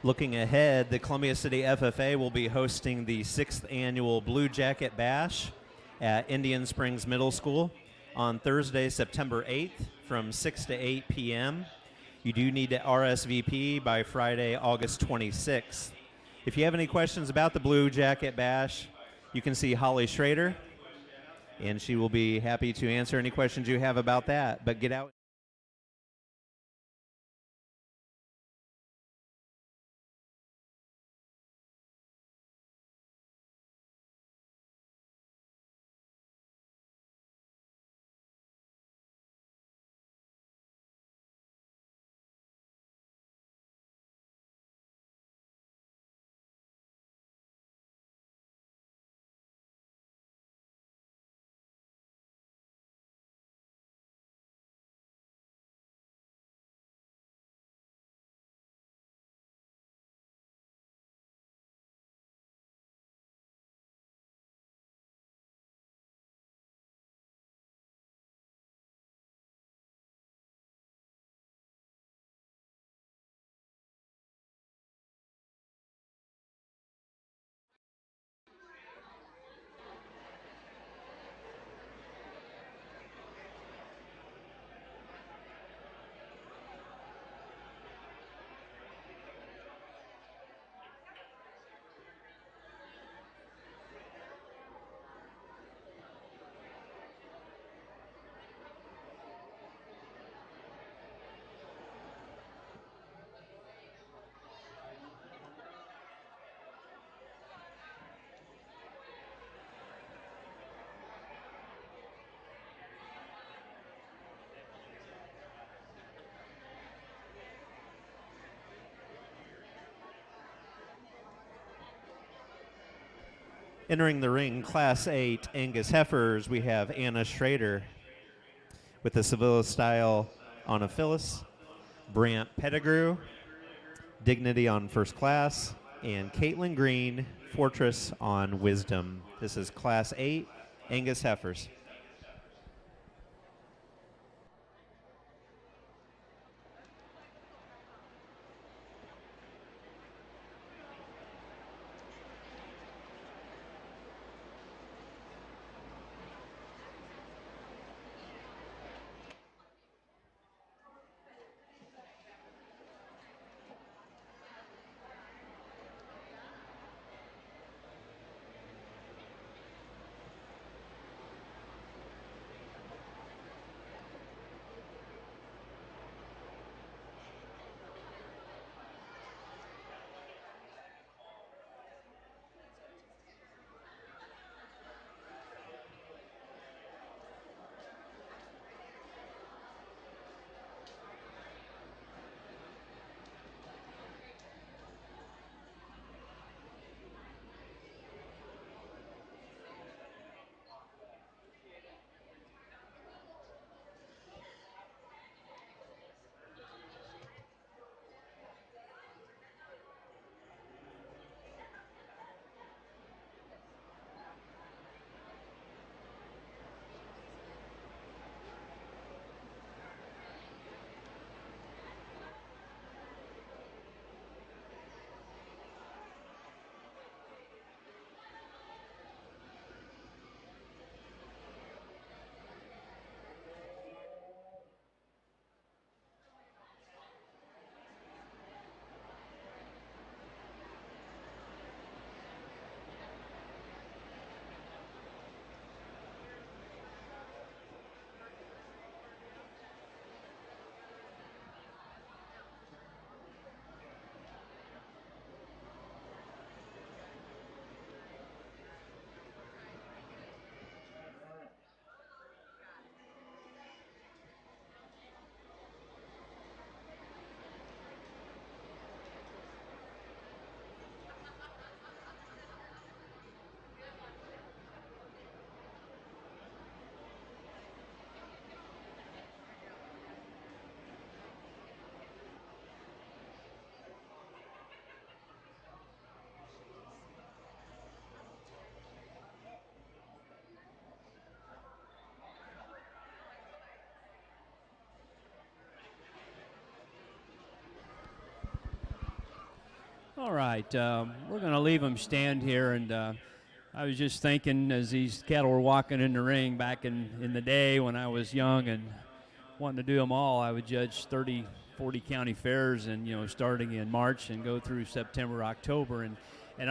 Looking ahead, the Columbia City FFA will be hosting the 6th annual Blue Jacket Bash at Indian Springs Middle School on Thursday, September 8th from 6 to 8 p.m. You do need to RSVP by Friday, August 26th. If you have any questions about the Blue Jacket Bash, you can see Holly Schrader, and she will be happy to answer any questions you have about that. But get out. Entering the ring, Class 8 Angus Heifers, we have Anna Schrader with the Sevilla style on a Phyllis, Brant Pettigrew, Dignity on First Class, and Caitlin Green, Fortress on Wisdom. This is Class 8 Angus Heifers. All right, we're going to leave them stand here, and I was just thinking as these cattle were walking in the ring back in the day when I was young and wanting to do them all, I would judge 30, 40 county fairs, and starting in March and go through September, October, and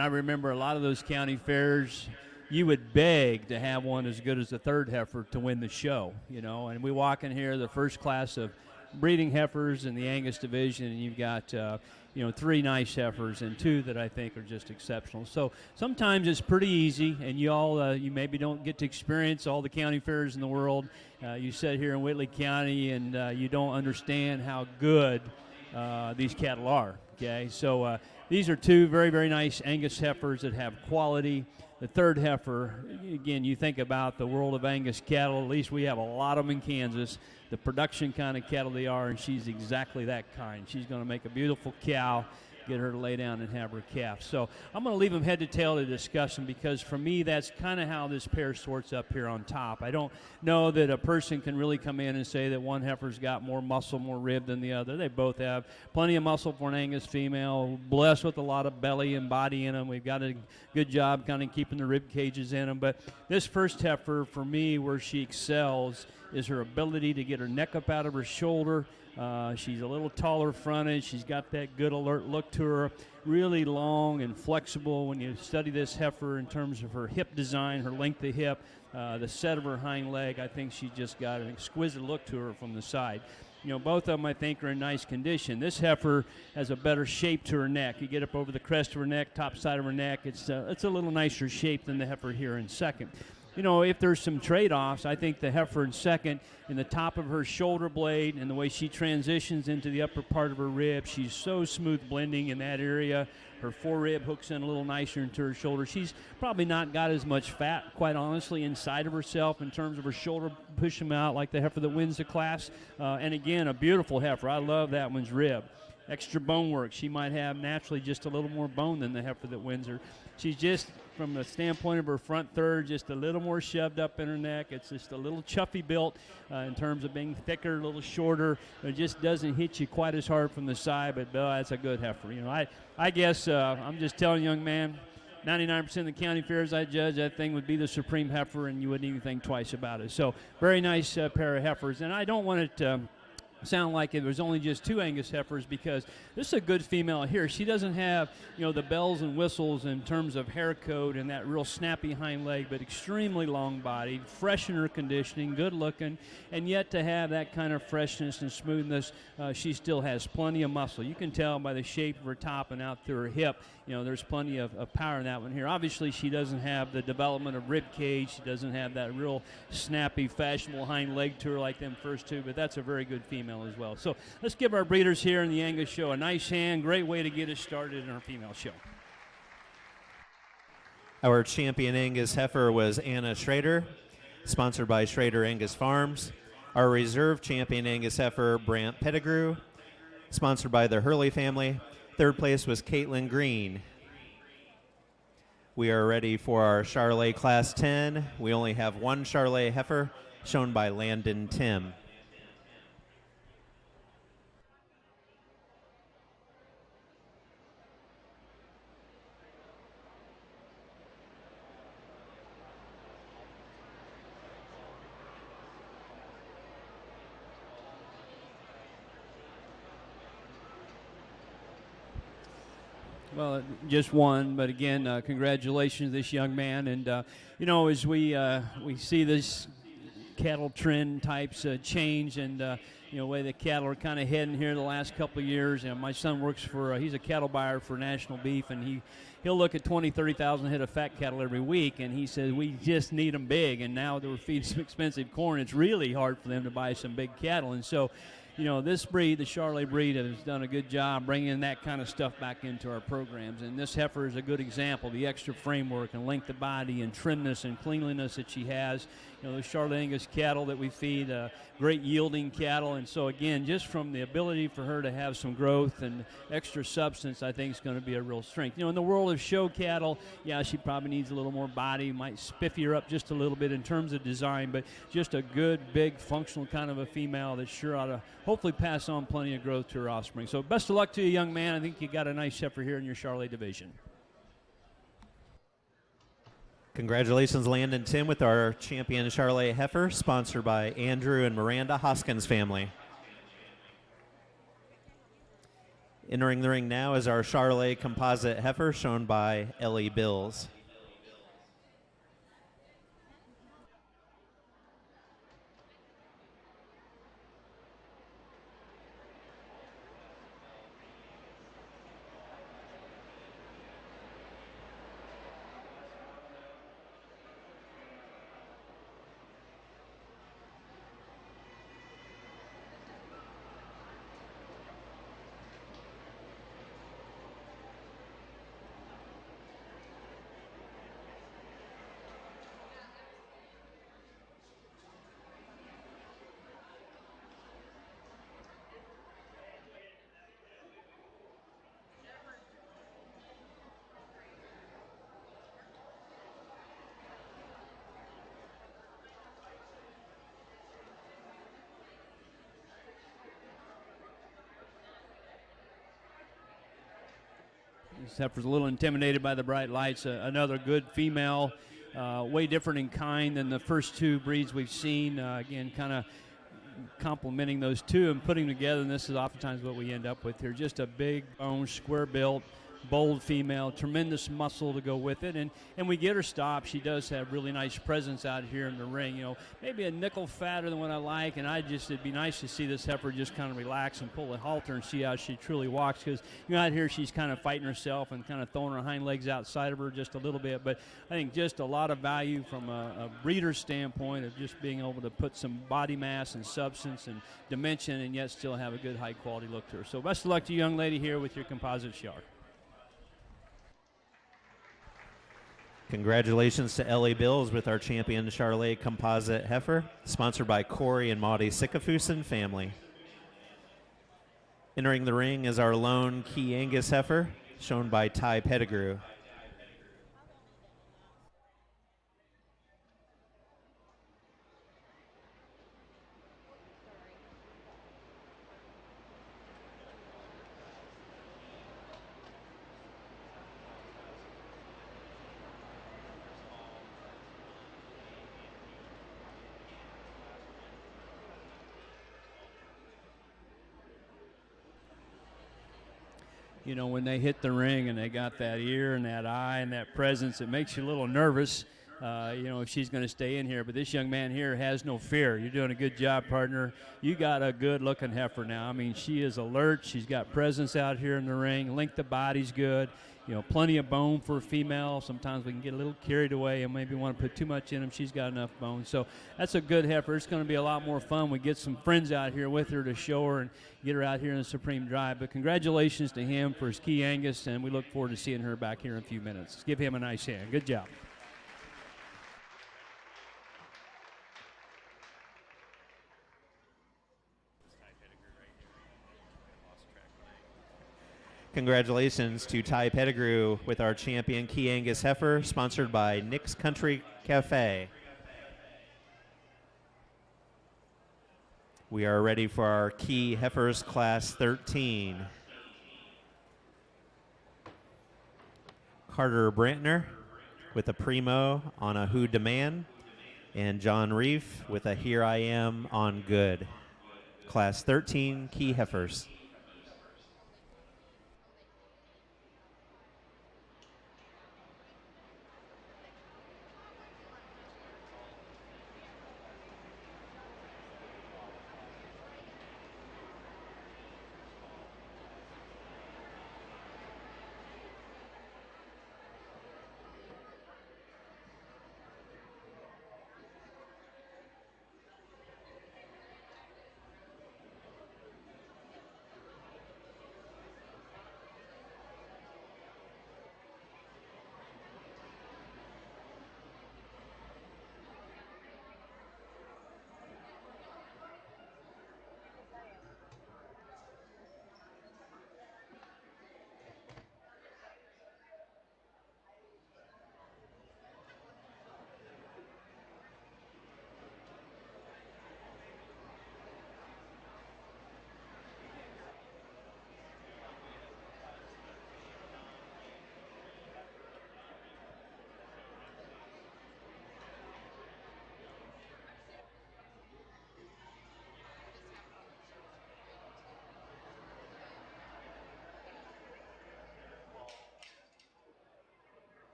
I remember a lot of those county fairs. You would beg to have one as good as the third heifer to win the show, and we walk in here, the first class of breeding heifers in the Angus division, and you've got 3 nice heifers and 2 that I think are just exceptional. So sometimes it's pretty easy, and you maybe don't get to experience all the county fairs in the world. You sit here in Whitley County, and you don't understand how good these cattle are. Okay, so these are 2 very, very nice Angus heifers that have quality. The third heifer, again, you think about the world of Angus cattle, at least we have a lot of them in Kansas, the production kind of cattle they are, and she's exactly that kind. She's going to make a beautiful cow, get her to lay down and have her calf. So I'm going to leave them head to tail to discussion, because for me that's kind of how this pair sorts up here on top. I don't know that a person can really come in and say that one heifer's got more muscle, more rib than the other. They both have plenty of muscle for an Angus female, blessed with a lot of belly and body in them. We've got a good job kind of keeping the rib cages in them. But this first heifer, for me, where she excels is her ability to get her neck up out of her shoulder. She's a little taller fronted. She's got that good alert look to her, really long and flexible. When you study this heifer in terms of her hip design, her length of hip, the set of her hind leg, I think she's just got an exquisite look to her from the side. Both of them I think are in nice condition. This heifer has a better shape to her neck. You get up over the crest of her neck, top side of her neck, it's a little nicer shape than the heifer here in second. If there's some trade-offs, I think the heifer in second, in the top of her shoulder blade and the way she transitions into the upper part of her rib, she's so smooth blending in that area. Her forerib hooks in a little nicer into her shoulder. She's probably not got as much fat, quite honestly, inside of herself in terms of her shoulder push them out like the heifer that wins the class. And again, a beautiful heifer. I love that one's rib. Extra bone work. She might have naturally just a little more bone than the heifer that wins her. She's just, from the standpoint of her front third, just a little more shoved up in her neck. It's just a little chuffy built in terms of being thicker, a little shorter. It just doesn't hit you quite as hard from the side, but that's a good heifer. I guess I'm just telling you, young man, 99% of the county fairs I judge, that thing would be the supreme heifer, and you wouldn't even think twice about it. So very nice pair of heifers, and I don't want it to sound like it was only just 2 Angus heifers, because this is a good female here. She doesn't have, the bells and whistles in terms of hair coat and that real snappy hind leg, but extremely long-bodied, fresh in her conditioning, good-looking, and yet to have that kind of freshness and smoothness, she still has plenty of muscle. You can tell by the shape of her top and out through her hip, there's plenty of power in that one here. Obviously, she doesn't have the development of rib cage. She doesn't have that real snappy, fashionable hind leg to her like them first 2, but that's a very good female as well. So let's give our breeders here in the Angus show a nice hand. Great way to get us started in our female show. Our champion Angus heifer was Anna Schrader, sponsored by Schrader Angus Farms. Our reserve champion Angus heifer, Brant Pettigrew, sponsored by the Hurley family. Third place was Caitlin Green. We are ready for our Charolais Class 10. We only have one Charolais heifer, shown by Landon Tim. Well, just one, but again, congratulations to this young man. And as we see this cattle trend types change, and way the cattle are kind of heading here the last couple of years. My son works for he's a cattle buyer for National Beef, and he'll look at 30,000 head of fat cattle every week, and he says we just need them big. And now that we're feeding some expensive corn, it's really hard for them to buy some big cattle. And so this breed, the Charolais breed, has done a good job bringing that kind of stuff back into our programs. And this heifer is a good example, the extra framework and length of body and trimness and cleanliness that she has. The Charolais Angus cattle that we feed, great yielding cattle. And so, again, just from the ability for her to have some growth and extra substance, I think is going to be a real strength. In the world of show cattle, yeah, she probably needs a little more body, might spiffy her up just a little bit in terms of design, but just a good, big, functional kind of a female that sure ought to hopefully pass on plenty of growth to her offspring. So best of luck to you, young man. I think you got a nice heifer here in your Charolais division. Congratulations, Landon Tim, with our champion Charolais heifer, sponsored by Andrew and Miranda Hoskins family. Entering the ring now is our Charolais composite heifer, shown by Ellie Bills. This heifer's a little intimidated by the bright lights. Another good female, way different in kind than the first two breeds we've seen. Again, kind of complementing those two and putting them together, and this is oftentimes what we end up with here. Just a big bone, square built, bold female, tremendous muscle to go with it, and we get her stopped. She does have really nice presence out here in the ring. You know, maybe a nickel fatter than what I like, and it'd be nice to see this heifer just kind of relax and pull a halter and see how she truly walks, because out here she's kind of fighting herself and kind of throwing her hind legs outside of her just a little bit. But I think just a lot of value from a breeder standpoint of just being able to put some body mass and substance and dimension and yet still have a good high quality look to her. So best of luck to you, young lady, here with your composite char. Congratulations to Ellie Bills with our champion Charolais composite heifer, sponsored by Corey and Maudie Sickafusen family. Entering the ring is our lone Key Angus heifer, shown by Ty Pettigrew. You know, when they hit the ring and they got that ear and that eye and that presence, it makes you a little nervous, you know, if she's going to stay in here. But this young man here has no fear. You're doing a good job, partner. You got a good-looking heifer now. I mean, she is alert. She's got presence out here in the ring. Length of body's good. You know, plenty of bone for a female. Sometimes we can get a little carried away and maybe want to put too much in them. She's got enough bone. So that's a good heifer. It's going to be a lot more fun. We get some friends out here with her to show her and get her out here in the Supreme Drive. But congratulations to him for his Key Angus, and we look forward to seeing her back here in a few minutes. Let's give him a nice hand. Good job. Congratulations to Ty Pettigrew with our champion Key Angus heifer, sponsored by Nick's Country Cafe. We are ready for our Key Heifers Class 13. Carter Brantner with a Primo on a Who Demand, and John Reef with a Here I Am on Good. Class 13 Key Heifers.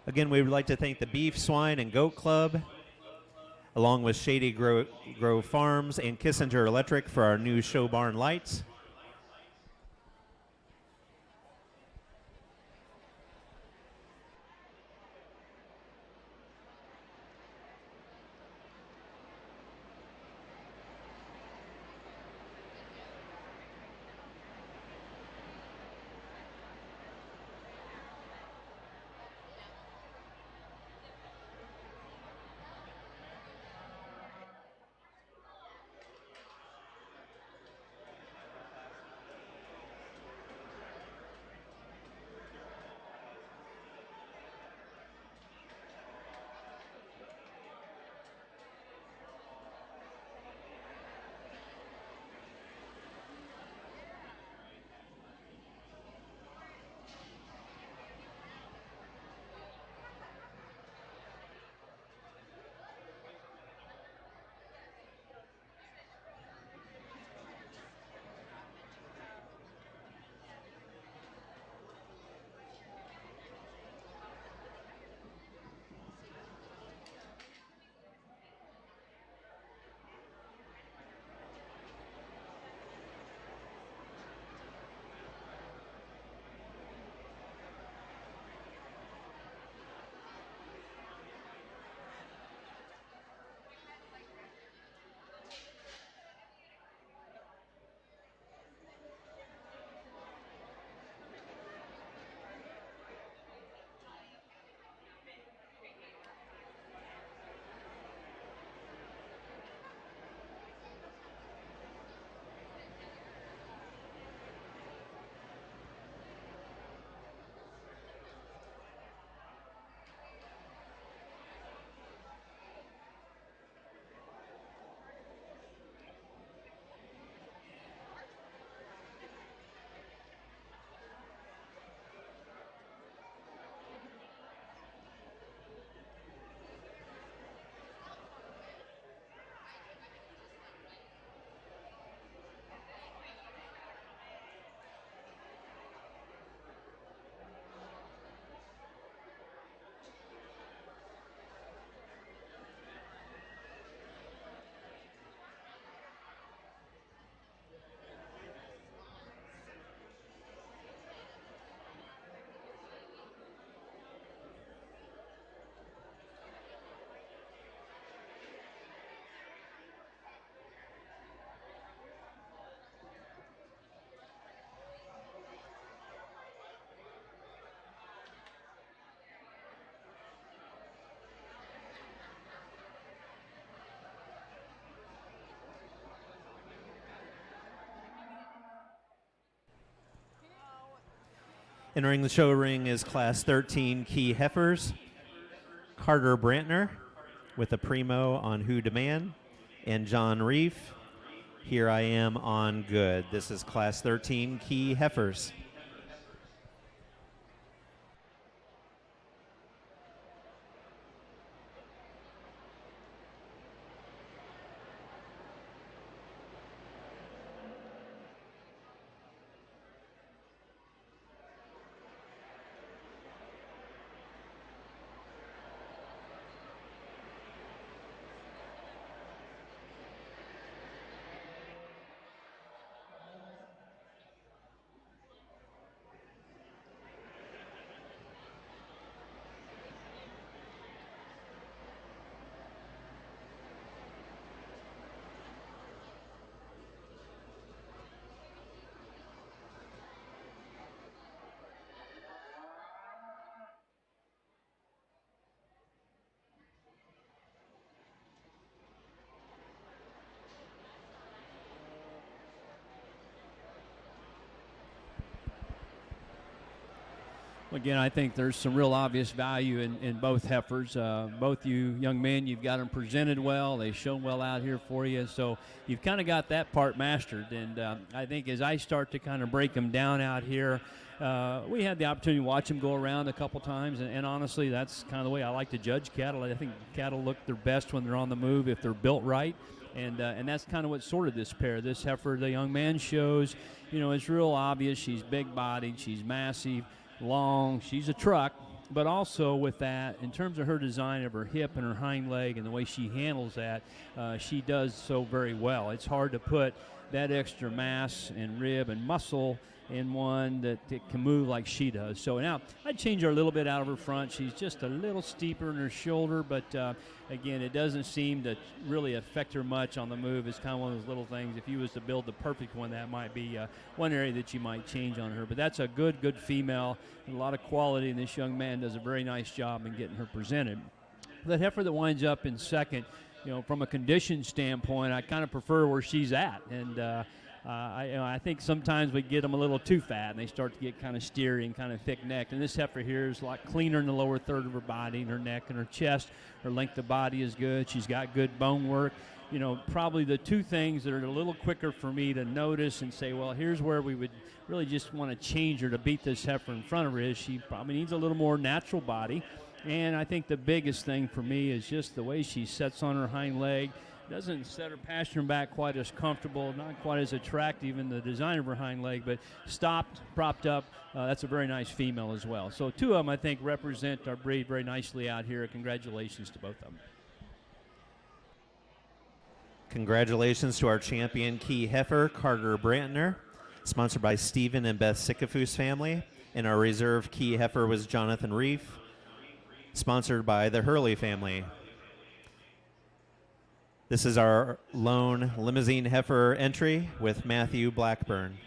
Again, we would like to thank the Beef, Swine, and Goat Club, along with Shady Grove Farms and Kissinger Electric for our new show barn lights. Entering the show ring is Class 13 Key Heifers, Carter Brantner with a primo on Who Demand, and John Reef, Here I Am on Good. This is Class 13 Key Heifers. Again, I think there's some real obvious value in both heifers. Both you young men, you've got them presented well. They shown well out here for you. So you've kind of got that part mastered. And I think as I start to kind of break them down out here, we had the opportunity to watch them go around a couple times. And honestly, that's kind of the way I like to judge cattle. I think cattle look their best when they're on the move if they're built right. And that's kind of what sorted this pair. This heifer, the young man shows, you know, it's real obvious. She's big-bodied. She's massive. Long. She's a truck, but also with that, in terms of her design of her hip and her hind leg and the way she handles that, she does so very well. It's hard to put that extra mass and rib and muscle in one that can move like she does. So now I'd change her a little bit out of her front. She's just a little steeper in her shoulder, but again, it doesn't seem to really affect her much on the move. It's kind of one of those little things. If you was to build the perfect one, that might be one area that you might change on her. But that's a good female and a lot of quality, and this young man does a very nice job in getting her presented. That heifer that winds up in second, from a condition standpoint, I kind of prefer where she's at. And I think sometimes we get them a little too fat, and they start to get kind of steery and kind of thick-necked. And this heifer here is a lot cleaner in the lower third of her body, and her neck and her chest. Her length of body is good. She's got good bone work. Probably the two things that are a little quicker for me to notice and say, well, here's where we would really just want to change her to beat this heifer in front of her is she probably needs a little more natural body. And I think the biggest thing for me is just the way she sets on her hind leg. Doesn't set her pastern back quite as comfortable, not quite as attractive in the design of her hind leg, but stopped, propped up. That's a very nice female as well. So two of them, I think, represent our breed very nicely out here. Congratulations to both of them. Congratulations to our champion key heifer, Carter Brantner, sponsored by Stephen and Beth Sikafus family. And our reserve key heifer was Jonathan Reef, sponsored by the Hurley family. This is our lone limousine heifer entry with Matthew Blackburn.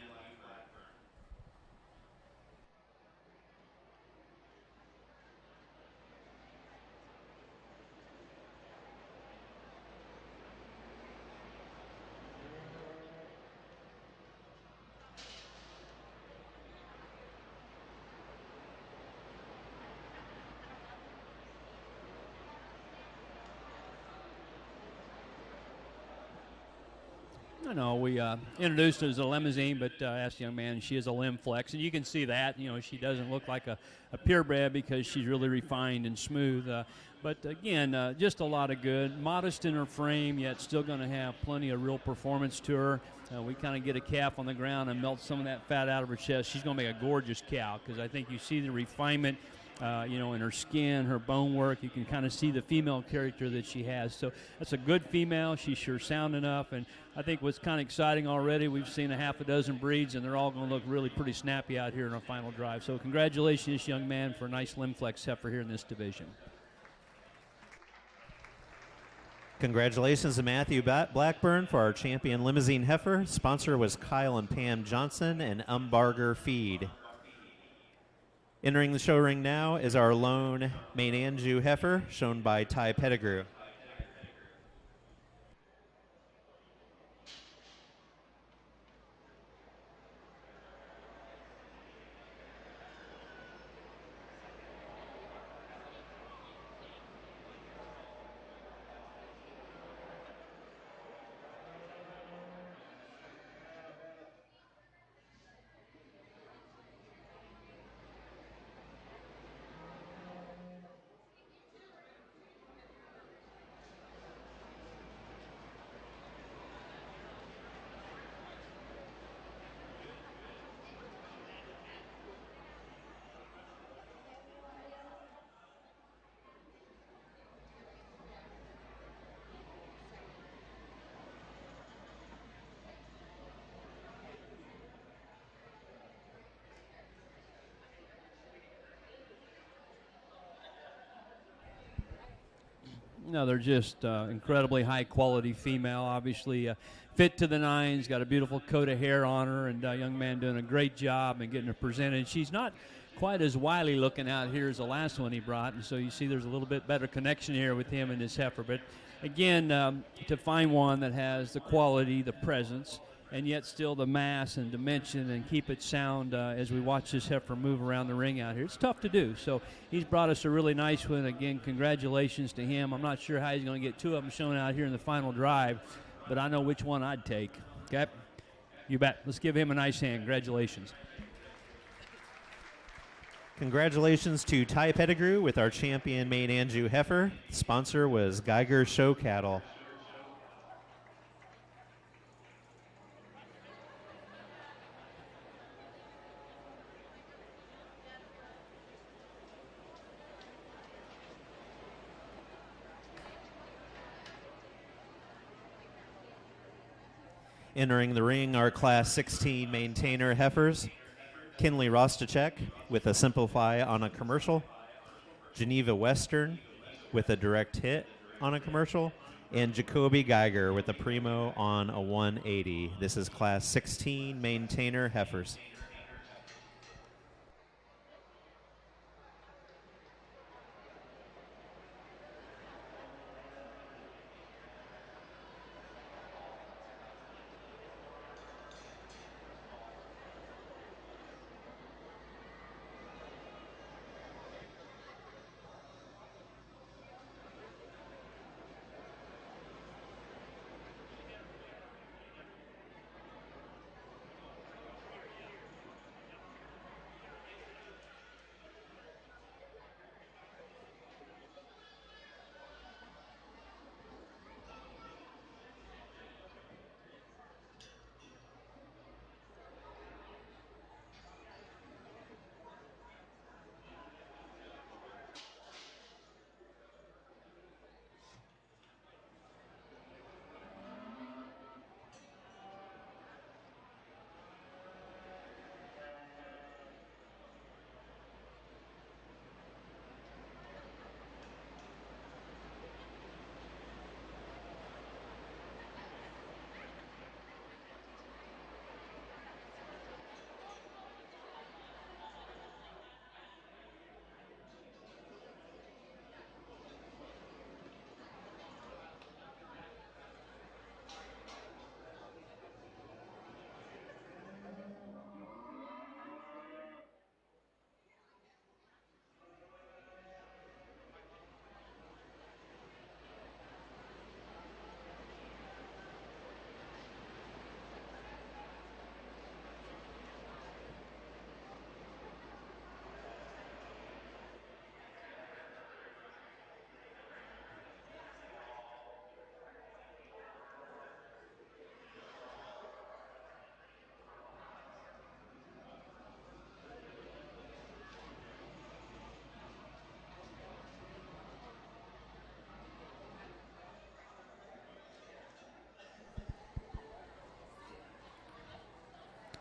No, we introduced her as a limousine, but asked the young man, she is a limb flex. And you can see that, she doesn't look like a purebred because she's really refined and smooth. But again, just a lot of good. Modest in her frame, yet still going to have plenty of real performance to her. We kind of get a calf on the ground and melt some of that fat out of her chest. She's going to make a gorgeous cow because I think you see the refinement in her skin, her bone work. You can kind of see the female character that she has. So that's a good female. She's sure sound enough. And I think what's kind of exciting already, we've seen a half a dozen breeds, and they're all going to look really pretty snappy out here in our final drive. So congratulations, young man, for a nice limb flex heifer here in this division. Congratulations to Matthew Blackburn for our champion limousine heifer. Sponsor was Kyle and Pam Johnson and Umbarger Feed. Entering the show ring now is our lone Maine Anjou heifer, shown by Ty Pettigrew. No, they're just incredibly high-quality female, obviously fit to the nines, got a beautiful coat of hair on her, and young man doing a great job in getting her presented. She's not quite as wily looking out here as the last one he brought, and so you see there's a little bit better connection here with him and his heifer. But, again, to find one that has the quality, the presence, and yet still the mass and dimension and keep it sound as we watch this heifer move around the ring out here. It's tough to do. So he's brought us a really nice one. Again, congratulations to him. I'm not sure how he's going to get two of them shown out here in the final drive, but I know which one I'd take. Okay? You bet. Let's give him a nice hand. Congratulations. Congratulations to Ty Pettigrew with our champion Maine Anjou heifer. Sponsor was Geiger Show Cattle. Entering the ring are Class 16 maintainer heifers, Kinley Rostacek with a Simplify on a commercial, Geneva Western with a direct hit on a commercial, and Jacoby Geiger with a Primo on a 180. This is Class 16 maintainer heifers.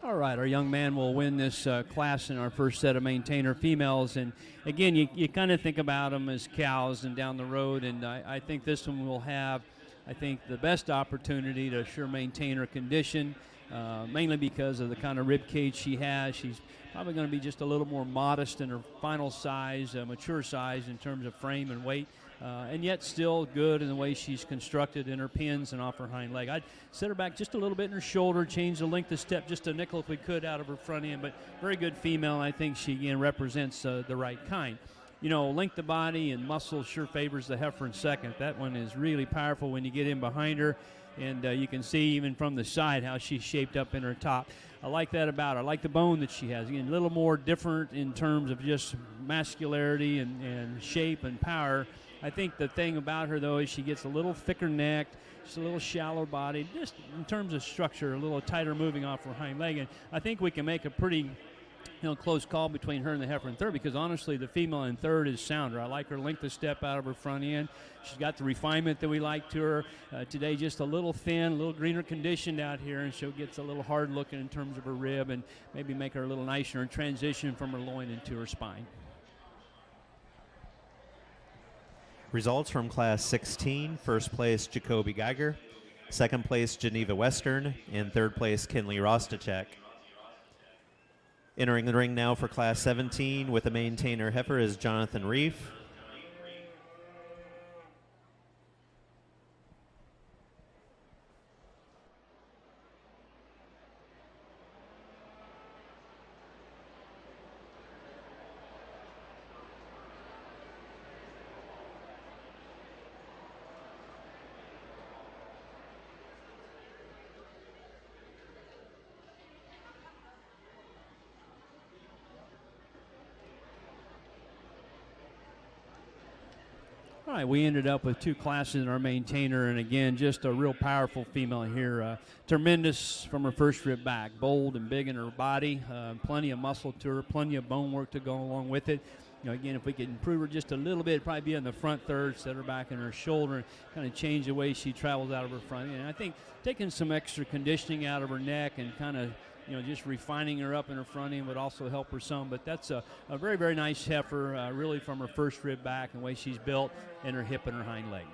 All right, our young man will win this class in our first set of maintainer females. And again, you kind of think about them as cows and down the road. And I think this one will have, I think, the best opportunity to sure maintain her condition, mainly because of the kind of rib cage she has. She's probably going to be just a little more modest in her final size, mature size in terms of frame and weight. And yet still good in the way she's constructed in her pins and off her hind leg. I'd set her back just a little bit in her shoulder, change the length of step just a nickel if we could out of her front end, but very good female. I think she, again, represents the right kind. You know, length of body and muscle sure favors the heifer in second. That one is really powerful when you get in behind her, and you can see even from the side how she's shaped up in her top. I like that about her. I like the bone that she has. Again, a little more different in terms of just muscularity and shape and power. I think the thing about her, though, is she gets a little thicker necked, just a little shallow body, just in terms of structure, a little tighter moving off her hind leg. And I think we can make a pretty close call between her and the heifer in third, because honestly the female in third is sounder. I like her length of step out of her front end. She's got the refinement that we like to her. Today just a little thin, a little greener conditioned out here, and she gets a little hard looking in terms of her rib and maybe make her a little nicer in transition from her loin into her spine. Results from Class 16, first place Jacoby Geiger, second place Geneva Western, and third place Kinley Rostacek. Entering the ring now for Class 17 with the maintainer heifer is Jonathan Reef. All right, we ended up with two classes in our maintainer, and again, just a real powerful female here. Tremendous from her first rib back, bold and big in her body, plenty of muscle to her, plenty of bone work to go along with it. Again, if we could improve her just a little bit, it'd probably be in the front third, set her back in her shoulder, and kind of change the way she travels out of her front end. And I think taking some extra conditioning out of her neck and kind of just refining her up in her front end would also help her some. But that's a very, very nice heifer, really from her first rib back and the way she's built, and her hip and her hind leg.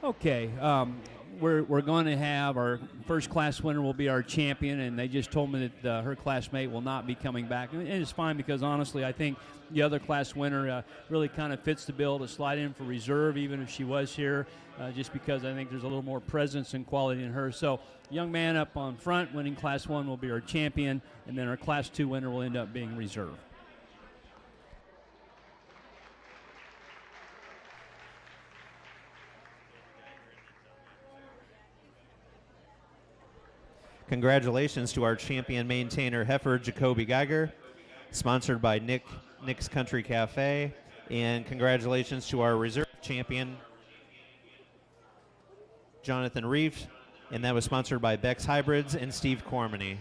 Okay, we're going to have our first class winner will be our champion, and they just told me that her classmate will not be coming back. And it's fine because, honestly, I think the other class winner really kind of fits the bill to slide in for reserve, even if she was here, just because I think there's a little more presence and quality in her. So young man up on front winning Class 1 will be our champion, and then our Class 2 winner will end up being reserve. Congratulations to our champion maintainer heifer, Jacoby Geiger, sponsored by Nick's Country Cafe. And congratulations to our reserve champion, Jonathan Reef, and that was sponsored by Beck's Hybrids and Steve Cormany.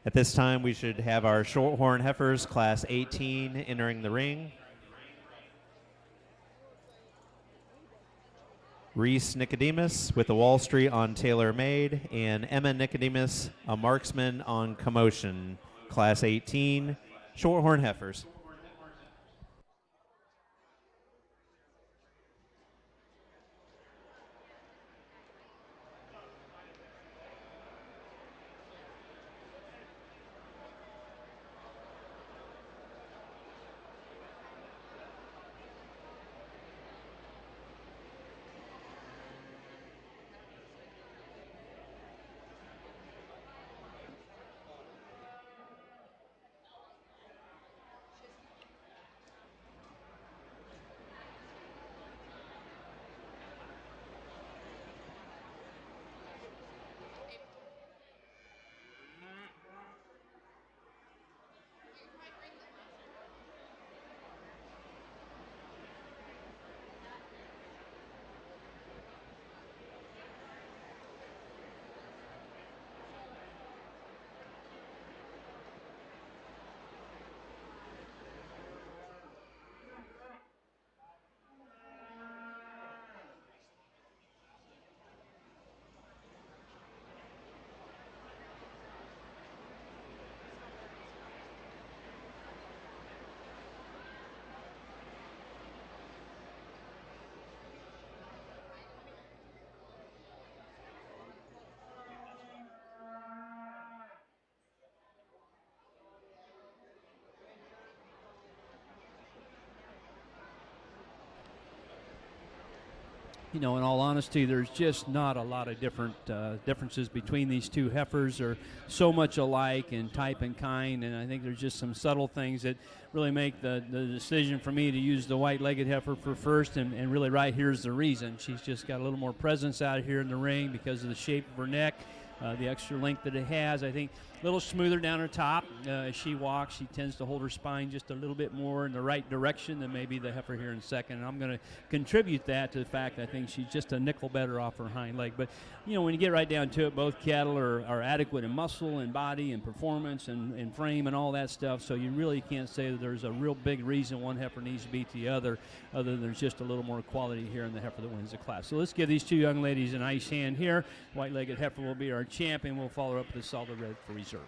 At this time, we should have our Shorthorn heifers, Class 18, entering the ring. Reese Nicodemus with the Wall Street on Tailor Made, and Emma Nicodemus, a marksman on Commotion, Class 18, Shorthorn heifers. In all honesty, there's just not a lot of differences between these two heifers. They're so much alike in type and kind, and I think there's just some subtle things that really make the decision for me to use the white-legged heifer for first, and really right here's the reason. She's just got a little more presence out here in the ring because of the shape of her neck, the extra length that it has. I think a little smoother down her top. As she walks, she tends to hold her spine just a little bit more in the right direction than maybe the heifer here in second. And I'm going to contribute that to the fact I think she's just a nickel better off her hind leg. But, when you get right down to it, both cattle are adequate in muscle and body and performance and frame and all that stuff. So you really can't say that there's a real big reason one heifer needs to beat the other than there's just a little more quality here in the heifer that wins the class. So let's give these two young ladies a nice hand here. White-legged heifer will be our champion. We'll follow up with the solid red for reserve.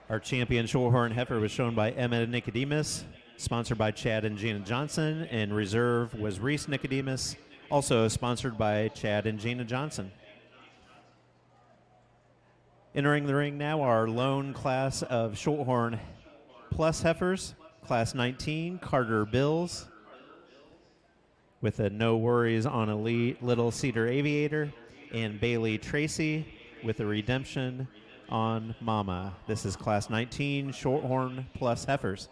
Our champion Shorthorn heifer was shown by Emma Nicodemus, sponsored by Chad and Gina Johnson, and reserve was Reese Nicodemus, also sponsored by Chad and Gina Johnson. Entering the ring now, our lone class of Shorthorn Plus heifers, Class 19, Carter Bills, with a no worries on Elite Little Cedar Aviator, and Bailey Tracy with a redemption on Mama. This is Class 19 Shorthorn Plus heifers.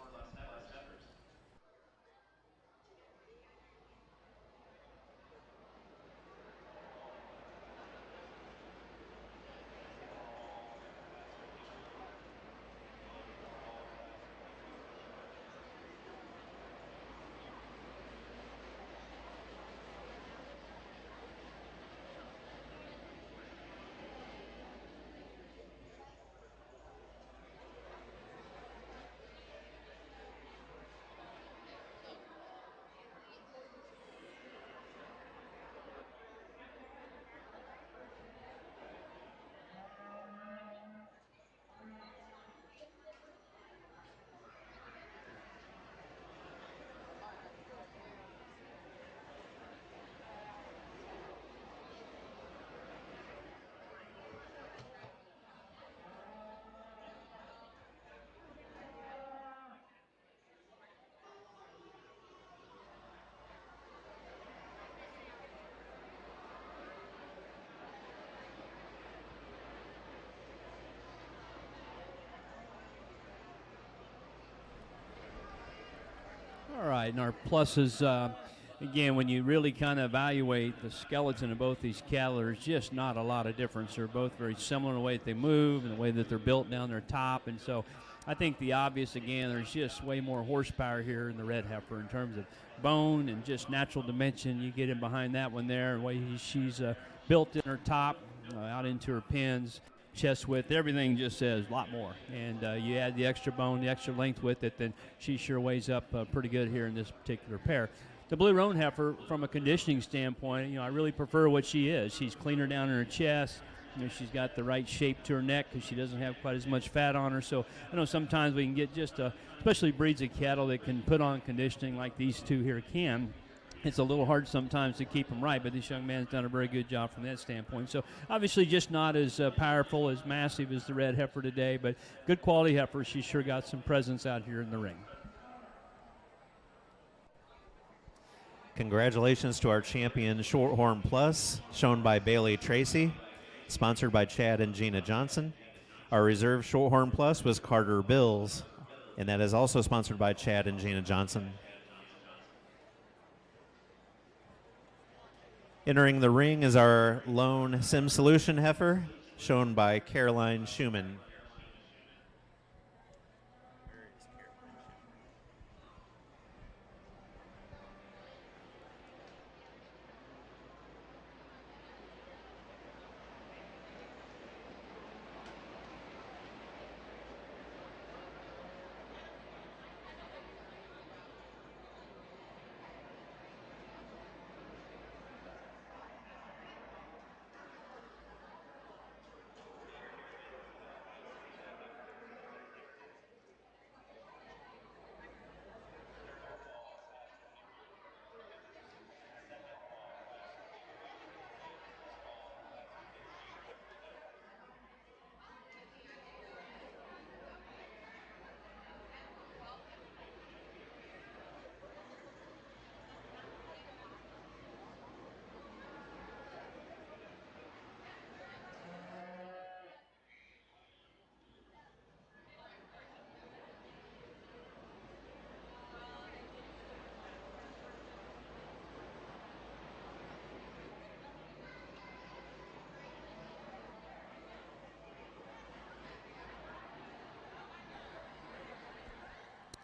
All right, and our pluses, again, when you really kind of evaluate the skeleton of both these cattle, there's just not a lot of difference. They're both very similar in the way that they move and the way that they're built down their top. And so I think the obvious, again, there's just way more horsepower here in the red heifer in terms of bone and just natural dimension. You get in behind that one there, and the way she's built in her top, out into her pins, chest width, everything just says a lot more. And you add the extra bone, the extra length with it, then she sure weighs up pretty good here in this particular pair. The blue roan heifer, from a conditioning standpoint, I really prefer what she is. She's cleaner down in her chest. She's got the right shape to her neck because she doesn't have quite as much fat on her. So I know sometimes we can get just, especially breeds of cattle that can put on conditioning like these two here can. It's a little hard sometimes to keep them right, but this young man's done a very good job from that standpoint. So obviously just not as powerful, as massive as the red heifer today, but good quality heifer. She's sure got some presence out here in the ring. Congratulations to our champion Shorthorn Plus, shown by Bailey Tracy, sponsored by Chad and Gina Johnson. Our reserve Shorthorn Plus was Carter Bills, and that is also sponsored by Chad and Gina Johnson. Entering the ring is our lone Sim Solution heifer, shown by Caroline Schumann.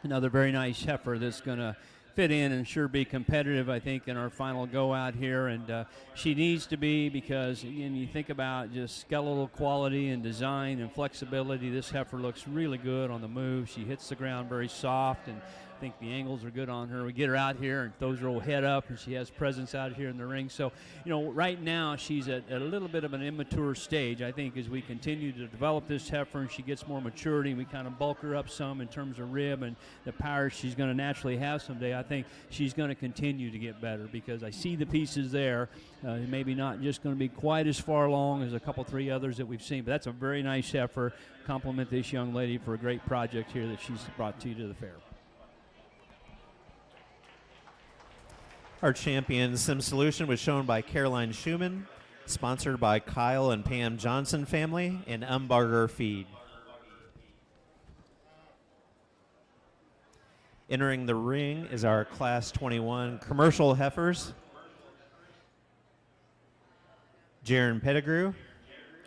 Another very nice heifer that's going to fit in and sure be competitive, I think, in our final go out here. And she needs to be, because, again, you think about just skeletal quality and design and flexibility. This heifer looks really good on the move. She hits the ground very soft, and I think the angles are good on her. We get her out here and throws her old head up, and she has presence out here in the ring. So, right now she's at a little bit of an immature stage. I think as we continue to develop this heifer and she gets more maturity, we kind of bulk her up some in terms of rib and the power she's going to naturally have someday. I think she's going to continue to get better, because I see the pieces there. Maybe not just going to be quite as far along as a couple, three others that we've seen, but that's a very nice heifer. Compliment this young lady for a great project here that she's brought to the fair. Our champion Sim Solution was shown by Caroline Schumann. Sponsored by Kyle and Pam Johnson family and Umbarger Feed. Entering the ring is our Class 21 commercial heifers. Jaron Pettigrew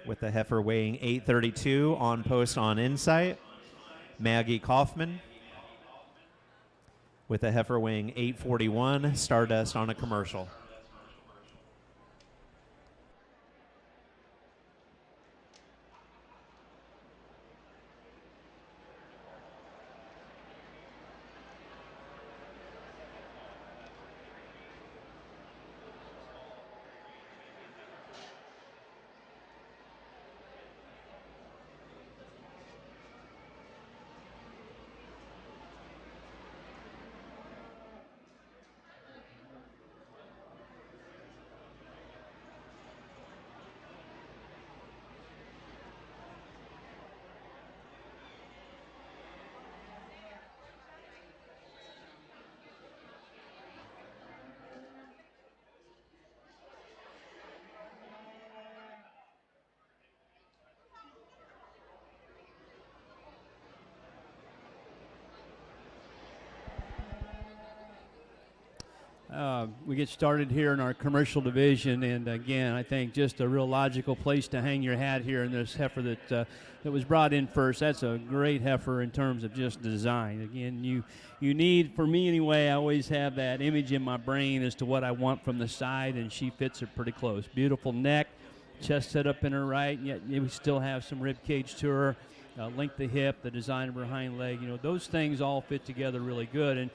with the heifer weighing 832 on post on Insight. Maggie Kaufman with a heifer weighing 841 Stardust on a commercial. We get started here in our commercial division, and again, I think just a real logical place to hang your hat here in this heifer that was brought in first. That's a great heifer in terms of just design. Again, you need, for me anyway, I always have that image in my brain as to what I want from the side, and she fits it pretty close. Beautiful neck, chest set up in her right, and yet we still have some rib cage to her, length of hip, the design of her hind leg. Those things all fit together really good. And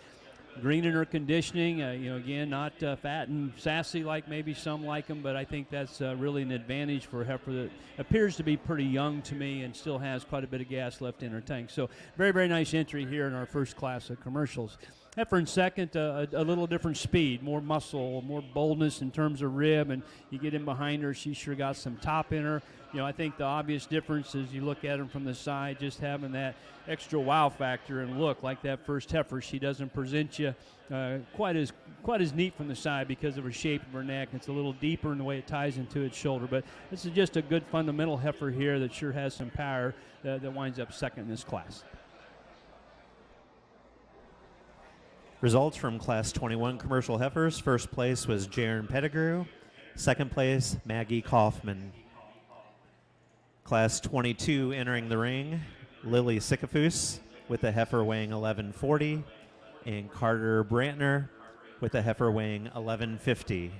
green in her conditioning, again, not fat and sassy like maybe some like them, but I think that's really an advantage for a heifer that appears to be pretty young to me and still has quite a bit of gas left in her tank. So very, very nice entry here in our first class of commercials. Heifer in second, a little different speed, more muscle, more boldness in terms of rib, and you get in behind her, she's sure got some top in her. I think the obvious difference is you look at them from the side, just having that extra wow factor and look like that first heifer. She doesn't present you quite as neat from the side because of her shape of her neck. It's a little deeper in the way it ties into its shoulder. But this is just a good fundamental heifer here that sure has some power that winds up second in this class. Results from Class 21 commercial heifers. First place was Jaron Pettigrew. Second place, Maggie Kaufman. Class 22 entering the ring, Lily Sycophus with a heifer weighing 1140 and Carter Brantner with a heifer weighing 1150.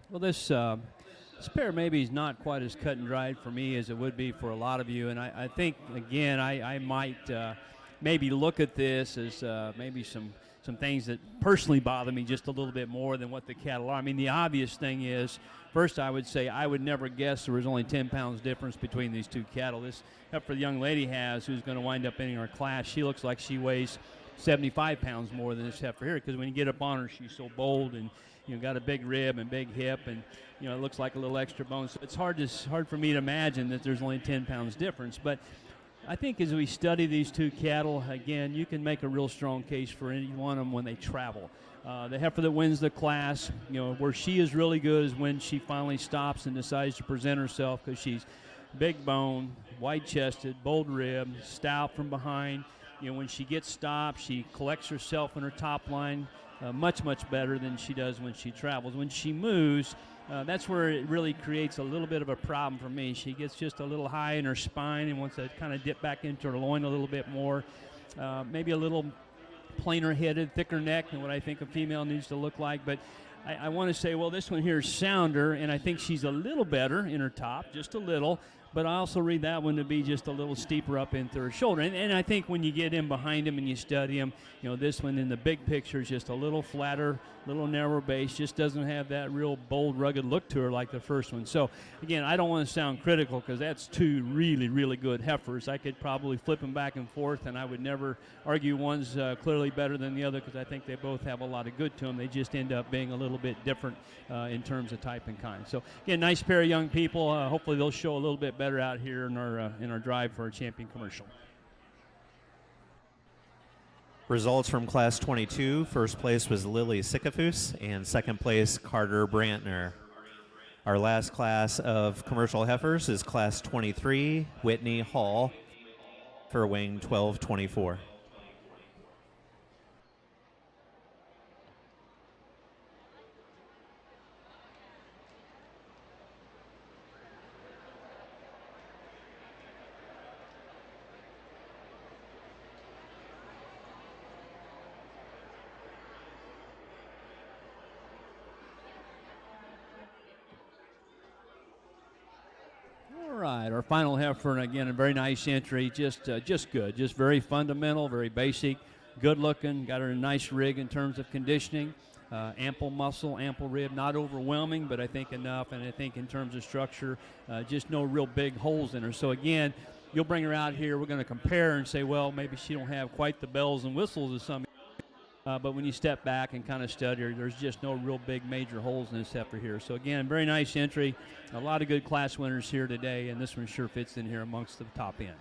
Well, this pair maybe is not quite as cut and dried for me as it would be for a lot of you, and I think again I might maybe look at this as maybe some things that personally bother me just a little bit more than what the cattle are. I mean, the obvious thing is, first I would say I would never guess there was only 10 pounds difference between these two cattle. This heifer the young lady has, who's going to wind up in our class, she looks like she weighs 75 pounds more than this heifer here, because when you get up on her, she's so bold and got a big rib and big hip, and it looks like a little extra bone. So it's hard for me to imagine that there's only 10 pounds difference. But I think as we study these two cattle, again, you can make a real strong case for any one of them when they travel. The heifer that wins the class, where she is really good is when she finally stops and decides to present herself, because she's big bone, wide-chested, bold rib, stout from behind. When she gets stopped, she collects herself in her top line much better than she does when she travels. When she moves, that's where it really creates a little bit of a problem for me. She gets just a little high in her spine and wants to kind of dip back into her loin a little bit more. Maybe a little plainer headed, thicker neck than what I think a female needs to look like. But I want to say, well, this one here is sounder, and I think she's a little better in her top, just a little. But I also read that one to be just a little steeper up into her shoulder. And I think when you get in behind him and you study him, this one in the big picture is just a little flatter, little narrower base, just doesn't have that real bold, rugged look to her like the first one. So, again, I don't want to sound critical, because that's two really good heifers. I could probably flip them back and forth, and I would never argue one's clearly better than the other, because I think they both have a lot of good to them. They just end up being a little bit different in terms of type and kind. So, again, nice pair of young people. Hopefully they'll show a little bit better out here in our drive for our champion commercial. Results from Class 22. First place was Lily Sycophus, and second place Carter Brantner. Our last class of commercial heifers is Class 23, Whitney Hall, for weighing 1224. All right, our final heifer, and again, a very nice entry, just good, just very fundamental, very basic, good looking, got her a nice rig in terms of conditioning, ample muscle, ample rib, not overwhelming, but I think enough, and I think in terms of structure, just no real big holes in her. So again, you'll bring her out here, we're going to compare and say, well, maybe she don't have quite the bells and whistles of some. But when you step back and kind of study her, there's just no real big major holes in this heifer here. So, again, very nice entry. A lot of good class winners here today, and this one sure fits in here amongst the top end.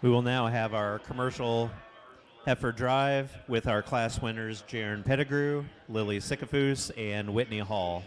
We will now have our commercial heifer drive with our class winners Jaron Pettigrew, Lily Sycophus, and Whitney Hall.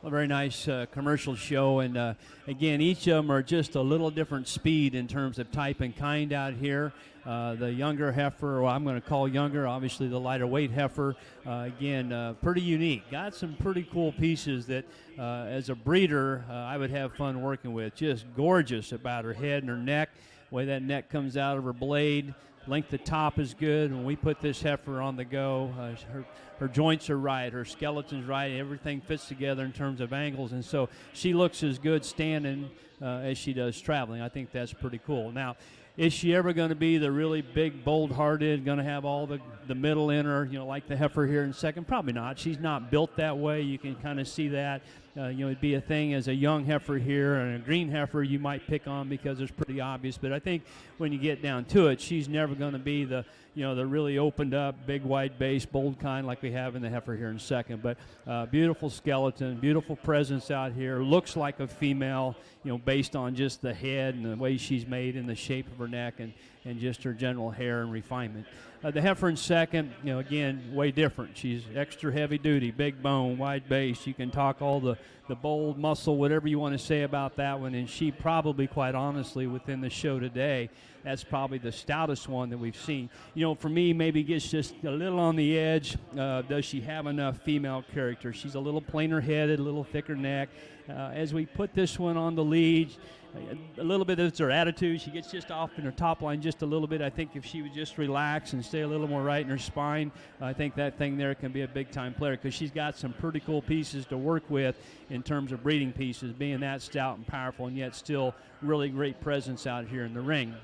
A very nice commercial show, and again, each of them are just a little different speed in terms of type and kind out here. The younger heifer, well, I'm going to call younger, obviously the lighter weight heifer, again, pretty unique. Got some pretty cool pieces that, as a breeder, I would have fun working with. Just gorgeous about her head and her neck, the way that neck comes out of her blade. Length of top is good. When we put this heifer on the go, her joints are right, her skeleton's right, everything fits together in terms of angles, and so she looks as good standing as she does traveling. I think that's pretty cool. Now, is she ever going to be the really big, bold-hearted, going to have all the middle in her, like the heifer here in second? Probably not. She's not built that way. You can kind of see that. It'd be a thing as a young heifer here, and a green heifer you might pick on because it's pretty obvious. But I think when you get down to it, she's never going to be the really opened up, big, wide base, bold kind like we have in the heifer here in second. But beautiful skeleton, beautiful presence out here. Looks like a female, based on just the head and the way she's made and the shape of her neck and just her general hair and refinement. The heifer in second, again, way different. She's extra heavy duty, big bone, wide base. You can talk all the bold muscle, whatever you want to say about that one. And she probably, quite honestly, within the show today, that's probably the stoutest one that we've seen. For me, maybe gets just a little on the edge. Does she have enough female character? She's a little plainer headed, a little thicker neck. As we put this one on the lead, a little bit of her attitude. She gets just off in her top line just a little bit. I think if she would just relax and stay a little more right in her spine, I think that thing there can be a big-time player because she's got some pretty cool pieces to work with in terms of breeding pieces, being that stout and powerful and yet still really great presence out here in the ring.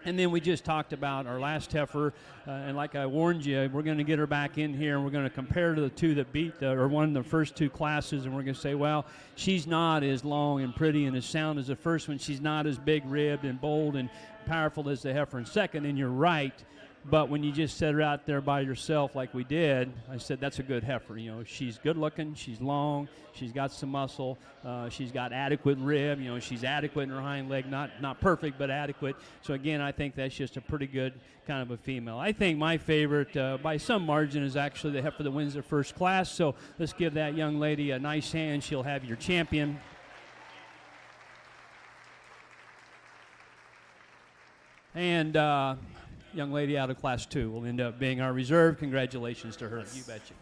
And then we just talked about our last heifer, and like I warned you, we're going to get her back in here, and we're going to compare to the two that beat or won the first two classes, and we're going to say, well, she's not as long and pretty and as sound as the first one. She's not as big-ribbed and bold and powerful as the heifer in second, and you're right. But when you just set her out there by yourself like we did, I said that's a good heifer. She's good looking, she's long, she's got some muscle, she's got adequate rib, she's adequate in her hind leg, not perfect, but adequate. So again, I think that's just a pretty good kind of a female. I think my favorite by some margin is actually the heifer that wins the first class. So let's give that young lady a nice hand. She'll have your champion. And young lady out of Class 2 will end up being our reserve. Congratulations to her. You betcha.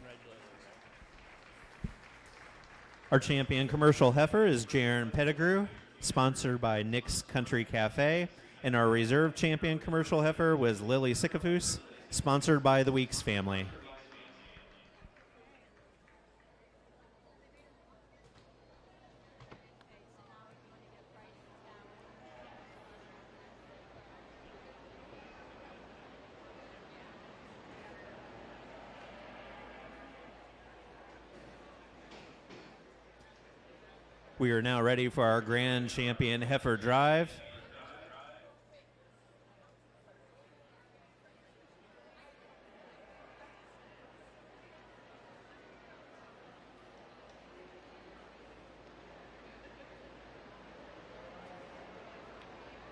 Our champion commercial heifer is Jaron Pettigrew, sponsored by Nick's Country Cafe. And our reserve champion commercial heifer was Lily Sycophus, sponsored by the Weeks family. We are now ready for our grand champion heifer drive.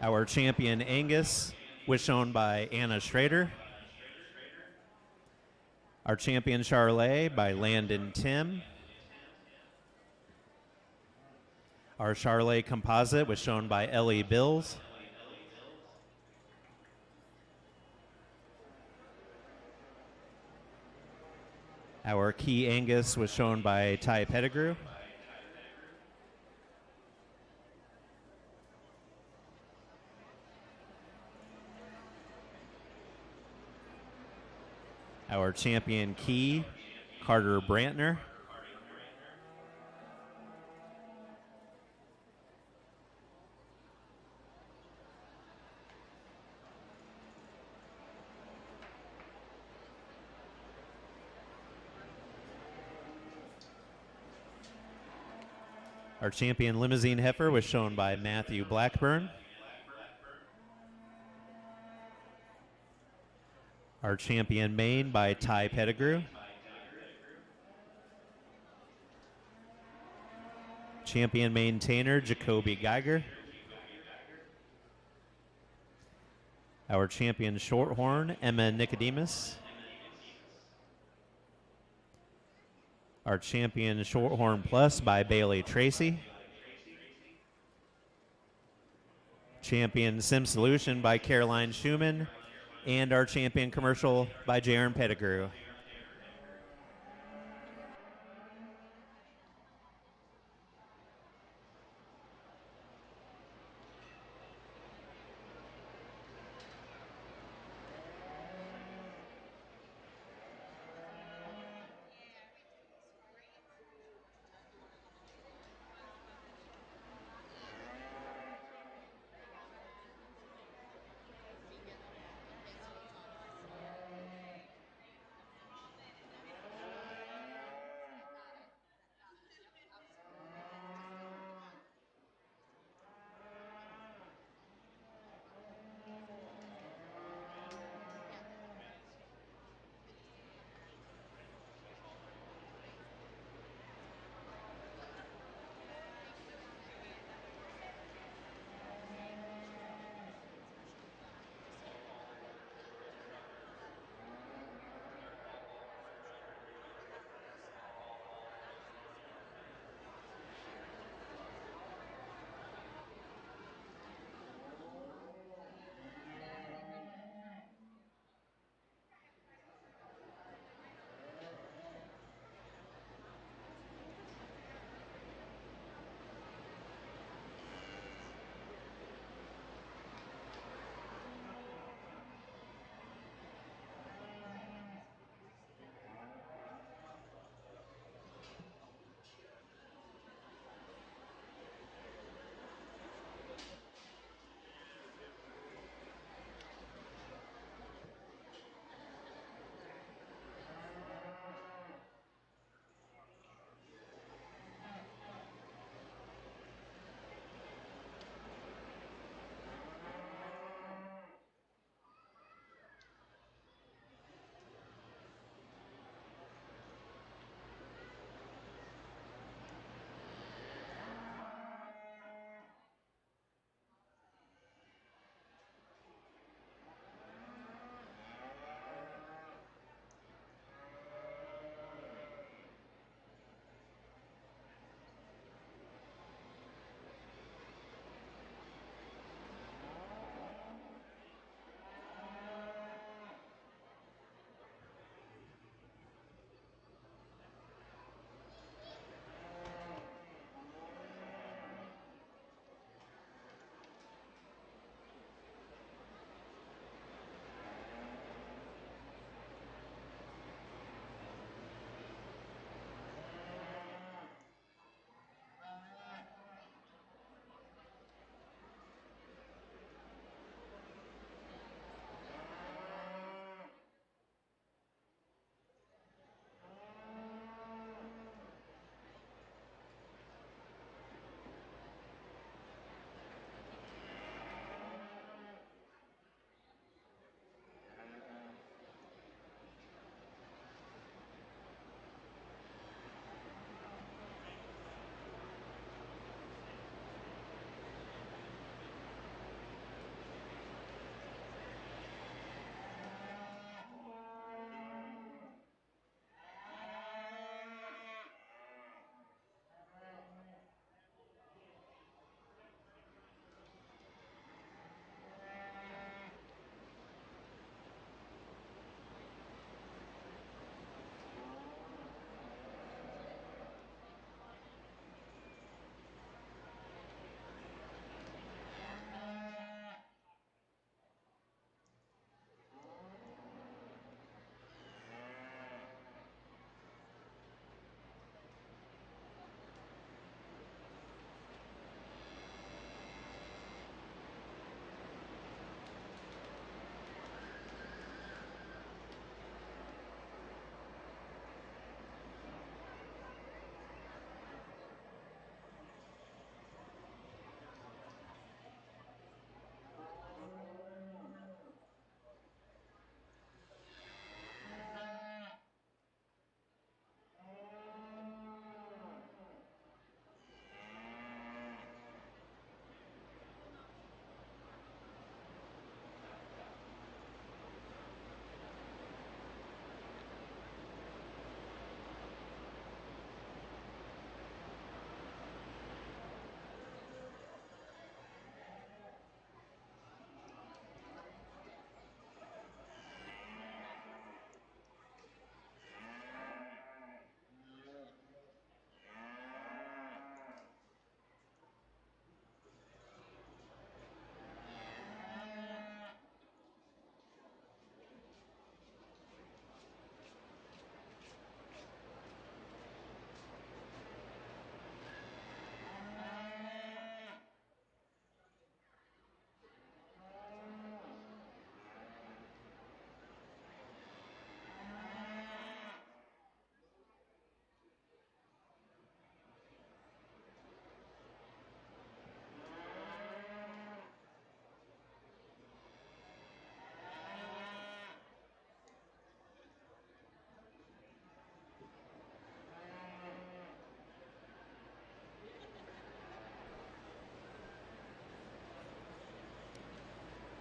Our champion Angus was shown by Anna Schrader. Our champion Charlet by Landon Tim. Our Charlet composite was shown by Ellie Bills. Our Key Angus was shown by Ty Pettigrew. Our champion Key, Carter Brantner. Our champion limousine heifer was shown by Matthew Blackburn. Our champion mane by Ty Pettigrew. Champion maintainer Jacoby Geiger. Our champion shorthorn Emma Nicodemus. Our champion Shorthorn Plus by Bailey Tracy. Champion Sim Solution by Caroline Schumann. And our champion commercial by Jaron Pettigrew.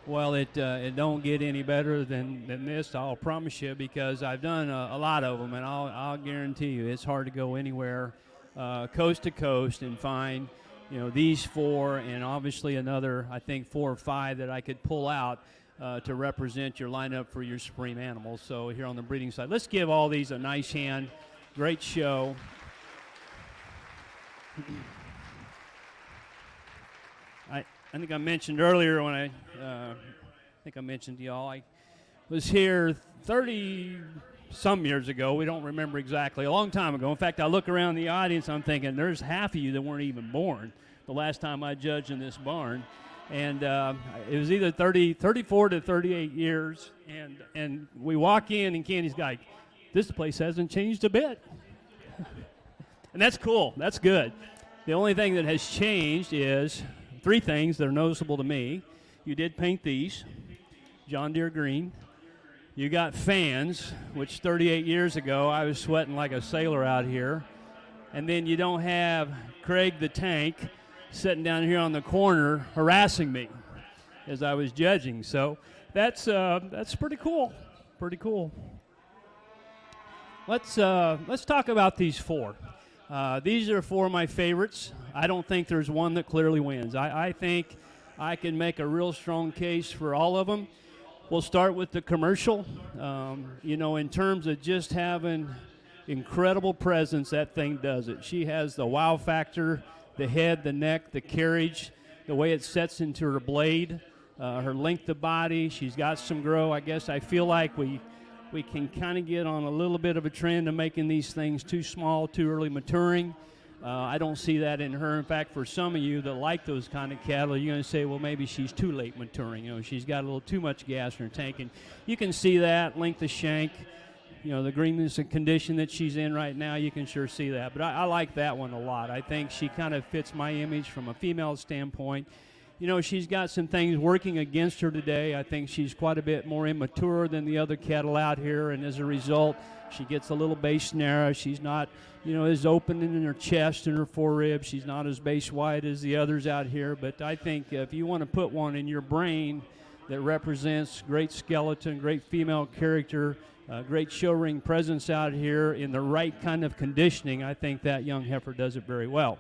Well, it don't get any better than this, I'll promise you, because I've done a lot of them, and I'll guarantee you it's hard to go anywhere coast to coast and find, these four and obviously another, I think, 4 or 5 that I could pull out to represent your lineup for your Supreme animals. So here on the breeding side, let's give all these a nice hand. Great show. I think I mentioned earlier when I think I mentioned to y'all, I was here 30-some years ago. We don't remember exactly. A long time ago. In fact, I look around the audience, I'm thinking there's half of you that weren't even born the last time I judged in this barn. And it was either 34 to 38 years. And we walk in, and Candy's like, this place hasn't changed a bit. And that's cool. That's good. The only thing that has changed is 3 things that are noticeable to me. You did paint these, John Deere green. You got fans, which 38 years ago I was sweating like a sailor out here. And then you don't have Craig the Tank sitting down here on the corner harassing me as I was judging. So that's pretty cool. Pretty cool. Let's talk about these 4. These are 4 of my favorites. I don't think there's one that clearly wins. I think I can make a real strong case for all of them. We'll start with the commercial. In terms of just having incredible presence, that thing does it. She has the wow factor, the head, the neck, the carriage, the way it sets into her blade, her length of body. She's got some grow. I guess I feel like we can kind of get on a little bit of a trend of making these things too small, too early maturing. I don't see that in her. In fact, for some of you that like those kind of cattle, you're going to say, well, maybe she's too late maturing. She's got a little too much gas in her tank. And you can see that, length of shank, the greenness and condition that she's in right now, you can sure see that. But I like that one a lot. I think she kind of fits my image from a female standpoint. She's got some things working against her today. I think she's quite a bit more immature than the other cattle out here, and as a result, she gets a little base narrow. She's not, as open in her chest and her foreribs. She's not as base wide as the others out here, but I think if you want to put one in your brain that represents great skeleton, great female character, great show ring presence out here in the right kind of conditioning, I think that young heifer does it very well.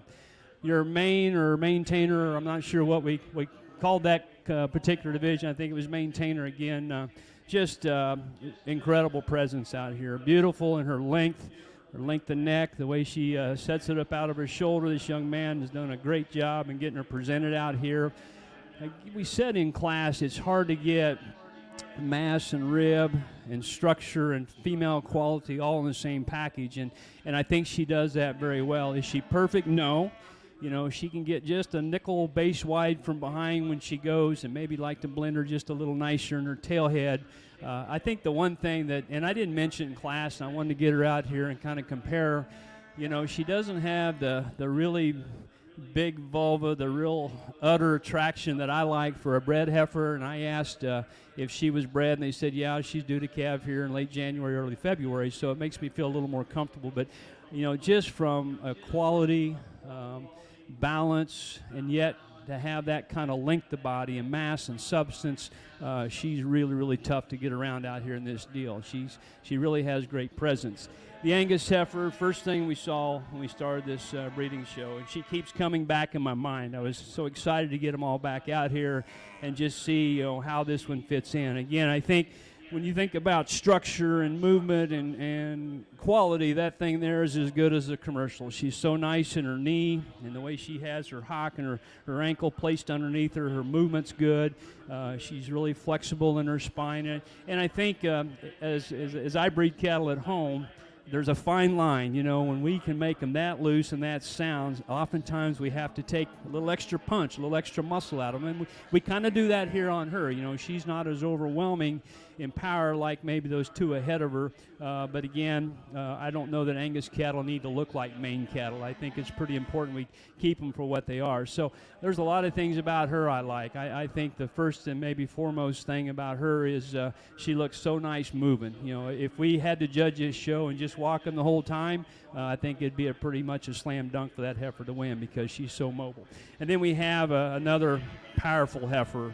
Your main or maintainer, I'm not sure what we called that particular division. I think it was maintainer again. Just incredible presence out here. Beautiful in her length of neck, the way she sets it up out of her shoulder. This young man has done a great job in getting her presented out here. We said in class it's hard to get mass and rib and structure and female quality all in the same package, and I think she does that very well. Is she perfect? No. She can get just a nickel base wide from behind when she goes, and maybe like to blend her just a little nicer in her tail head. I think the one thing that, and I didn't mention in class, and I wanted to get her out here and kind of compare, she doesn't have the really big vulva, the real utter attraction that I like for a bred heifer. And I asked if she was bred, and they said, yeah, she's due to calve here in late January, early February. So it makes me feel a little more comfortable. But, just from a quality, balance, and yet to have that kind of length of body and mass and substance, she's really, really tough to get around out here in this deal. She really has great presence. The Angus heifer, first thing we saw when we started this breeding show, and she keeps coming back in my mind. I was so excited to get them all back out here and just see how this one fits in. Again, I think when you think about structure and movement and quality, that thing there is as good as a commercial. She's so nice in her knee and the way she has her hock and her ankle placed underneath her. Her movement's good. She's really flexible in her spine. And I think as I breed cattle at home, there's a fine line, when we can make them that loose and that sound, oftentimes we have to take a little extra punch, a little extra muscle out of them. And we kind of do that here on her. She's not as overwhelming in power like maybe those 2 ahead of her. But again, I don't know that Angus cattle need to look like Maine cattle. I think it's pretty important we keep them for what they are. So there's a lot of things about her I like. I think the first and maybe foremost thing about her is she looks so nice moving. If we had to judge this show and just walk them the whole time, I think it'd be pretty much a slam dunk for that heifer to win because she's so mobile. And then we have another powerful heifer.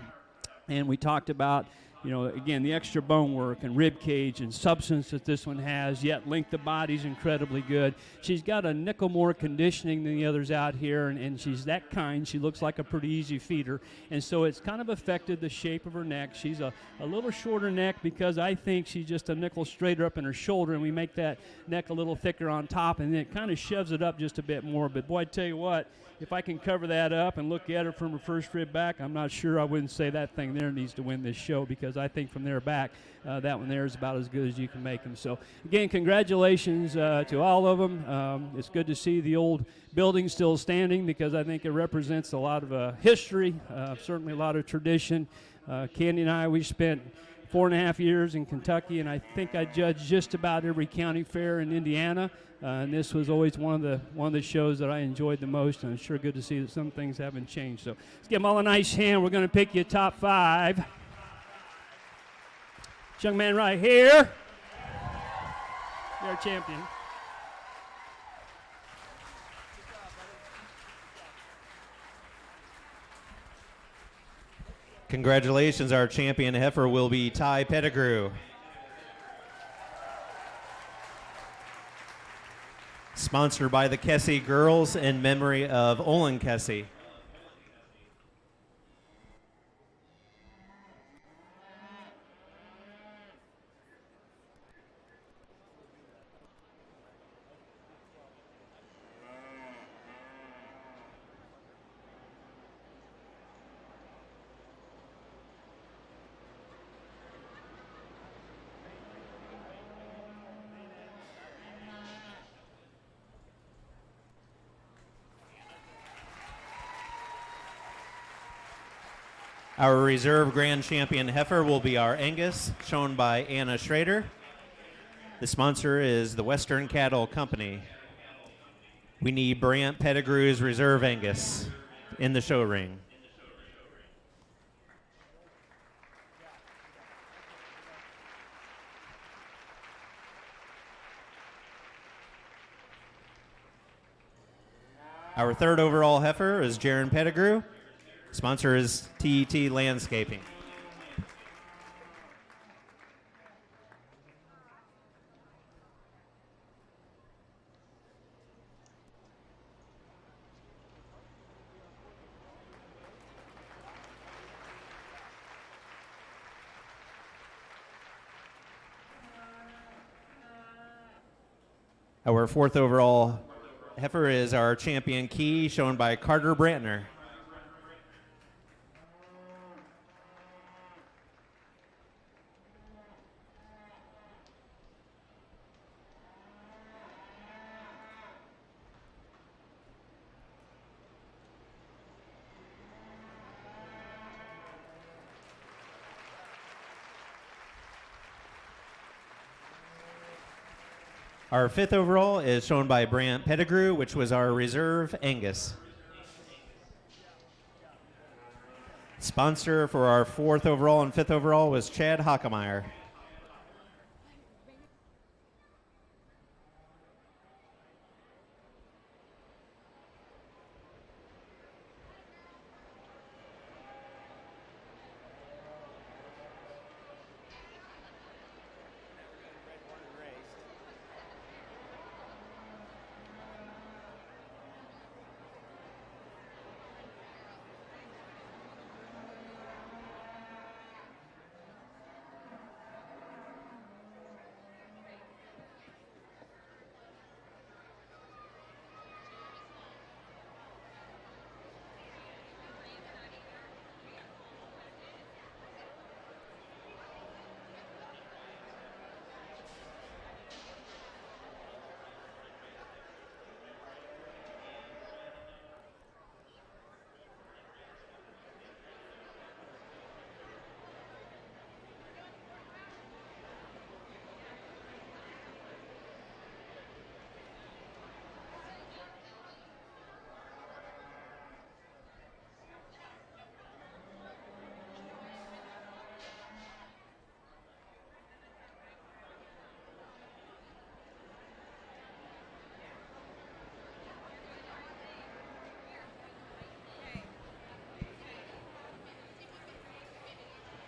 And we talked about, again, the extra bone work and rib cage and substance that this one has, yet length of body's incredibly good. She's got a nickel more conditioning than the others out here, and she's that kind. She looks like a pretty easy feeder, and so it's kind of affected the shape of her neck. She's a little shorter neck because I think she's just a nickel straighter up in her shoulder, and we make that neck a little thicker on top, and then it kind of shoves it up just a bit more. But boy, I tell you what, if I can cover that up and look at her from her first rib back, I'm not sure I wouldn't say that thing there needs to win this show, because I think from there back, that one there is about as good as you can make them. So, again, congratulations to all of them. It's good to see the old building still standing, because I think it represents a lot of history, certainly a lot of tradition. Candy and I, we spent 4.5 years in Kentucky, and I think I judged just about every county fair in Indiana. And this was always one of the shows that I enjoyed the most, and it's sure good to see that some things haven't changed. So let's give them all a nice hand. We're going to pick you top 5. This young man right here, you're our champion. Congratulations, our champion heifer will be Ty Pettigrew. Sponsored by the Kessie Girls in memory of Olin Kessie. Our reserve grand champion heifer will be our Angus, shown by Anna Schrader. The sponsor is the Western Cattle Company. We need Brant Pettigrew's reserve Angus in the show ring. Our third overall heifer is Jaron Pettigrew. Sponsor is TET Landscaping. Our fourth overall heifer is our champion Key, shown by Carter Brantner. Our fifth overall is shown by Brant Pettigrew, which was our reserve Angus. Sponsor for our fourth overall and fifth overall was Chad Hockemeyer.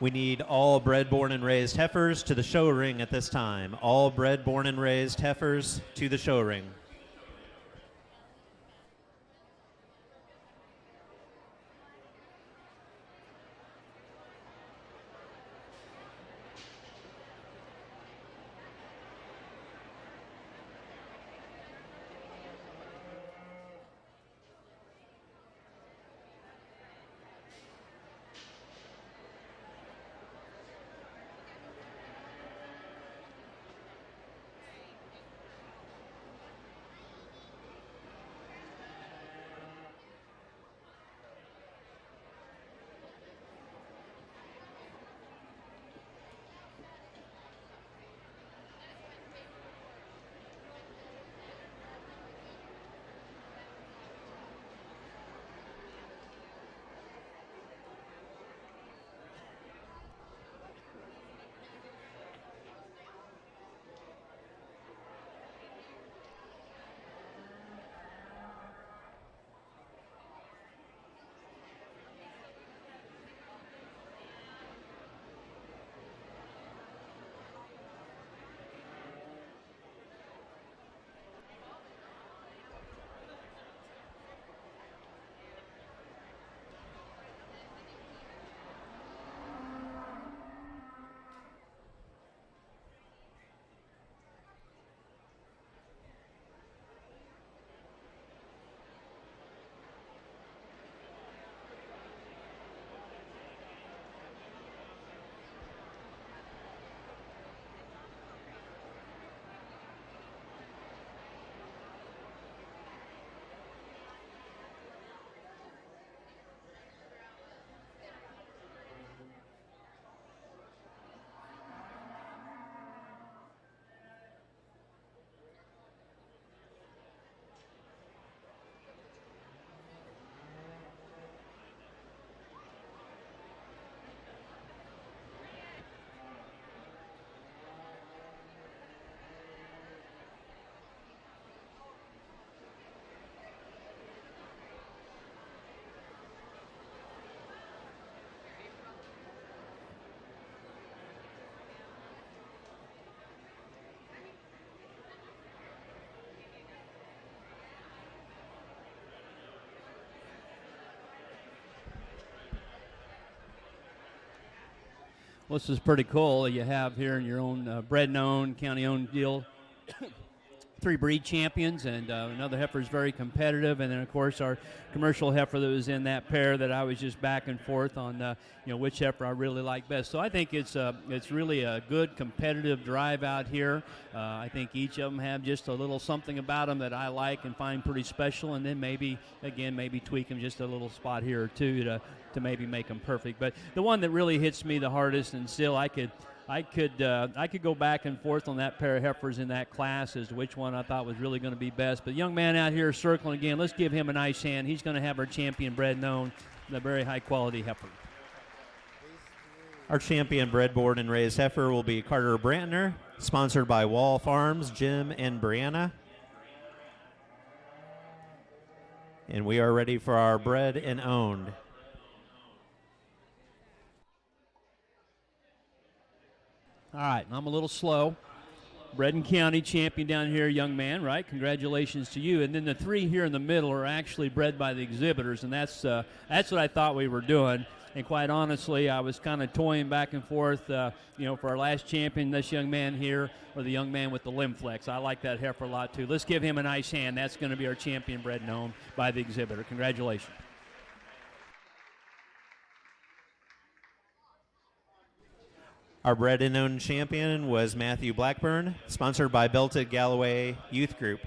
We need all bred, born, and raised heifers to the show ring at this time. All bred, born, and raised heifers to the show ring. Well, this is pretty cool. You have here in your own bred and owned, county owned deal. 3 breed champions, and another heifer is very competitive, and then of course our commercial heifer that was in that pair that I was just back and forth on, which heifer I really like best. So I think it's really a good competitive drive out here. I think each of them have just a little something about them that I like and find pretty special, and then maybe tweak them just a little spot here or two to maybe make them perfect. But the one that really hits me the hardest, and still I could go back and forth on that pair of heifers in that class as to which one I thought was really going to be best. But young man out here circling again, let's give him a nice hand. He's going to have our champion bred known, the very high quality heifer. Our champion bred, born, and raised heifer will be Carter Brantner, sponsored by Wall Farms, Jim and Brianna. And we are ready for our bred and owned. All right, I'm a little slow. Bredin County champion down here, young man, right? Congratulations to you. And then the 3 here in the middle are actually bred by the exhibitors, and that's what I thought we were doing. And quite honestly, I was kind of toying back and forth, for our last champion, this young man here, or the young man with the limb flex. I like that heifer a lot, too. Let's give him a nice hand. That's going to be our champion bred and owned by the exhibitor. Congratulations. Our bred and owned champion was Matthew Blackburn, sponsored by Belted Galloway Youth Group.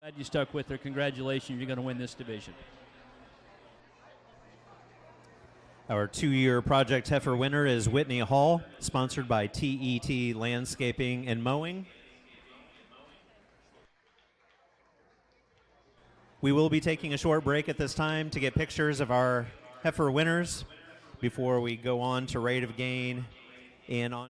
Glad you stuck with her. Congratulations, you're going to win this division. Our 2-year Project Heifer winner is Whitney Hall, sponsored by TET Landscaping and Mowing. We will be taking a short break at this time to get pictures of our heifer winners before we go on to rate of gain and on.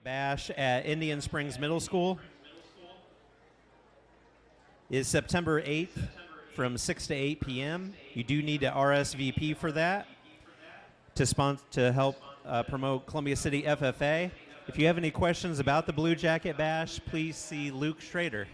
Bash at Indian Springs Middle School is September 8th from 6 to 8 p.m. You do need to RSVP for that to help promote Columbia City FFA. If you have any questions about the Blue Jacket Bash, please see Luke Schrader.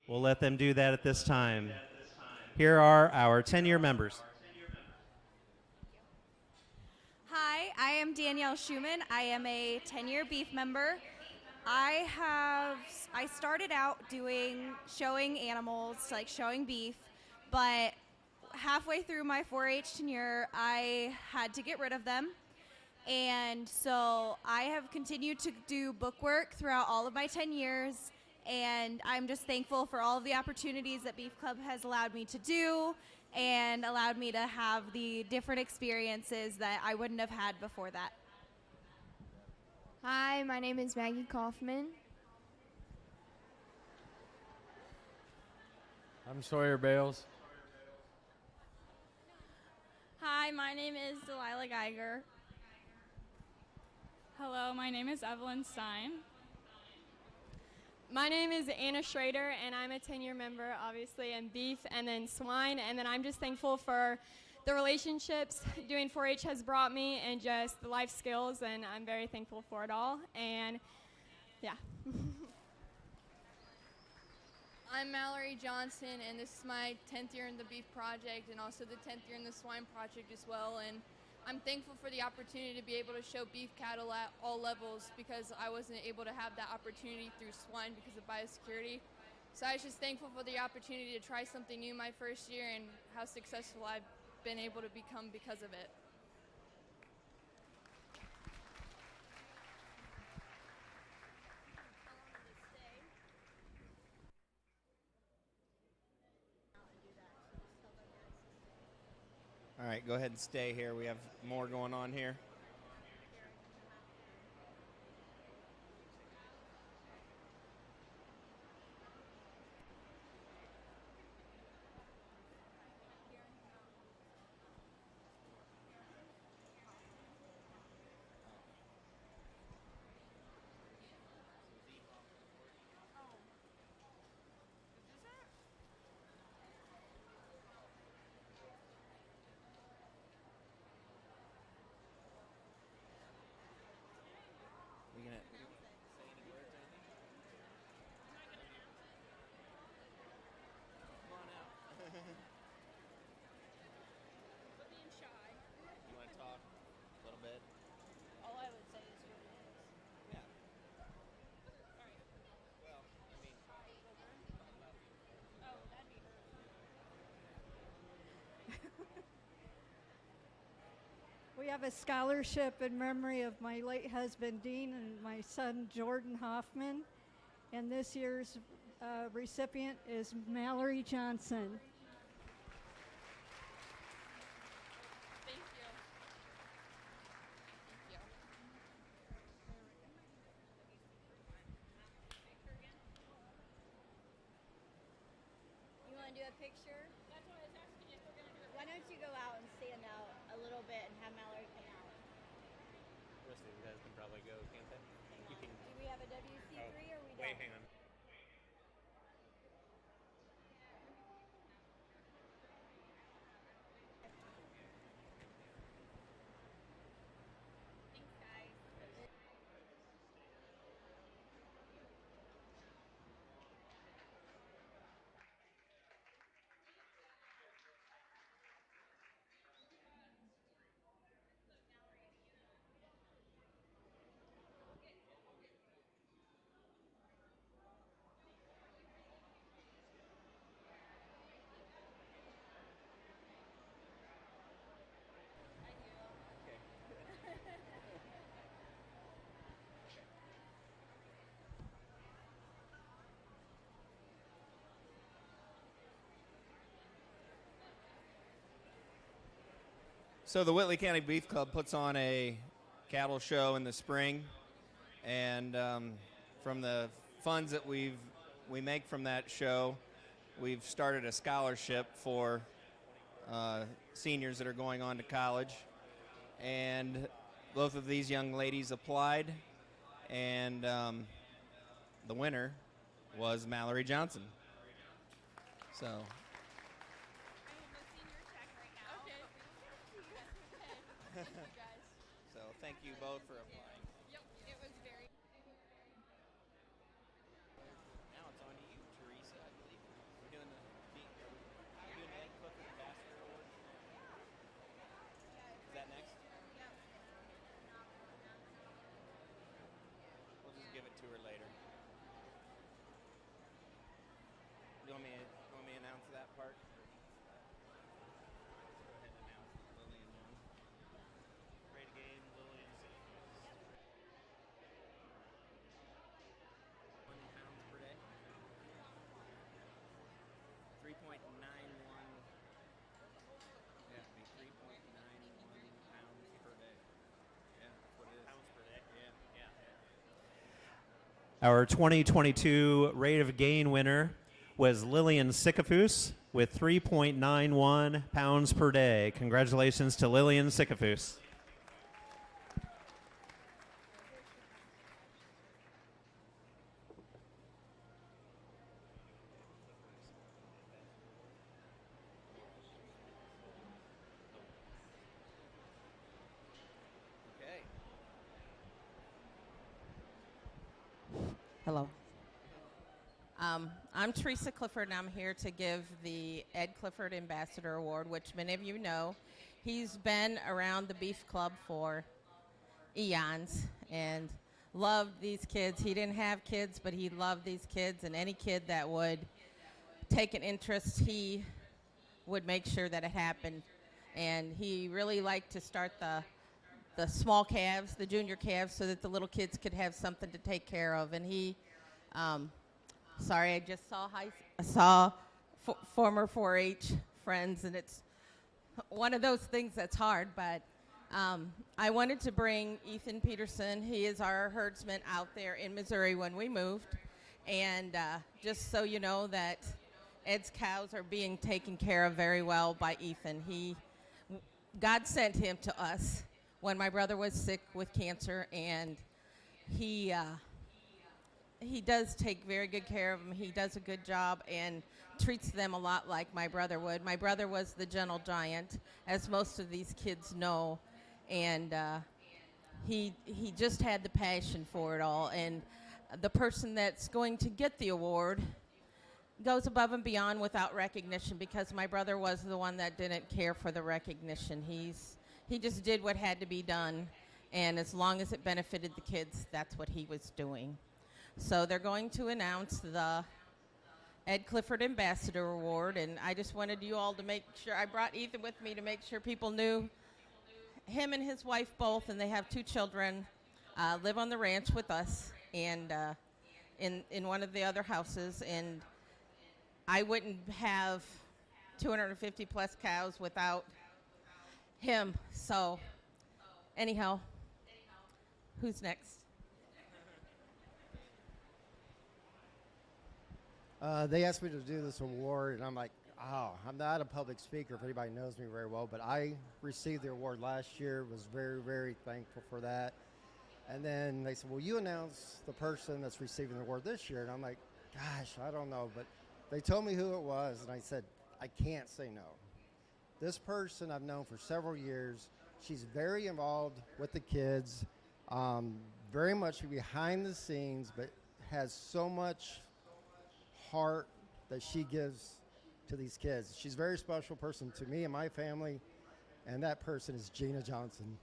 We'll let them do that at this time. Here are our 10-year members. Hi, I am Danielle Schumann. I am a 10-year beef member. I started out showing animals, like showing beef, but halfway through my 4-H tenure, I had to get rid of them. And so I have continued to do book work throughout all of my 10 years, and I'm just thankful for all of the opportunities that Beef Club has allowed me to do and allowed me to have the different experiences that I wouldn't have had before that. Hi, my name is Maggie Kaufman. I'm Sawyer Bales. Hi, my name is Delilah Geiger. Hello, my name is Evelyn Stein. My name is Anna Schrader, and I'm a 10-year member, obviously, in beef and then swine. And then I'm just thankful for the relationships doing 4-H has brought me and just the life skills, and I'm very thankful for it all. And Yeah. I'm Mallory Johnson, and this is my 10th year in the Beef Project and also the 10th year in the Swine Project as well. And I'm thankful for the opportunity to be able to show beef cattle at all levels because I wasn't able to have that opportunity through swine because of biosecurity. So I was just thankful for the opportunity to try something new my first year and how successful I've been able to become because of it. All right, go ahead and stay here. We have more going on here. We gonna say any words or anything? Come on out. Quit being shy. You want to talk a little bit? All I would say is who it is. Yeah. Well, I mean, Oh, that'd be her. We have a scholarship in memory of my late husband Dean and my son Jordan Hoffman. And this year's recipient is Mallory Johnson. Thank you. Thank you. You want to do a picture? That's what I was asking if we're going to do it. Why don't you go out and stand out a little bit and have Mallory come out? the rest of you guys can probably go, can't they? You can. Do we have a WC3 or we don't? Wait, hang on. Thanks, guys. So the Whitley County Beef Club puts on a cattle show in the spring, and from the funds that we make from that show, we've started a scholarship for seniors that are going on to college, and both of these young ladies applied, and the winner was Mallory Johnson. So. I am a senior check right now. Okay. Thank you guys. So thank you both for applying. Yep, it was very. Now it's on to you, Teresa. I believe we're doing the egg cook with the Basker Award. Is that next? We'll just give it to her later. You want me to announce that part? Go ahead and announce Lily and John. Great game, Lily and Simmons. 1 pounds per day. 3.91. Yeah, it'd be 3.91 pounds per day. Yeah, that's what it is. Pounds per day? Yeah. Our 2022 rate of gain winner was Lillian Sycophus with 3.91 pounds per day. Congratulations to Lillian Sycophus. Okay. Hello. I'm Teresa Clifford, and I'm here to give the Ed Clifford Ambassador Award, which many of you know. He's been around the Beef Club for eons and loved these kids. He didn't have kids, but he loved these kids, and any kid that would take an interest, he would make sure that it happened. And he really liked to start the small calves, the junior calves, so that the little kids could have something to take care of. And he, sorry, I just saw former 4-H friends, and it's one of those things that's hard. But I wanted to bring Ethan Peterson. He is our herdsman out there in Missouri when we moved. And just so you know that Ed's cows are being taken care of very well by Ethan. God sent him to us when my brother was sick with cancer, and he does take very good care of them. He does a good job and treats them a lot like my brother would. My brother was the gentle giant, as most of these kids know, and he just had the passion for it all. And the person that's going to get the award goes above and beyond without recognition, because my brother was the one that didn't care for the recognition. He just did what had to be done, and as long as it benefited the kids, that's what he was doing. So they're going to announce the Ed Clifford Ambassador Award, and I just wanted you all to make sure. I brought Ethan with me to make sure people knew him and his wife both, and they have 2 children, live on the ranch with us, and in one of the other houses. And I wouldn't have 250 plus cows without him. So anyhow, who's next? They asked me to do this award, and I'm like, oh, I'm not a public speaker if anybody knows me very well, but I received the award last year, was very, very thankful for that. And then they said, well, you announce the person that's receiving the award this year. And I'm like, gosh, I don't know. But they told me who it was, and I said, I can't say no. This person I've known for several years. She's very involved with the kids, very much behind the scenes, but has so much heart that she gives to these kids. She's a very special person to me and my family, and that person is Gina Johnson.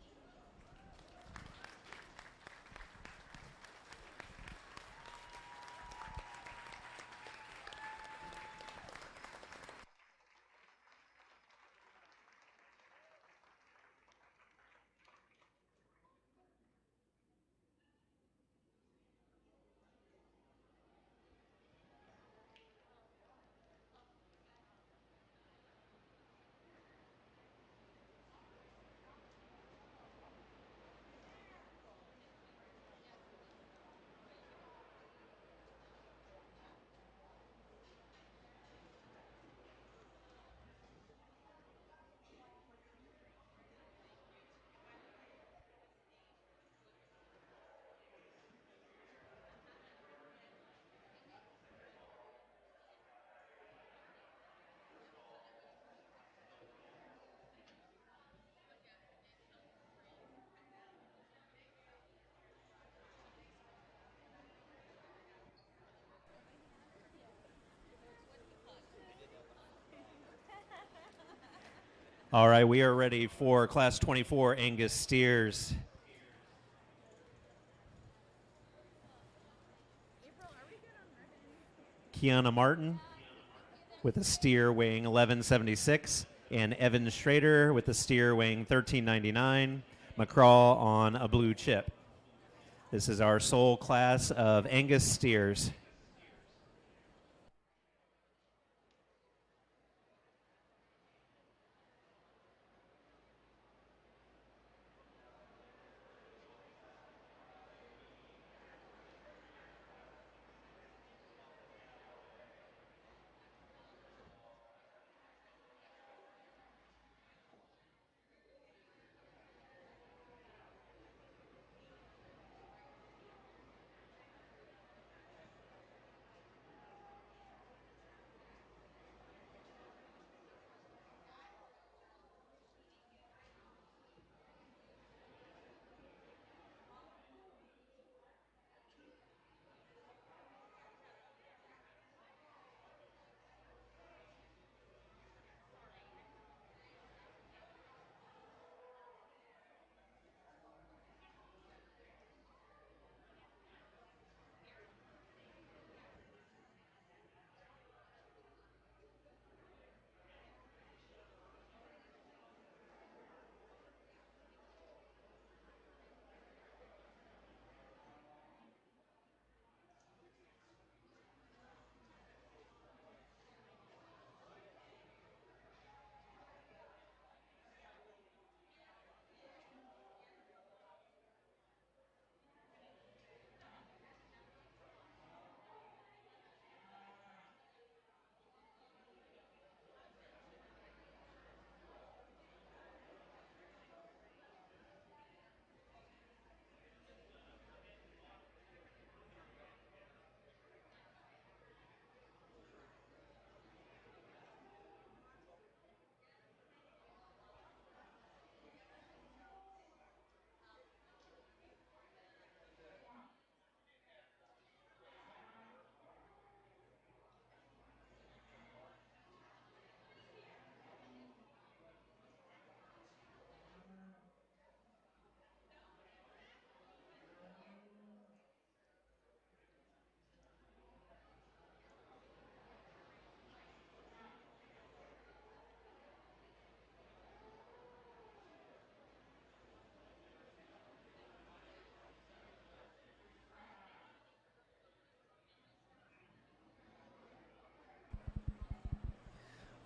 All right, we are ready for Class 24 Angus steers. Kiana Martin with a steer weighing 1176, and Evan Schrader with a steer weighing 1399. McCraw on a blue chip. This is our sole class of Angus steers.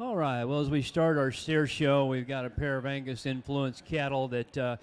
All right. Well, as we start our steer show, we've got a pair of Angus influenced cattle that,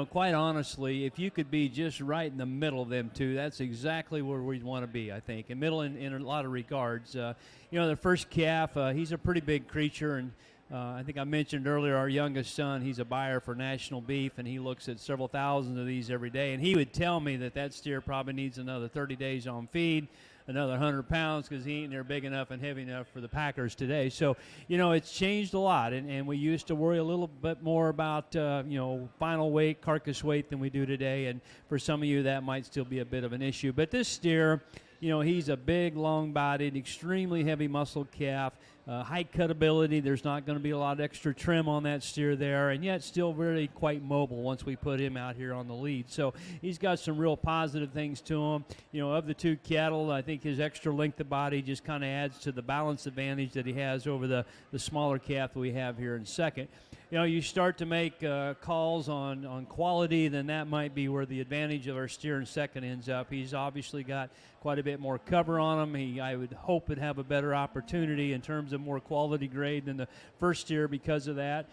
quite honestly, if you could be just right in the middle of them two, that's exactly where we'd want to be, I think. In middle in a lot of regards. The first calf, he's a pretty big creature, and I think I mentioned earlier our youngest son, he's a buyer for National Beef, and he looks at several thousand of these every day. And he would tell me that steer probably needs another 30 days on feed, another 100 pounds, because he ain't there big enough and heavy enough for the packers today. So, it's changed a lot, and we used to worry a little bit more about, final weight, carcass weight than we do today. And for some of you, that might still be a bit of an issue. But this steer, he's a big, long-bodied, extremely heavy muscled calf, high cutability. There's not going to be a lot of extra trim on that steer there, and yet still really quite mobile once we put him out here on the lead. So he's got some real positive things to him. Of the two cattle, I think his extra length of body just kind of adds to the balance advantage that he has over the smaller calf that we have here in second. You start to make calls on quality, then that might be where the advantage of our steer in second ends up. He's obviously got quite a bit more cover on him. I would hope would have a better opportunity in terms of more quality grade than the first steer because of that.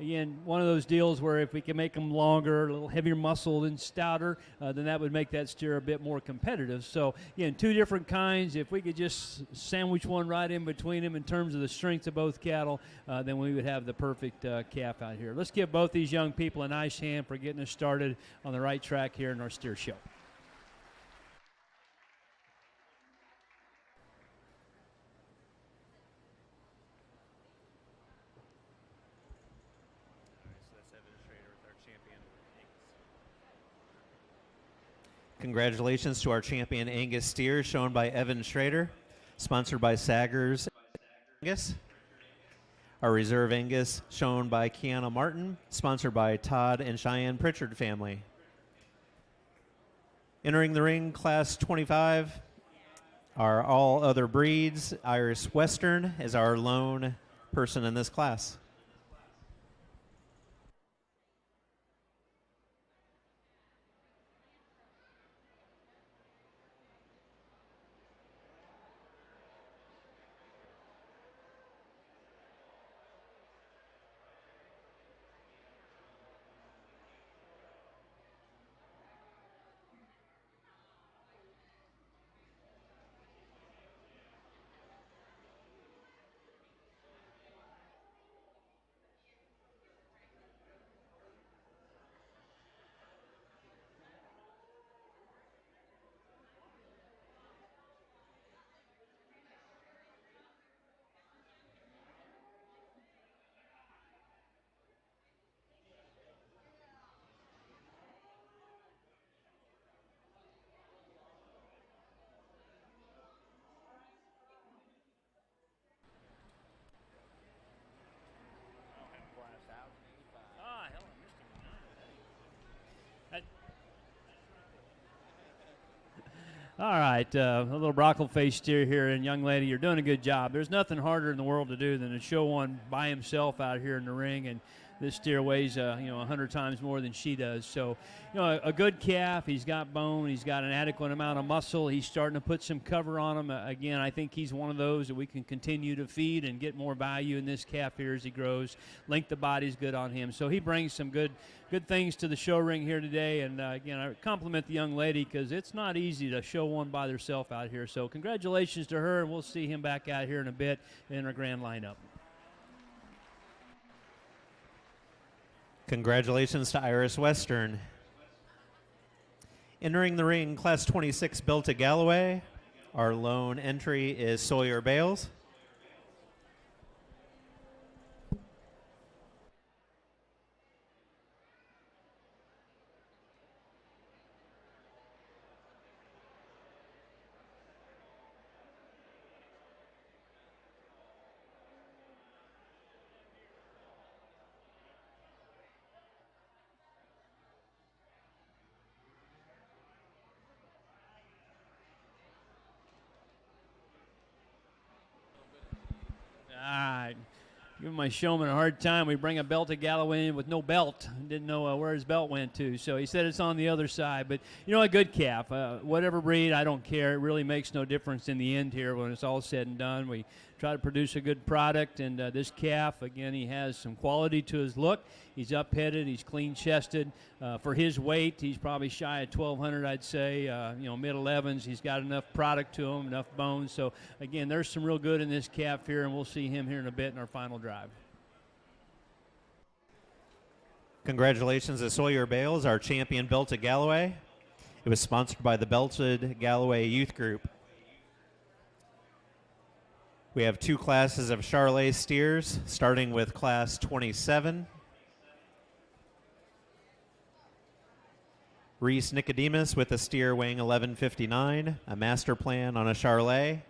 Again, one of those deals where if we can make them longer, a little heavier muscled and stouter, then that would make that steer a bit more competitive. So, again, two different kinds. If we could just sandwich one right in between them in terms of the strength of both cattle, then we would have the perfect calf out here. Let's give both these young people a nice hand for getting us started on the right track here in our steer show. Congratulations to our champion Angus steer, shown by Evan Schrader, sponsored by Saggers Angus. Our reserve Angus, shown by Kiana Martin, sponsored by Todd and Cheyenne Pritchard family. Entering the ring, class 25, are all other breeds. Iris Western is our lone person in this class. All right, a little brockle-faced steer here, and young lady, you're doing a good job. There's nothing harder in the world to do than to show one by himself out here in the ring, and this steer weighs 100 times more than she does. So, a good calf. He's got bone. He's got an adequate amount of muscle. He's starting to put some cover on him. Again, I think he's one of those that we can continue to feed and get more value in this calf here as he grows. Length of body's good on him. So he brings some good things to the show ring here today. And, again, I compliment the young lady because it's not easy to show one by herself out here. So congratulations to her, and we'll see him back out here in a bit in our grand lineup. Congratulations to Iris Western. Entering the ring, class 26, Belta Galloway. Our lone entry is Sawyer Bales. Giving my showman a hard time. We bring a Belta Galloway in with no belt. Didn't know where his belt went to, so he said it's on the other side. But, a good calf. Whatever breed, I don't care. It really makes no difference in the end here when it's all said and done. We try to produce a good product. And this calf, again, he has some quality to his look. He's up-headed. He's clean-chested. For his weight, he's probably shy of 1,200, I'd say. Mid-11s. He's got enough product to him, enough bones. So, again, there's some real good in this calf here, and we'll see him here in a bit in our final drive. Congratulations to Sawyer Bales, our champion Belted Galloway. It was sponsored by the Belted Galloway Youth Group. We have 2 classes of Charolais steers, starting with class 27. Reese Nicodemus with a steer weighing 1159, a master plan on a Charolais.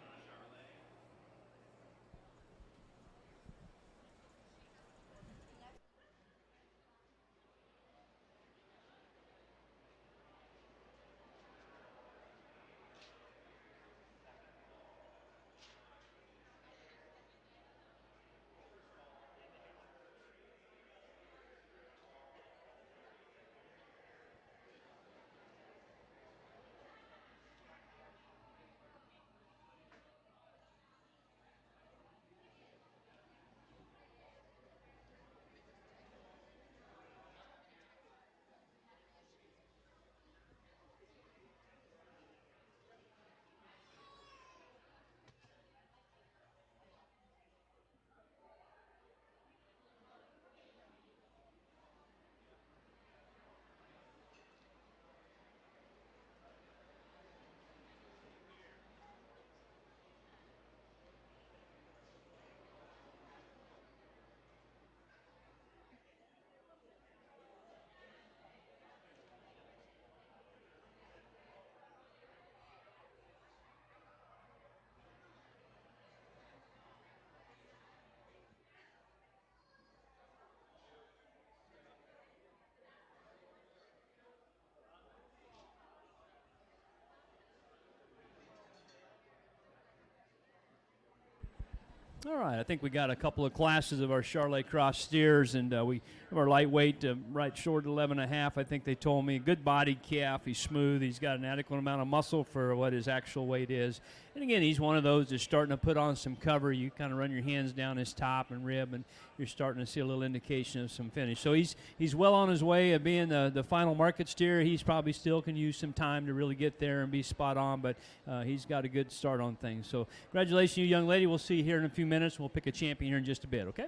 All right, I think we got a couple of classes of our Charolais Cross steers, and we have our lightweight right short 11.5. I think they told me good bodied calf. He's smooth. He's got an adequate amount of muscle for what his actual weight is. And again, he's one of those that's starting to put on some cover. You kind of run your hands down his top and rib, and you're starting to see a little indication of some finish. So he's well on his way of being the final market steer. He's probably still can use some time to really get there and be spot on, but he's got a good start on things. So congratulations, you young lady. We'll see you here in a few minutes. We'll pick a champion here in just a bit, okay?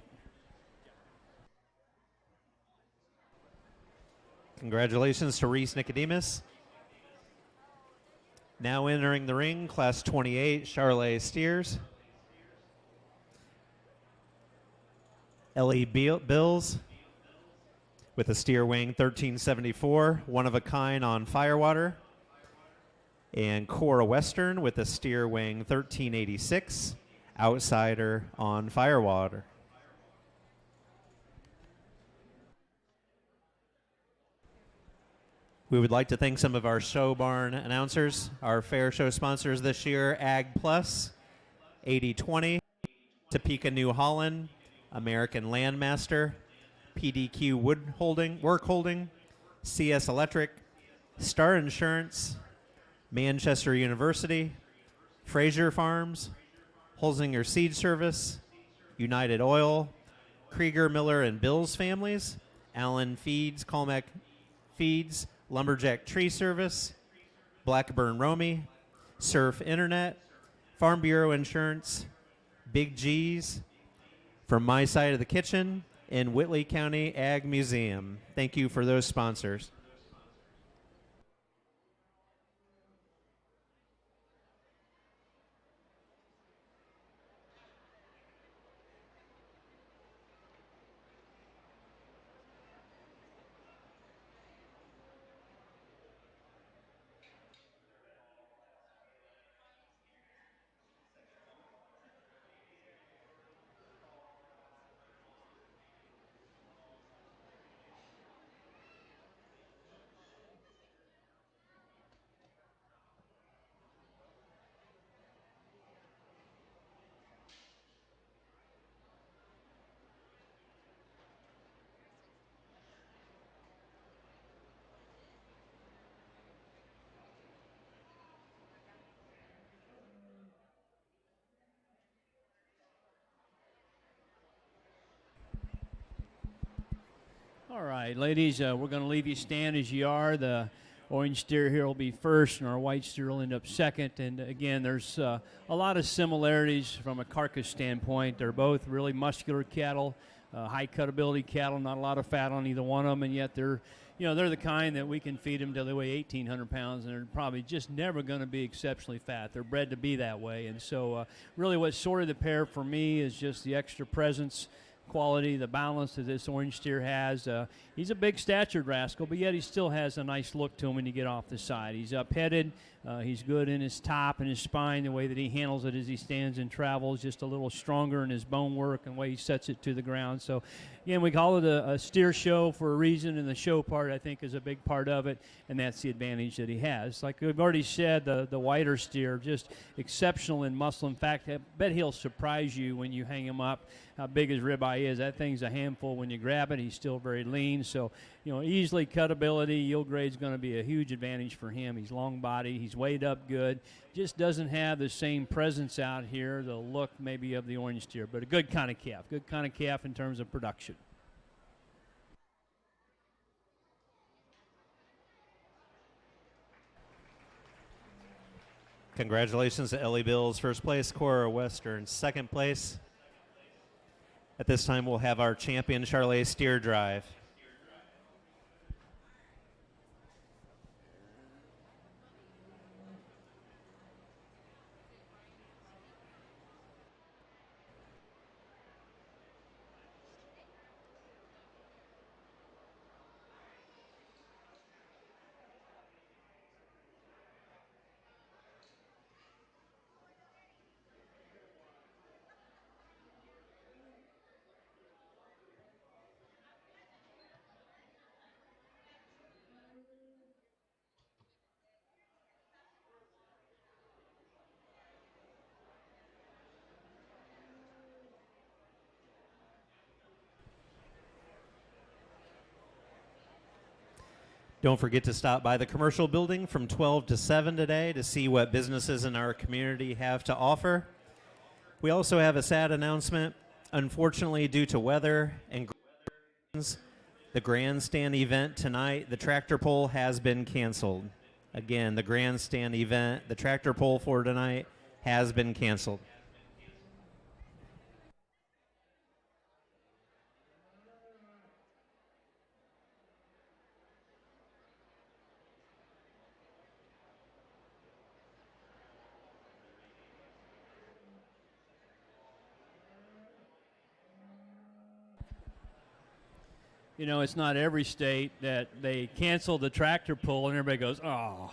Congratulations to Reese Nicodemus. Now entering the ring, class 28, Charolais steers. Ellie Bills with a steer weighing 1374, one of a kind on Firewater. And Cora Western with a steer weighing 1386, outsider on Firewater. We would like to thank some of our show barn announcers, our fair show sponsors this year: Ag Plus, 80/20, Topeka New Holland, American Landmaster, PDQ Work Holding, CS Electric, Star Insurance, Manchester University, Fraser Farms, Holzinger Seed Service, United Oil, Krieger, Miller, and Bills Families, Allen Feeds, Colmac Feeds, Lumberjack Tree Service, Blackburn Romy, Surf Internet, Farm Bureau Insurance, Big G's, From My Side of the Kitchen, and Whitley County Ag Museum. Thank you for those sponsors. All right, ladies, we're going to leave you stand as you are. The orange steer here will be first, and our white steer will end up second. And again, there's a lot of similarities from a carcass standpoint. They're both really muscular cattle, high cutability cattle, not a lot of fat on either one of them, and yet they're the kind that we can feed them till they weigh 1,800 pounds, and they're probably just never going to be exceptionally fat. They're bred to be that way. And so really what sorted the pair for me is just the extra presence, quality, the balance that this orange steer has. He's a big statured rascal, but yet he still has a nice look to him when you get off the side. He's up-headed. He's good in his top and his spine, the way that he handles it as he stands and travels, just a little stronger in his bone work and the way he sets it to the ground. So, again, we call it a steer show for a reason, and the show part, I think, is a big part of it, and that's the advantage that he has. Like we've already said, the whiter steer, just exceptional in muscle. In fact, I bet he'll surprise you when you hang him up, how big his ribeye is. That thing's a handful when you grab it. He's still very lean. So, easily cutability, yield grade's going to be a huge advantage for him. He's long body. He's weighed up good. Just doesn't have the same presence out here, the look maybe of the orange steer, but a good kind of calf. Good kind of calf in terms of production. Congratulations to Ellie Bills, first place, Cora Western, second place. At this time, we'll have our champion Charolais steer drive. Don't forget to stop by the commercial building from 12 to 7 today to see what businesses in our community have to offer. We also have a sad announcement. Unfortunately, due to weather and the grandstand event tonight, the tractor pull has been canceled. Again, the grandstand event, the tractor pull for tonight has been canceled. It's not every state that they cancel the tractor pull and everybody goes, oh.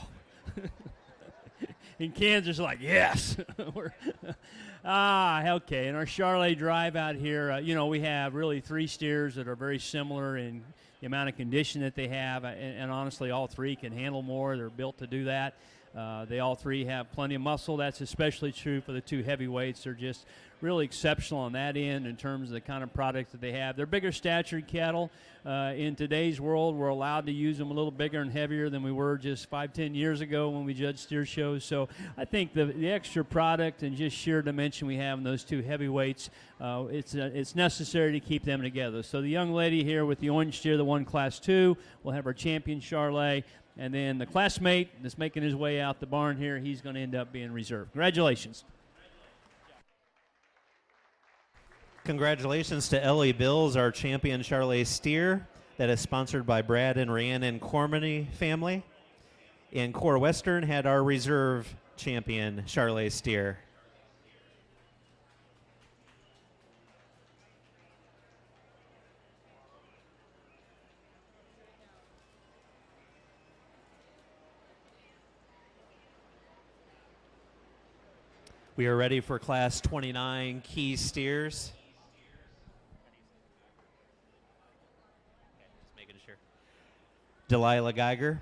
In Kansas, like, yes. Okay. In our Charolais drive out here, we have really 3 steers that are very similar in the amount of condition that they have. And honestly, all 3 can handle more. They're built to do that. They all 3 have plenty of muscle. That's especially true for the 2 heavyweights. They're just really exceptional on that end in terms of the kind of product that they have. They're bigger statured cattle. In today's world, we're allowed to use them a little bigger and heavier than we were just 5-10 years ago when we judged steer shows. So I think the extra product and just sheer dimension we have in those 2 heavyweights, it's necessary to keep them together. So the young lady here with the orange steer, the one class 2, will have our champion Charolais. And then the classmate that's making his way out the barn here, he's going to end up being reserved. Congratulations. Congratulations to Ellie Bills, our champion Charolais steer that is sponsored by Brad and Rhiannon Cormany family. And Cora Western had our reserve champion Charolais steer. We are ready for Class 29 key steers. Just making sure. Delilah Geiger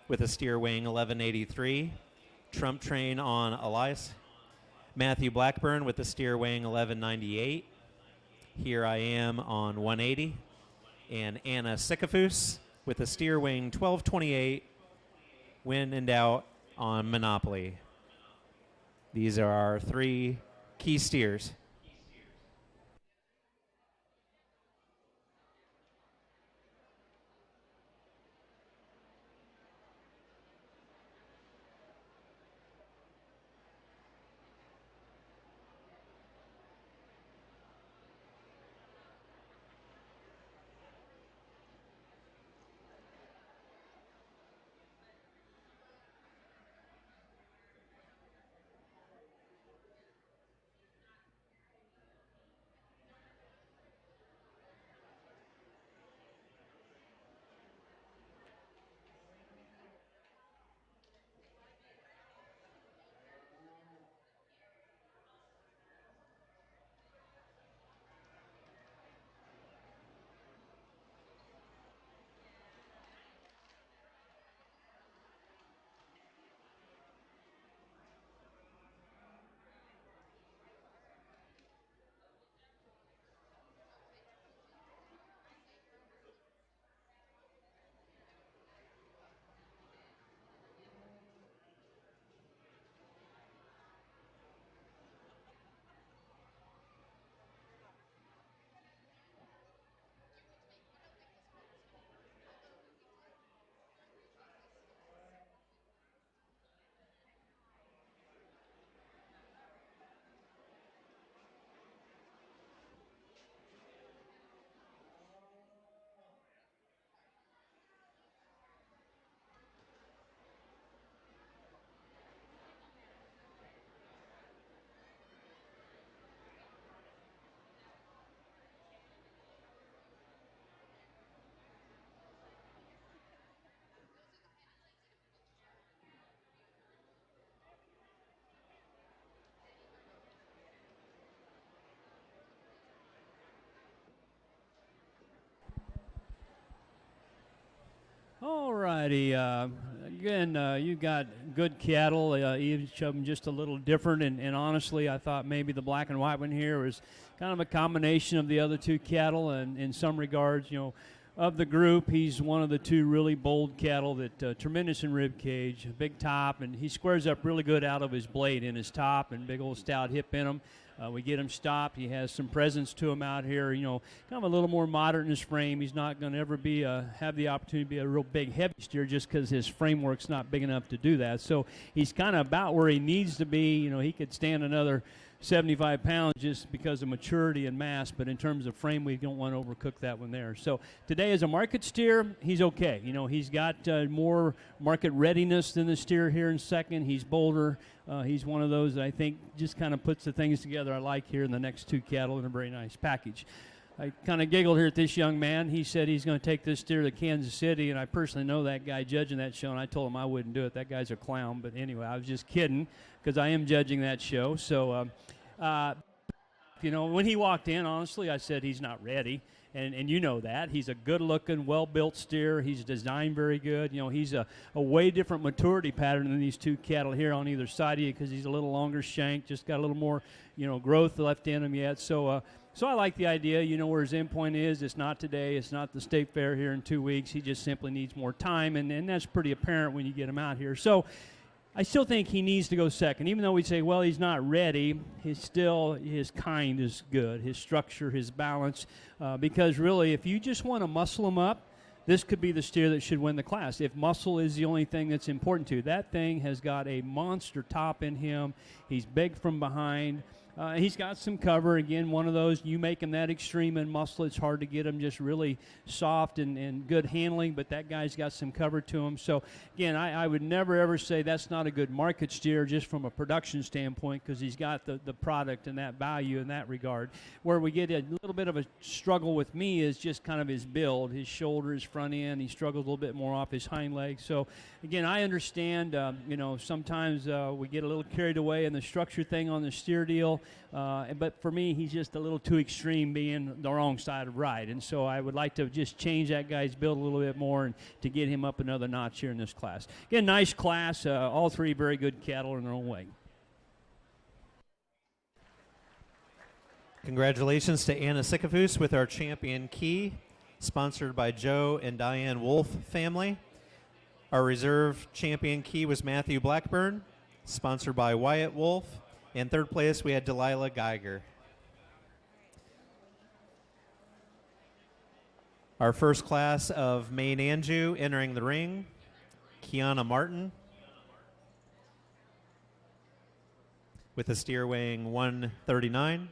with a steer weighing 1183. Trump Train on Elias. Matthew Blackburn with a steer weighing 1198. Here I Am on 180. And Anna Sikafus with a steer weighing 1228. When in doubt on Monopoly. These are our 3 key steers. righty. Again, you got good cattle, each of them just a little different. And honestly, I thought maybe the black and white one here was kind of a combination of the other two cattle. And in some regards, you know, of the group, he's one of the two really bold cattle that tremendous in rib cage, big top, and he squares up really good out of his blade in his top and big old stout hip in him. We get him stopped. He has some presence to him out here, you know, kind of a little more modern in his frame. He's not going to ever be have the opportunity to be a real big heavy steer just because his framework's not big enough to do that. So he's kind of about where he needs to be. You know, he could stand another 75 pounds just because of maturity and mass, but in terms of frame, we don't want to overcook that one there. So today as a market steer, he's okay. You know, he's got more market readiness than the steer here in second. He's bolder. He's one of those that I think just kind of puts the things together I like here in the next two cattle in a very nice package. I kind of giggled here at this young man. He said he's going to take this steer to Kansas City, and I personally know that guy judging that show, and I told him I wouldn't do it. That guy's a clown. But anyway, I was just kidding because I am judging that show. So, you know, when he walked in, honestly, I said he's not ready. And you know that. He's a good-looking, well-built steer. He's designed very good. You know, he's a way different maturity pattern than these two cattle here on either side of you because he's a little longer shank, just got a little more, you know, growth left in him yet. So I like the idea. You know where his endpoint is. It's not today. It's not the state fair here in 2 weeks. He just simply needs more time, and that's pretty apparent when you get him out here. So I still think he needs to go second, even though we say, well, he's not ready. His kind is good, his structure, his balance, because really, if you just want to muscle him up, this could be the steer that should win the class. If muscle is the only thing that's important to you, that thing has got a monster top in him. He's big from behind. He's got some cover. Again, one of those, you make him that extreme in muscle, it's hard to get him just really soft and good handling, but that guy's got some cover to him. So, again, I would never, ever say that's not a good market steer just from a production standpoint because he's got the product and that value in that regard. Where we get a little bit of a struggle with me is just kind of his build, his shoulders, front end. He struggles a little bit more off his hind legs. So, again, I understand, you know, sometimes we get a little carried away in the structure thing on the steer deal. But for me, he's just a little too extreme being the wrong side of right. And so I would like to just change that guy's build a little bit more and to get him up another notch here in this class. Again, nice class. All three very good cattle in their own way. Congratulations to Anna Sikafus with our champion key, sponsored by Joe and Diane Wolf family. Our reserve champion key was Matthew Blackburn, sponsored by Wyatt Wolf. In third place, we had Delilah Geiger. Our first class of Maine Anjou entering the ring, Kiana Martin, with a steer weighing 139.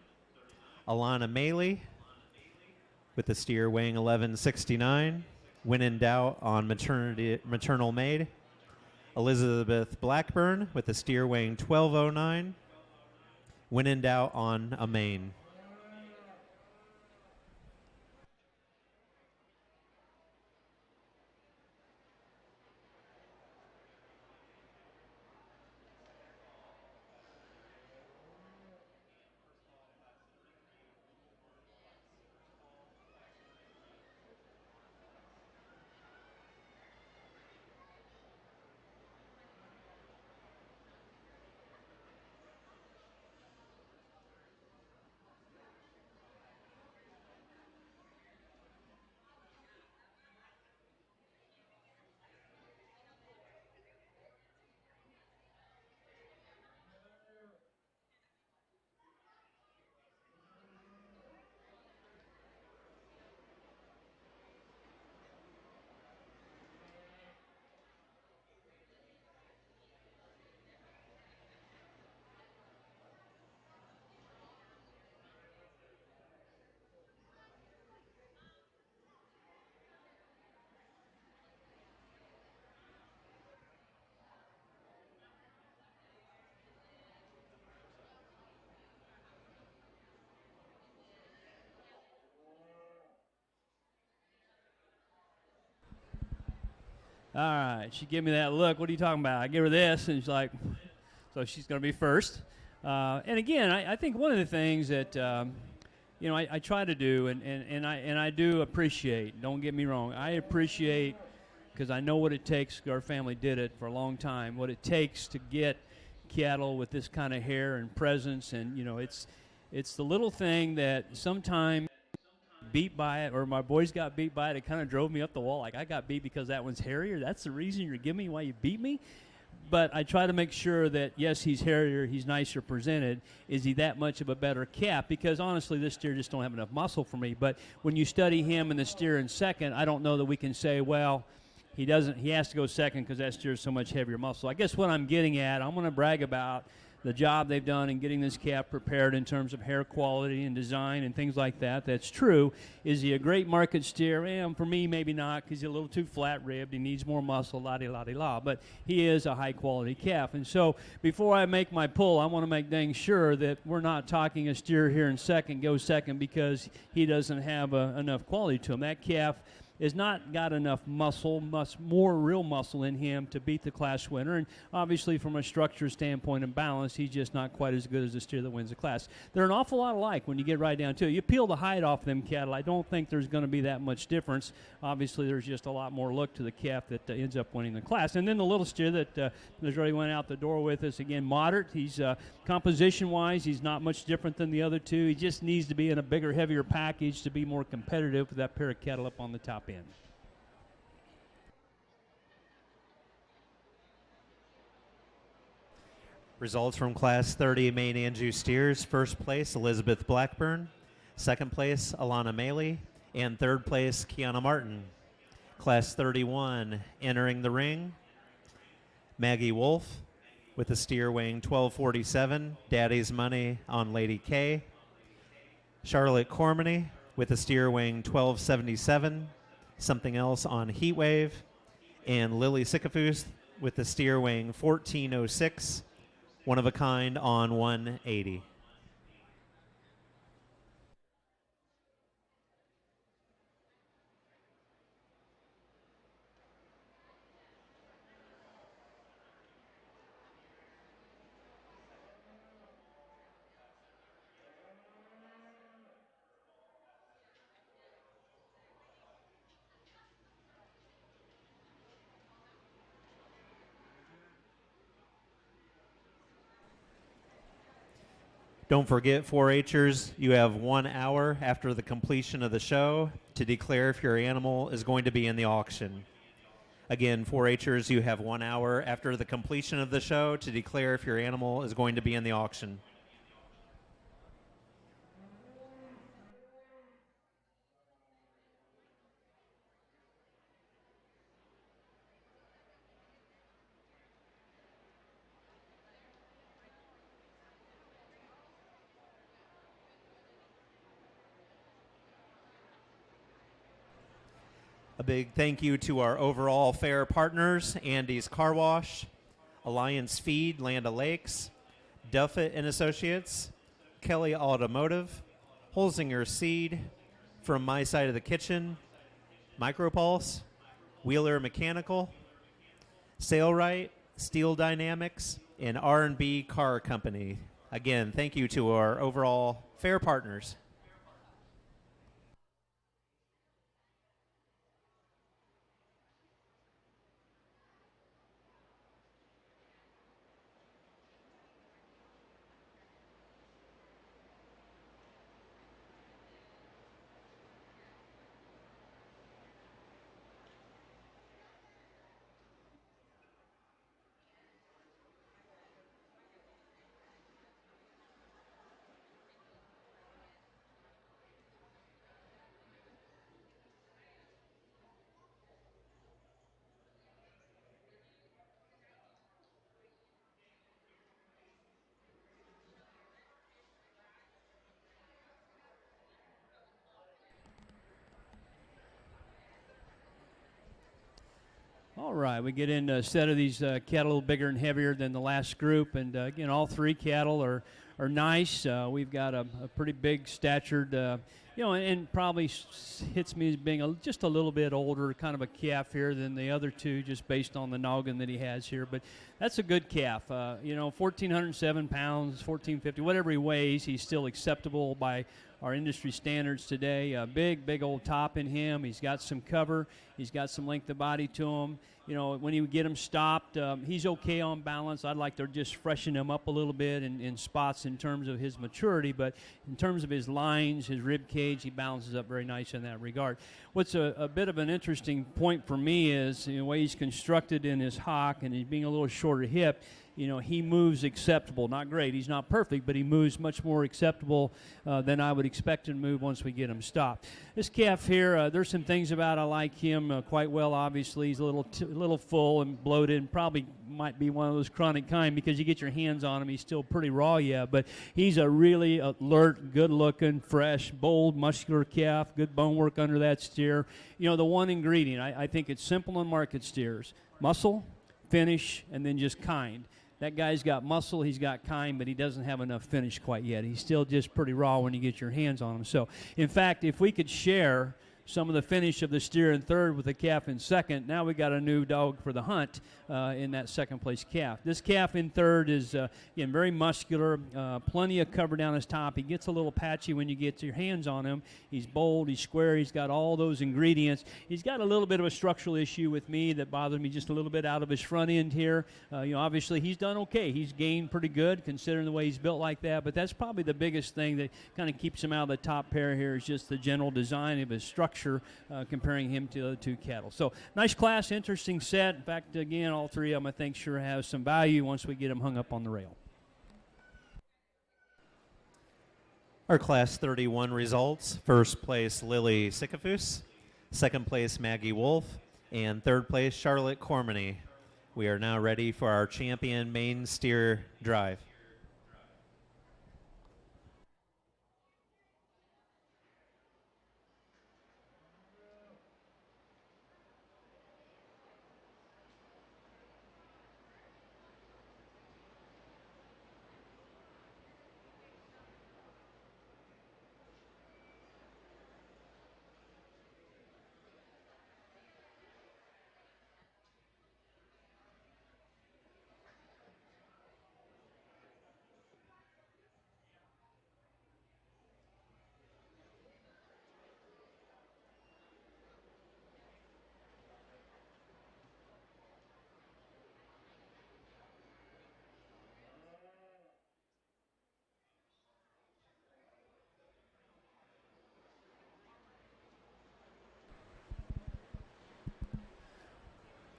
Alana Maley, with a steer weighing 1169. When in doubt on maternal maid. Elizabeth Blackburn, with a steer weighing 1209. When in doubt on a main. All right, she gave me that look. What are you talking about? I give her this, and she's like, so she's going to be first. And again, I think one of the things that you know I try to do, and I do appreciate. Don't get me wrong. I appreciate because I know what it takes. Our family did it for a long time. What it takes to get cattle with this kind of hair and presence, and it's the little thing that sometimes beat by it, or my boys got beat by it. It kind of drove me up the wall. Like, I got beat because that one's hairier. That's the reason you're giving me why you beat me. But I try to make sure that, yes, he's hairier, he's nicer presented. Is he that much of a better calf? Because honestly, this steer just don't have enough muscle for me. But when you study him and the steer in second, I don't know that we can say, well, he has to go second because that steer is so much heavier muscle. I guess what I'm getting at, I'm going to brag about the job they've done in getting this calf prepared in terms of hair quality and design and things like that. That's true. Is he a great market steer? For me, maybe not, because he's a little too flat-ribbed. He needs more muscle, la-di-la-di-la. But he is a high-quality calf. And so before I make my pull, I want to make dang sure that we're not talking a steer here in second, go second, because he doesn't have enough quality to him. That calf has not got enough muscle, more real muscle in him to beat the class winner. And obviously from a structure standpoint and balance, he's just not quite as good as the steer that wins the class. They're an awful lot alike when you get right down to it. You peel the hide off them cattle, I don't think there's going to be that much difference. Obviously there's just a lot more look to the calf that ends up winning the class. And then the little steer that already went out the door with us, again, moderate. He's composition-wise, he's not much different than the other two. He just needs to be in a bigger, heavier package to be more competitive with that pair of cattle up on the top end. Results from Class 30 Main Anjou steers. First place, Elizabeth Blackburn. Second place, Alana Maley. And third place, Kiana Martin. Class 31 entering the ring, Maggie Wolf with a steer weighing 1247, Daddy's Money on Lady K. Charlotte Cormany with a steer weighing 1277, Something Else on Heatwave. And Lily Sycophus with a steer weighing 1406, One of a Kind on 180. Don't forget, 4-Hers, you have 1 hour after the completion of the show to declare if your animal is going to be in the auction. Again, 4-Hers, you have 1 hour after the completion of the show to declare if your animal is going to be in the auction. A big thank you to our overall fair partners, Andy's Car Wash, Alliance Feed, Land O'Lakes, Duffett and Associates, Kelly Automotive, Holzinger Seed, From My Side of the Kitchen, Micropulse, Wheeler Mechanical, Sailrite, Steel Dynamics, and R&B Car Company. Again, thank you to our overall fair partners. All right, we get into a set of these cattle a little bigger and heavier than the last group, and again, all three cattle are nice. We've got a pretty big statured you know, and probably hits me as being just a little bit older, kind of a calf here than the other two, just based on the noggin that he has here. But that's a good calf. You know, 1,407 pounds, 1,450, whatever he weighs, he's still acceptable by our industry standards today. A big old top in him. He's got some cover. He's got some length of body to him. You know, when you get him stopped, he's okay on balance. I'd like to just freshen him up a little bit in spots in terms of his maturity, but in terms of his lines, his rib cage, he balances up very nice in that regard. What's a bit of an interesting point for me is the way he's constructed in his hock, and he's being a little shorter hip. You know, he moves acceptable. Not great. He's not perfect, but he moves much more acceptable than I would expect him to move once we get him stopped. This calf here, there's some things about I like him quite well, obviously. He's a little full and bloated and probably might be one of those chronic kind because you get your hands on him. He's still pretty raw yet, but he's a really alert, good-looking, fresh, bold, muscular calf, good bone work under that steer. You know, the one ingredient, I think it's simple in market steers. Muscle, finish, and then just kind. That guy's got muscle, he's got kind, but he doesn't have enough finish quite yet. He's still just pretty raw when you get your hands on him. So, in fact, if we could share some of the finish of the steer in third with the calf in second, now we got a new dog for the hunt in that second place calf. This calf in third is again very muscular, plenty of cover down his top. He gets a little patchy when you get your hands on him. He's bold, he's square, he's got all those ingredients. He's got a little bit of a structural issue with me that bothers me just a little bit out of his front end here. You know, obviously he's done okay. He's gained pretty good considering the way he's built like that, but that's probably the biggest thing that kind of keeps him out of the top pair here is just the general design of his structure, comparing him to the other two cattle. So nice class, interesting set. In fact, again, all three of them I think sure have some value once we get them hung up on the rail. Our Class 31 results: first place Lily Sycophus, second place Maggie Wolf, and third place Charlotte Cormany. We are now ready for our champion main steer drive.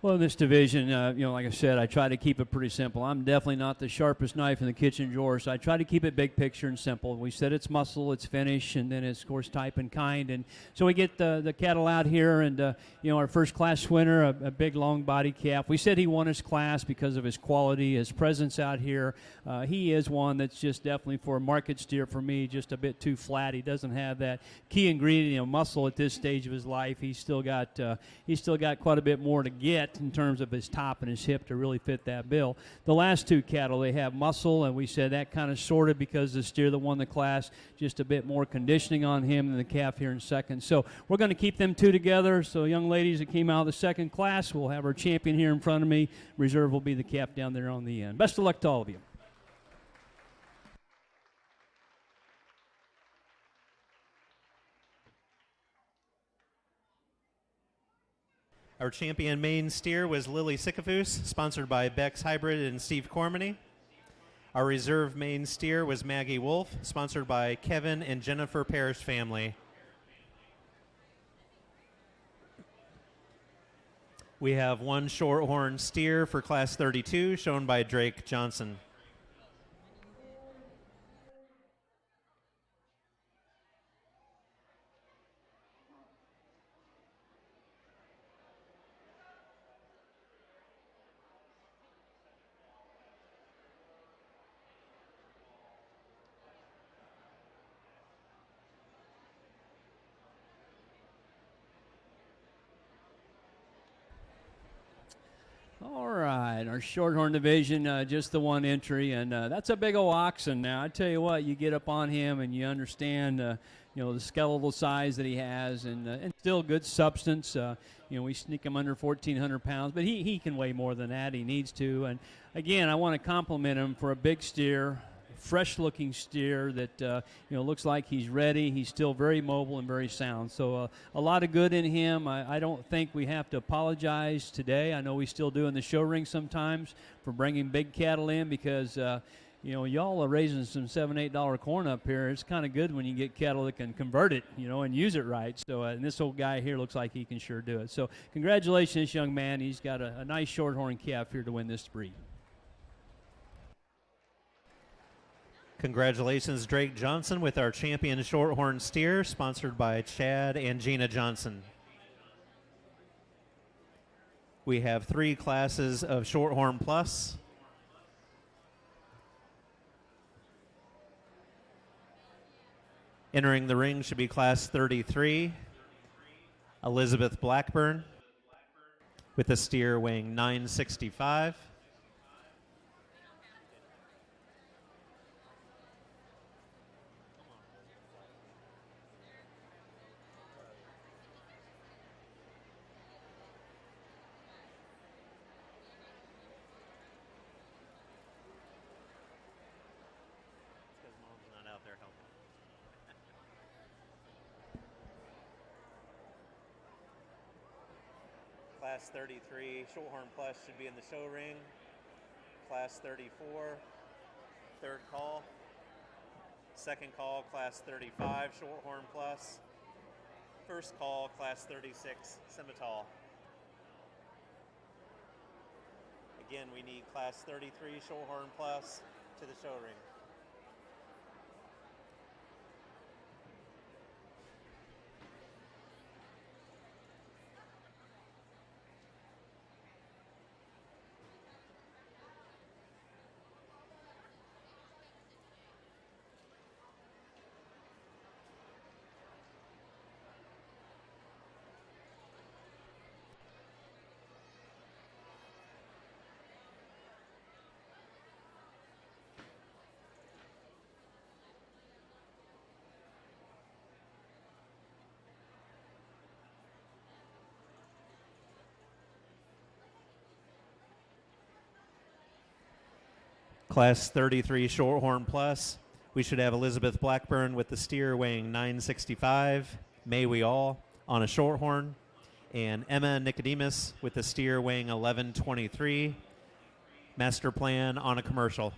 Well, in this division, you know, like I said, I try to keep it pretty simple. I'm definitely not the sharpest knife in the kitchen drawer, so I try to keep it big picture and simple. We said it's muscle, it's finish, and then it's, of course, type and kind. And so we get the cattle out here, and, you know, our first class winner, a big, long body calf. We said he won his class because of his quality, his presence out here. He is one that's just definitely for a market steer for me, just a bit too flat. He doesn't have that key ingredient, you know, muscle at this stage of his life. He's still got quite a bit more to get in terms of his top and his hip to really fit that bill. The last two cattle, they have muscle, and we said that kind of sorted because the steer that won the class, just a bit more conditioning on him than the calf here in second. So we're going to keep them two together. So young ladies that came out of the second class, we'll have our champion here in front of me. Reserve will be the calf down there on the end. Best of luck to all of you. Our champion main steer was Lily Sycophus, sponsored by Beck's Hybrid and Steve Cormany. Our reserve main steer was Maggie Wolf, sponsored by Kevin and Jennifer Parrish family. We have one shorthorn steer for Class 32, shown by Drake Johnson. All right, our Shorthorn division, just the one entry, and that's a big old oxen. Now, I tell you what, you get up on him and you understand, the skeletal size that he has, and still good substance. We sneak him under 1,400 pounds, but he can weigh more than that. He needs to. And again, I want to compliment him for a big steer. Fresh-looking steer that looks like he's ready. He's still very mobile and very sound. So a lot of good in him. I don't think we have to apologize today. I know we still do in the show ring sometimes for bringing big cattle in because y'all are raising some $7-8 corn up here. It's kind of good when you get cattle that can convert it, and use it right. So and this old guy here looks like he can sure do it. So congratulations, young man. He's got a nice Shorthorn calf here to win this breed. Congratulations, Drake Johnson, with our champion Shorthorn steer, sponsored by Chad and Gina Johnson. We have 3 classes of Shorthorn Plus. Entering the ring should be Class 33, Elizabeth Blackburn, with a steer weighing 965. Class 33 Shorthorn Plus should be in the show ring. Class 34, third call. Second call, Class 35 Shorthorn Plus. First call, Class 36 Simmental. Again, we need Class 33 Shorthorn Plus to the show ring. Class 33 Shorthorn Plus, we should have Elizabeth Blackburn with the steer weighing 965, May We All, on a Shorthorn, and Emma Nicodemus with the steer weighing 1123, Master Plan, on a commercial.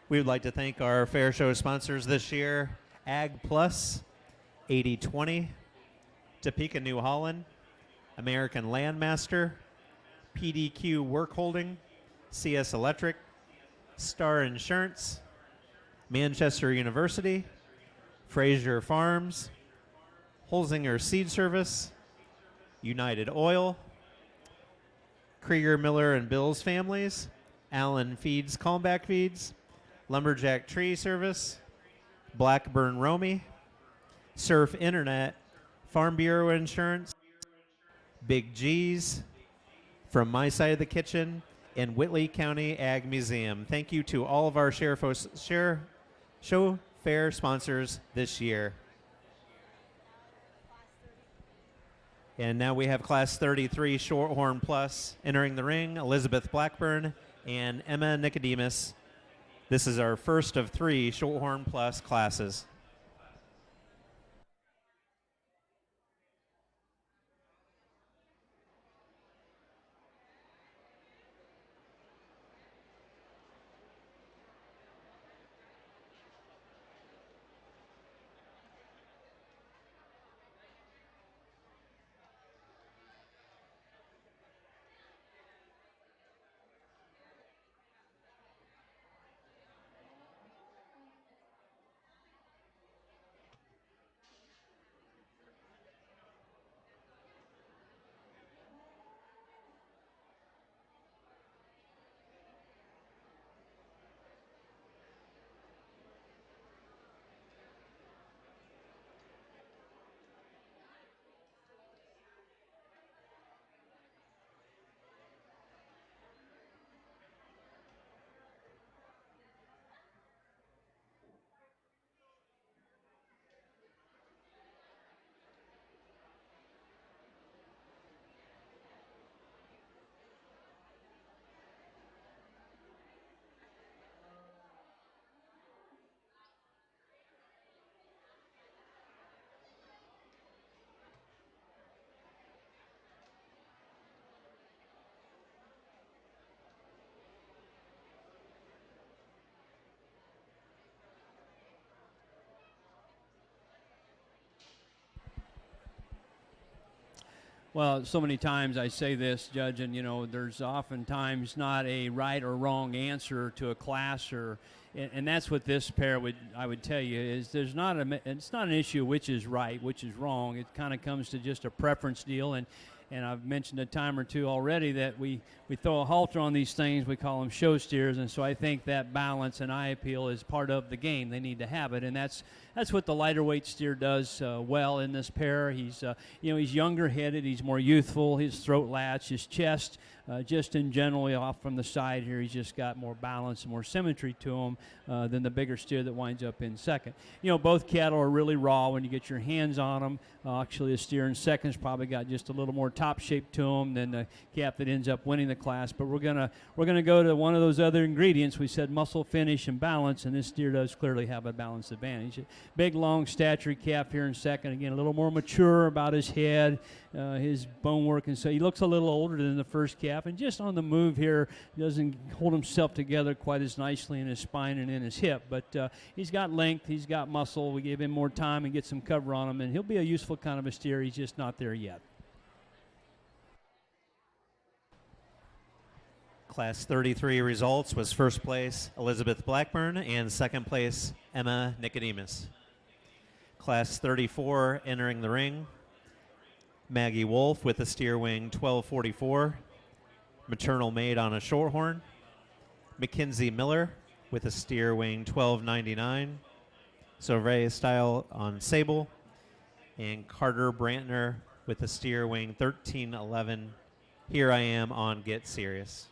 We would like to thank our fair show sponsors this year: Ag Plus, 80/20, Topeka, New Holland, American Landmaster, PDQ Work Holding, CS Electric, Star Insurance, Manchester University, Fraser Farms, Holzinger Seed Service, United Oil, Krieger Miller and Bill's Families, Allen Feeds Calmback Feeds, Lumberjack Tree Service, Blackburn Romy, Surf Internet, Farm Bureau Insurance, Big G's, From My Side of the Kitchen, and Whitley County Ag Museum. Thank you to all of our show fair sponsors this year. And now we have Class 33 Shorthorn Plus entering the ring: Elizabeth Blackburn and Emma Nicodemus. This is our first of 3 Shorthorn Plus classes. Well, so many times I say this, Judge, and there's oftentimes not a right or wrong answer to a class, and that's what this pair I would tell you is it's not an issue of which is right, which is wrong. It kind of comes to just a preference deal, and I've mentioned a time or two already that we throw a halter on these things. We call them show steers, and so I think that balance and eye appeal is part of the game. They need to have it, and that's what the lighter weight steer does well in this pair. He's he's younger headed, he's more youthful. His throat latch, his chest, just in generally off from the side here, he's just got more balance and more symmetry to him than the bigger steer that winds up in second. Both cattle are really raw when you get your hands on them. Actually, a steer in second's probably got just a little more top shape to him than the calf that ends up winning the class. But we're gonna go to one of those other ingredients. We said muscle, finish, and balance, and this steer does clearly have a balance advantage. Big, long stature calf here in second. Again, a little more mature about his head, his bone work, and so he looks a little older than the first calf. And just on the move here, doesn't hold himself together quite as nicely in his spine and in his hip. But he's got length, he's got muscle. We gave him more time and get some cover on him, and he'll be a useful kind of a steer. He's just not there yet. Class 33 results was first place Elizabeth Blackburn and second place Emma Nicodemus. Class 34 entering the ring: Maggie Wolf with a steer wing 1244, maternal maid on a shorthorn; Mackenzie Miller with a steer wing 1299, Sauvé style on sable; and Carter Brantner with a steer wing 1311. Here I am on Get Serious.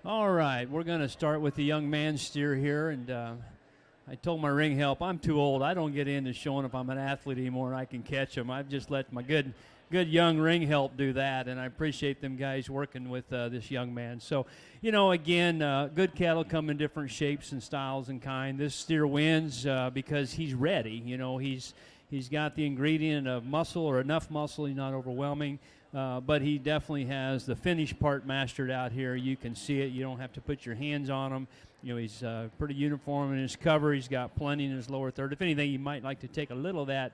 All right, we're going to start with the young man steer here, and I told my ring help I'm too old. I don't get into showing if I'm an athlete anymore and I can catch them. I've just let my good young ring help do that, and I appreciate them guys working with this young man. So, you know, again, good cattle come in different shapes and styles and kind. This steer wins because he's ready. You know, he's got the ingredient of muscle or enough muscle. He's not overwhelming. But he definitely has the finish part mastered out here. You can see it. You don't have to put your hands on him. You know, he's pretty uniform in his cover. He's got plenty in his lower third. If anything, you might like to take a little of that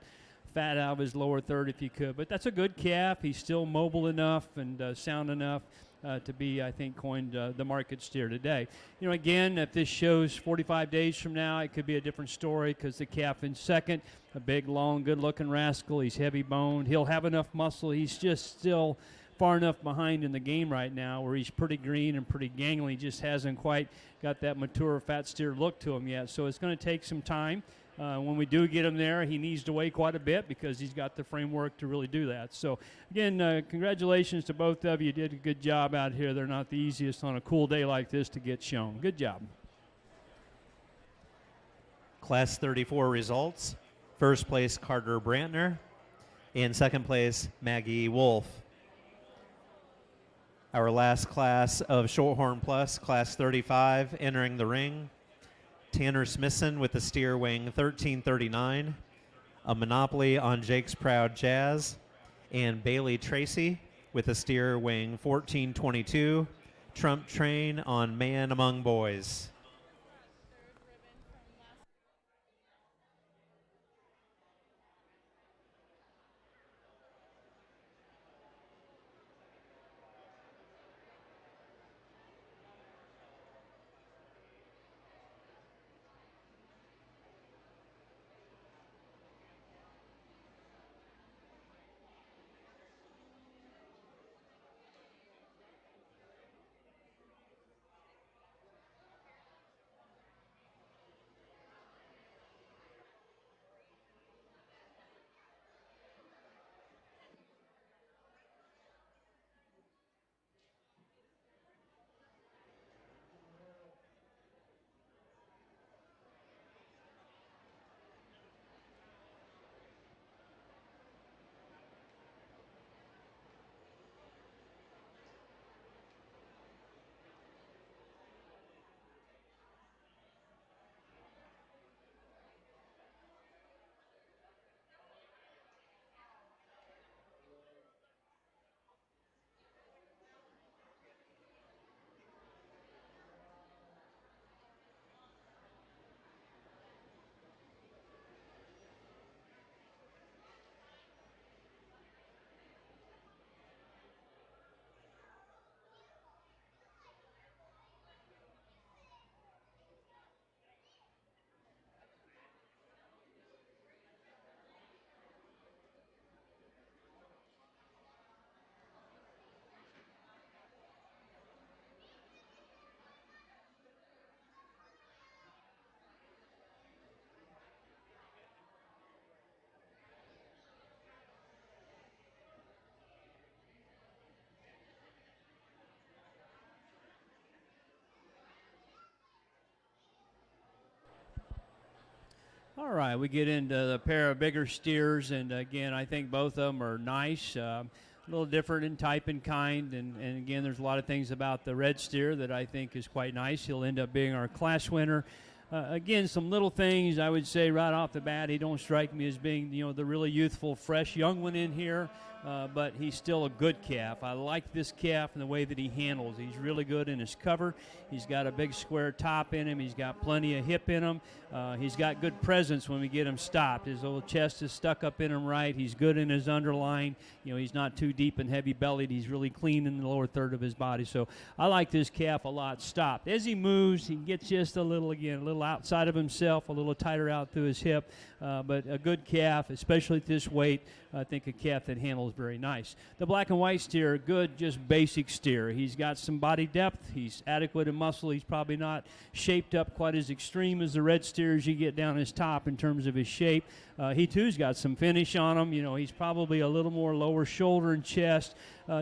fat out of his lower third if you could. But that's a good calf. He's still mobile enough and sound enough to be, I think, coined the market steer today. You know, again, if this shows 45 days from now, it could be a different story because the calf in second, a big, long, good-looking rascal. He's heavy-boned. He'll have enough muscle. He's just still far enough behind in the game right now where he's pretty green and pretty gangly. He just hasn't quite got that mature fat steer look to him yet. So it's going to take some time. When we do get him there, he needs to weigh quite a bit because he's got the framework to really do that. So, again, congratulations to both of you. You did a good job out here. They're not the easiest on a cool day like this to get shown. Good job. Class 34 results. First place, Carter Brantner. In second place, Maggie Wolf. Our last class of Shorthorn Plus, Class 35, entering the ring. Tanner Smithson with the steer weighing 1339. A monopoly on Jake's Proud Jazz. And Bailey Tracy with a steer weighing 1422. Trump Train on Man Among Boys. All right, we get into the pair of bigger steers, and again, I think both of them are nice. A little different in type and kind, and again, there's a lot of things about the red steer that I think is quite nice. He'll end up being our class winner. Again, some little things I would say right off the bat. He don't strike me as being, you know, the really youthful, fresh young one in here, but he's still a good calf. I like this calf and the way that he handles. He's really good in his cover. He's got a big square top in him. He's got plenty of hip in him. He's got good presence when we get him stopped. His little chest is stuck up in him right. He's good in his underline. You know, he's not too deep and heavy-bellied. He's really clean in the lower third of his body. So I like this calf a lot stopped. As he moves, he gets just a little outside of himself, a little tighter out through his hip. But a good calf, especially at this weight. I think a calf that handles is very nice. The black and white steer, good, just basic steer. He's got some body depth. He's adequate in muscle. He's probably not shaped up quite as extreme as the red steers you get down his top in terms of his shape. He too's got some finish on him. You know, he's probably a little more lower shoulder and chest,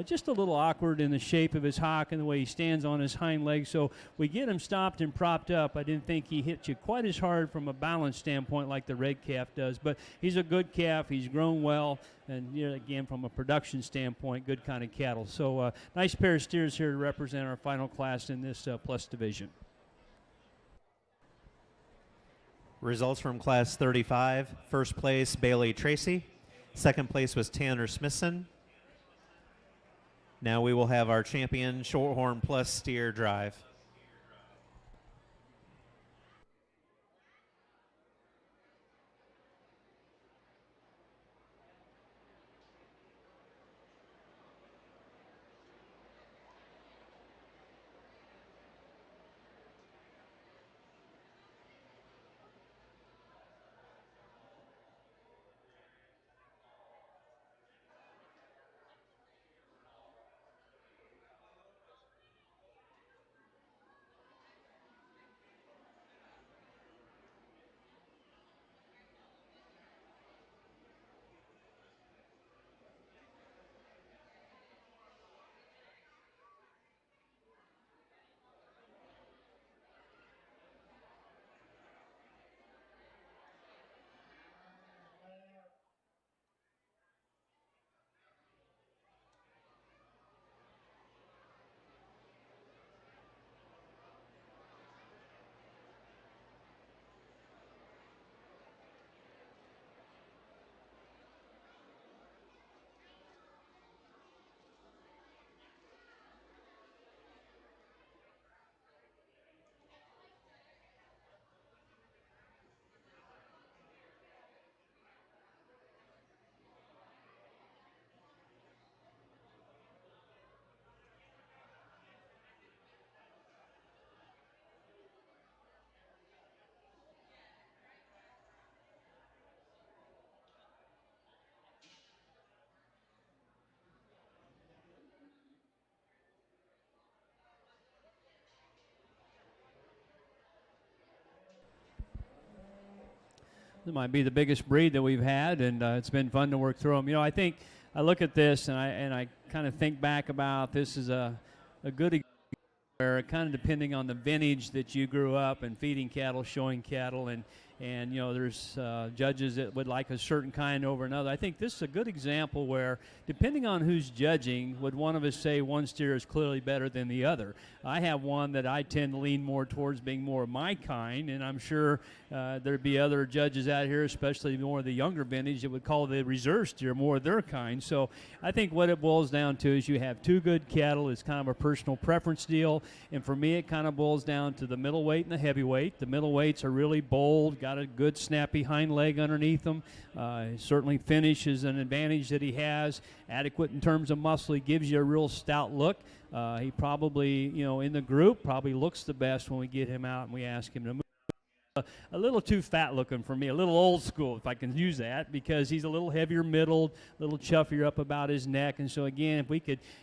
just a little awkward in the shape of his hock and the way he stands on his hind legs. So we get him stopped and propped up. I didn't think he hit you quite as hard from a balance standpoint like the red calf does, but he's a good calf. He's grown well, and you know, again, from a production standpoint, good kind of cattle. So nice pair of steers here to represent our final class in this plus division. Results from Class 35. First place, Bailey Tracy. Second place was Tanner Smithson. Now we will have our champion Shorthorn Plus steer drive. This might be the biggest breed that we've had, and it's been fun to work through them. You know, I think I look at this and I kind of think back about this as a good example where, kind of depending on the vintage that you grew up and feeding cattle, showing cattle, and you know, there's judges that would like a certain kind over another. I think this is a good example where, depending on who's judging, would one of us say one steer is clearly better than the other. I have one that I tend to lean more towards being more of my kind, and I'm sure there'd be other judges out here, especially more of the younger vintage, that would call the reserve steer more of their kind. So I think what it boils down to is you have two good cattle. It's kind of a personal preference deal, and for me it kind of boils down to the middleweight and the heavyweight. The middleweights are really bold, got a good snappy hind leg underneath them. Certainly finish is an advantage that he has. Adequate in terms of muscle. He gives you a real stout look. He probably, you know, in the group, probably looks the best when we get him out and we ask him to move. A little too fat looking for me, a little old school, if I can use that, because he's a little heavier middled, a little chuffier up about his neck. And so again,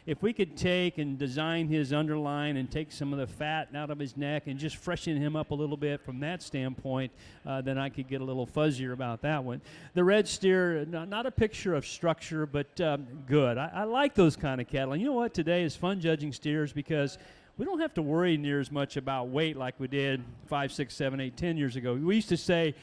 if we could take and design his underline and take some of the fat out of his neck and just freshen him up a little bit from that standpoint, then I could get a little fuzzier about that one. The red steer, not a picture of structure, but good. I like those kind of cattle. And you know what? Today is fun judging steers because we don't have to worry near as much about weight like we did 5, 6, 7, 8, 10 years ago. We used to say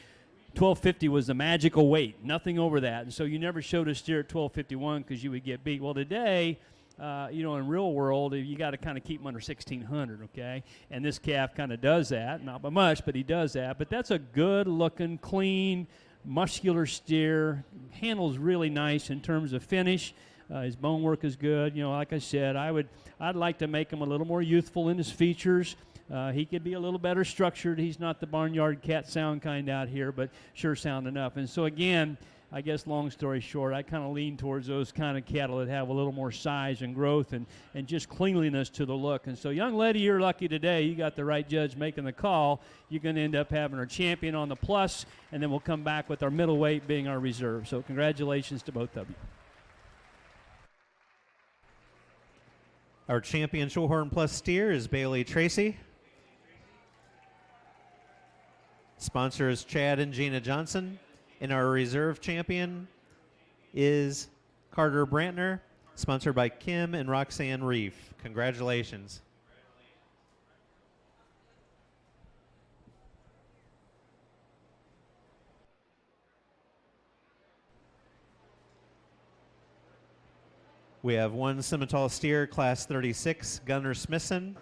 1250 was the magical weight, nothing over that. And so you never showed a steer at 1251 because you would get beat. Well, today, you know, in real world, you got to kind of keep them under 1600, okay? And this calf kind of does that, not by much, but he does that. But that's a good-looking, clean, muscular steer. Handles really nice in terms of finish. His bone work is good. You know, like I said, I'd like to make him a little more youthful in his features. He could be a little better structured. He's not the barnyard cat sound kind out here, but sure sound enough. And so again, I guess long story short, I kind of lean towards those kind of cattle that have a little more size and growth and just cleanliness to the look. And so, young lady, you're lucky today. You got the right judge making the call. You're going to end up having our champion on the plus, and then we'll come back with our middleweight being our reserve. So congratulations to both of you. Our champion Shorthorn Plus steer is Bailey Tracy. Sponsor is Chad and Gina Johnson. And our reserve champion is Carter Brantner, sponsored by Kim and Roxanne Reef. Congratulations. We have one Simmental steer, class 36, Gunnar Smithson.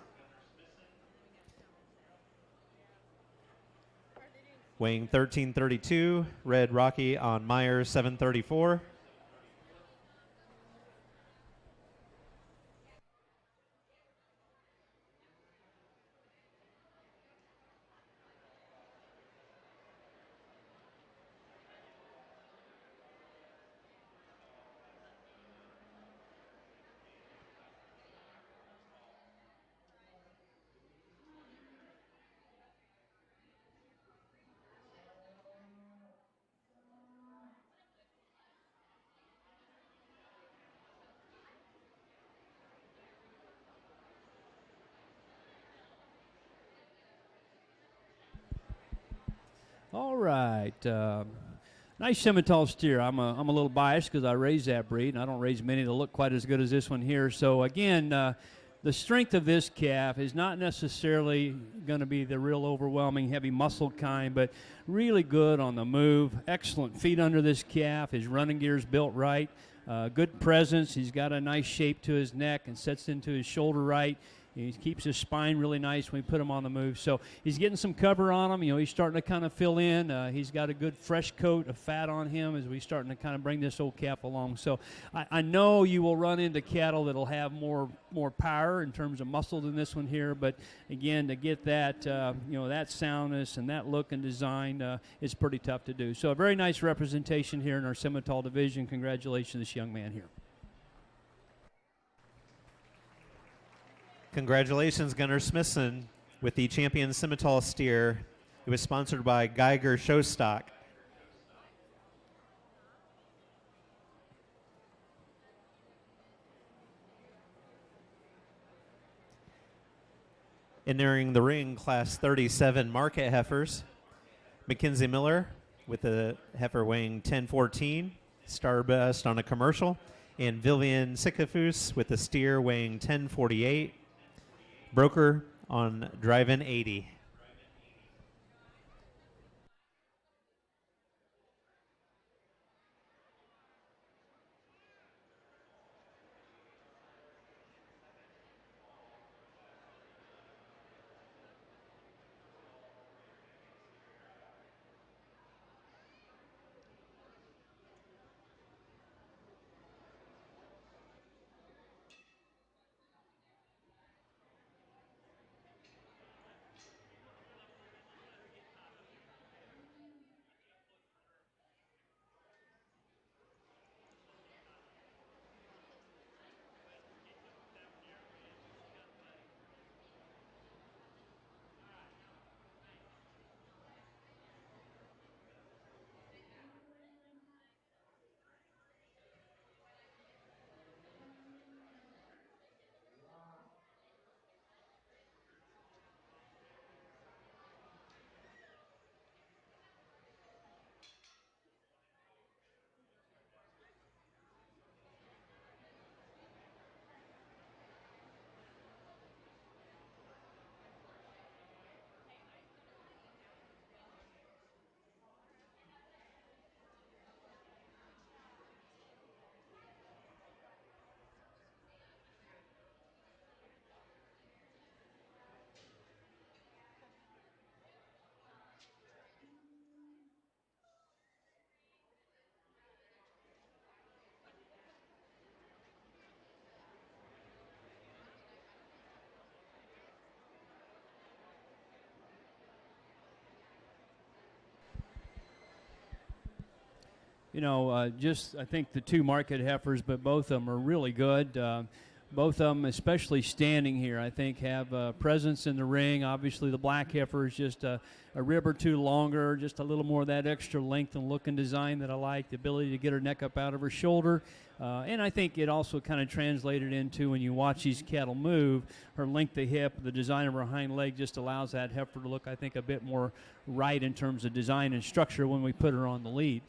Weighing 1332, Red Rocky on Myers 734. All right. Nice Simmental steer. I'm a little biased because I raised that breed, and I don't raise many that look quite as good as this one here. So, again, the strength of this calf is not necessarily going to be the real overwhelming heavy muscle kind, but really good on the move. Excellent feet under this calf. His running gear's built right. Good presence. He's got a nice shape to his neck and sets into his shoulder right. He keeps his spine really nice when we put him on the move. So he's getting some cover on him. You know, he's starting to kind of fill in. He's got a good fresh coat of fat on him as we're starting to kind of bring this old calf along. So I know you will run into cattle that'll have more power in terms of muscle than this one here. But, again, to get that, that soundness and that look and design is pretty tough to do. So a very nice representation here in our Simmental division. Congratulations to this young man here. Congratulations, Gunnar Smithson, with the champion Simmental steer. It was sponsored by Geiger Showstock. Entering the ring, class 37 market heifers. Mackenzie Miller with a heifer weighing 1014, Starbest on a commercial. And Vivian Sikafus with a steer weighing 1048. Broker on drive-in 80. I think the two market heifers, but both of them are really good. Both of them, especially standing here, I think have a presence in the ring. Obviously, the black heifer is just a rib or two longer, just a little more of that extra length and look and design that I like, the ability to get her neck up out of her shoulder. And I think it also kind of translated into, when you watch these cattle move, her length of hip, the design of her hind leg just allows that heifer to look, I think, a bit more right in terms of design and structure when we put her on the lead.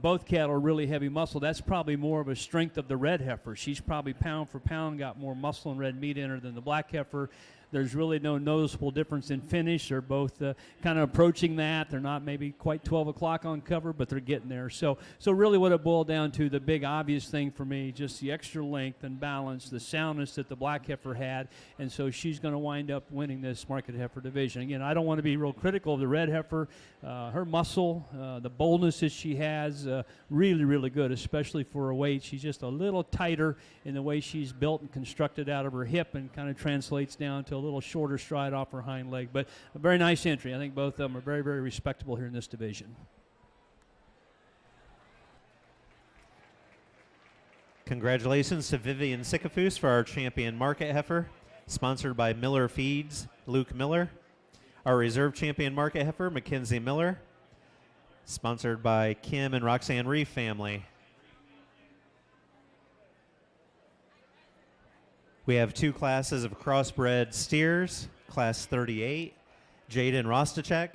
Both cattle are really heavy muscle. That's probably more of a strength of the red heifer. She's probably pound for pound got more muscle and red meat in her than the black heifer. There's really no noticeable difference in finish. They're both kind of approaching that. They're not maybe quite 12 o'clock on cover, but they're getting there. So really what it boiled down to, the big obvious thing for me, just the extra length and balance, the soundness that the black heifer had, and so she's going to wind up winning this market heifer division. Again, I don't want to be real critical of the red heifer. Her muscle, the boldness that she has, really, really good, especially for her weight. She's just a little tighter in the way she's built and constructed out of her hip, and kind of translates down to a little shorter stride off her hind leg. But a very nice entry. I think both of them are very, very respectable here in this division. Congratulations to Vivian Sycophus for our champion market heifer, sponsored by Miller Feeds, Luke Miller. Our reserve champion market heifer, Mackenzie Miller, sponsored by Kim and Roxanne Reef family. We have two classes of crossbred steers. Class 38, Jaden Rostacek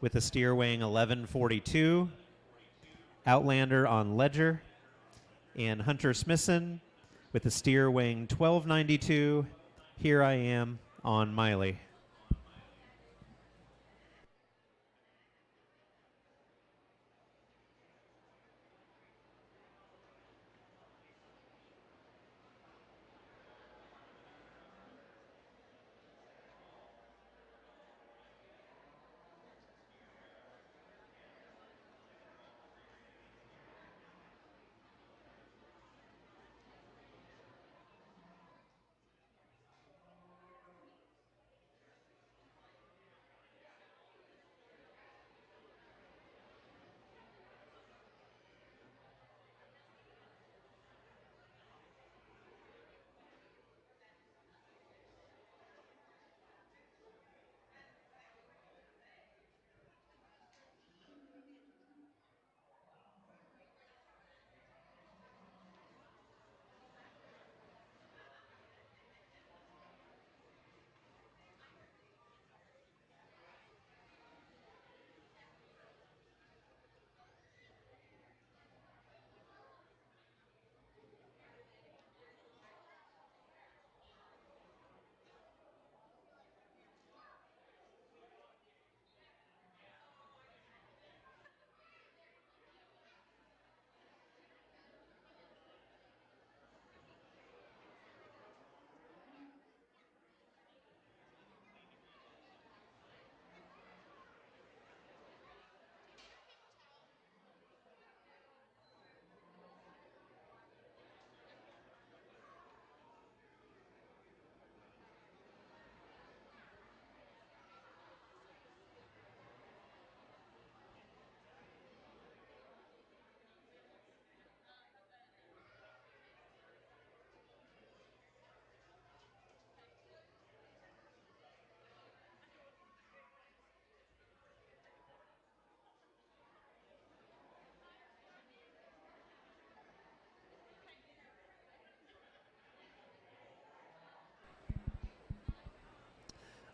with a steer weighing 1142, Outlander on Ledger, and Hunter Smithson with a steer weighing 1292, Here I Am on Miley.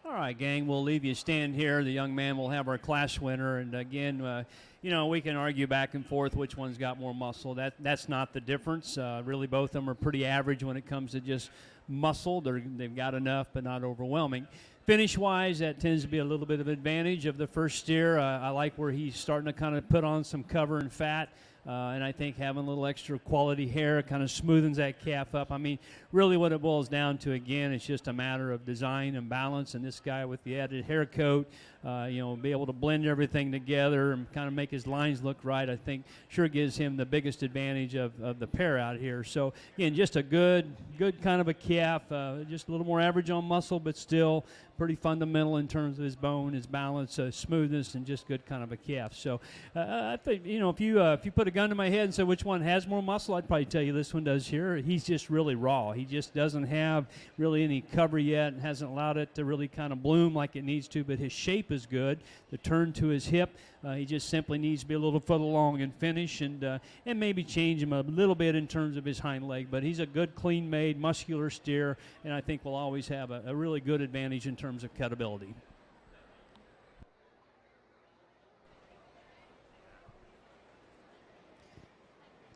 All right, gang, we'll leave you stand here. The young man will have our class winner. And again, you know, we can argue back and forth which one's got more muscle. That's not the difference. Really, both of them are pretty average when it comes to just muscle. They've got enough, but not overwhelming. Finish-wise, that tends to be a little bit of advantage of the first steer. I like where he's starting to kind of put on some cover and fat. And I think having a little extra quality hair kind of smoothens that calf up. I mean, really what it boils down to, again, it's just a matter of design and balance. And this guy with the added hair coat, you know, be able to blend everything together and kind of make his lines look right, I think sure gives him the biggest advantage of the pair out here. So, again, just a good kind of a calf, just a little more average on muscle, but still pretty fundamental in terms of his bone, his balance, smoothness, and just good kind of a calf. So I think, you know, if you put a gun to my head and said which one has more muscle, I'd probably tell you this one does here. He's just really raw. He just doesn't have really any cover yet and hasn't allowed it to really kind of bloom like it needs to, but his shape is good. The turn to his hip, he just simply needs to be a little further along and finish and maybe change him a little bit in terms of his hind leg, but he's a good, clean-made, muscular steer, and I think will always have a really good advantage in terms of cutability.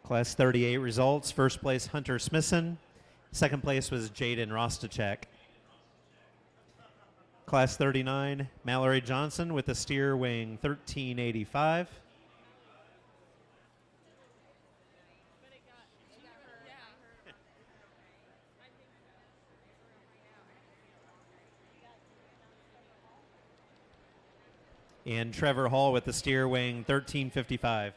Class 38 results. First place, Hunter Smithson. Second place was Jaden Rostacek. Class 39, Mallory Johnson with a steer weighing 1385. And Trevor Hall with the steer weighing 1355.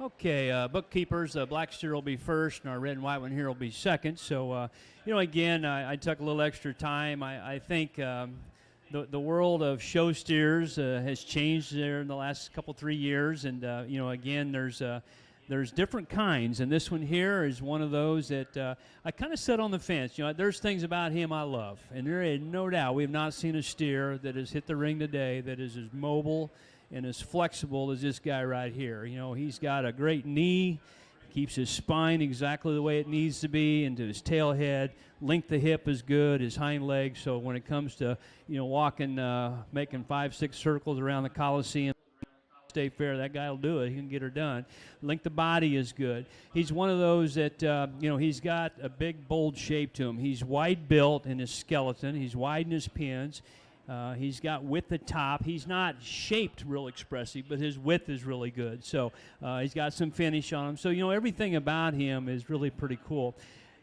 Okay, bookkeepers, black steer will be first, and our red and white one here will be second. So, again, I took a little extra time. I think the world of show steers has changed there in the last couple, 3 years. And, again, there's different kinds. And this one here is one of those that I kind of set on the fence. There's things about him I love. And there is no doubt we have not seen a steer that has hit the ring today that is as mobile and as flexible as this guy right here. He's got a great knee, keeps his spine exactly the way it needs to be into his tail head. Length of hip is good, his hind legs. So when it comes to, walking, making 5-6 circles around the Coliseum, State Fair, that guy will do it. He can get her done. Length of body is good. He's one of those that, he's got a big, bold shape to him. He's wide built in his skeleton. He's wide in his pins. He's got width at top. He's not shaped real expressive, but his width is really good. So he's got some finish on him. So, everything about him is really pretty cool.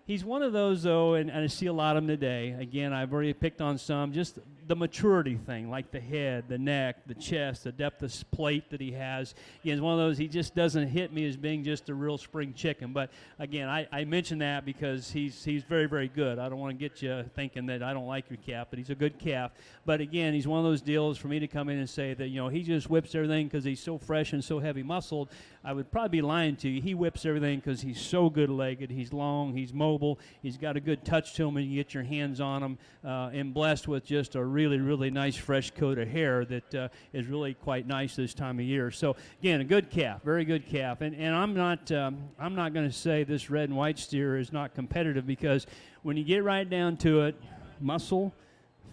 He's one of those, though, and I see a lot of them today. Again, I've already picked on some, just the maturity thing, like the head, the neck, the chest, the depth of plate that he has. He's one of those, he just doesn't hit me as being just a real spring chicken. But, again, I mention that because he's very, very good. I don't want to get you thinking that I don't like your calf, but he's a good calf. But, again, he's one of those deals for me to come in and say that, he just whips everything because he's so fresh and so heavy-muscled. I would probably be lying to you. He whips everything because he's so good-legged. He's long. He's mobile. He's got a good touch to him, and you get your hands on him, and blessed with just a really, really nice fresh coat of hair that is really quite nice this time of year. So, again, a good calf, very good calf. And I'm not going to say this red and white steer is not competitive, because when you get right down to it, muscle,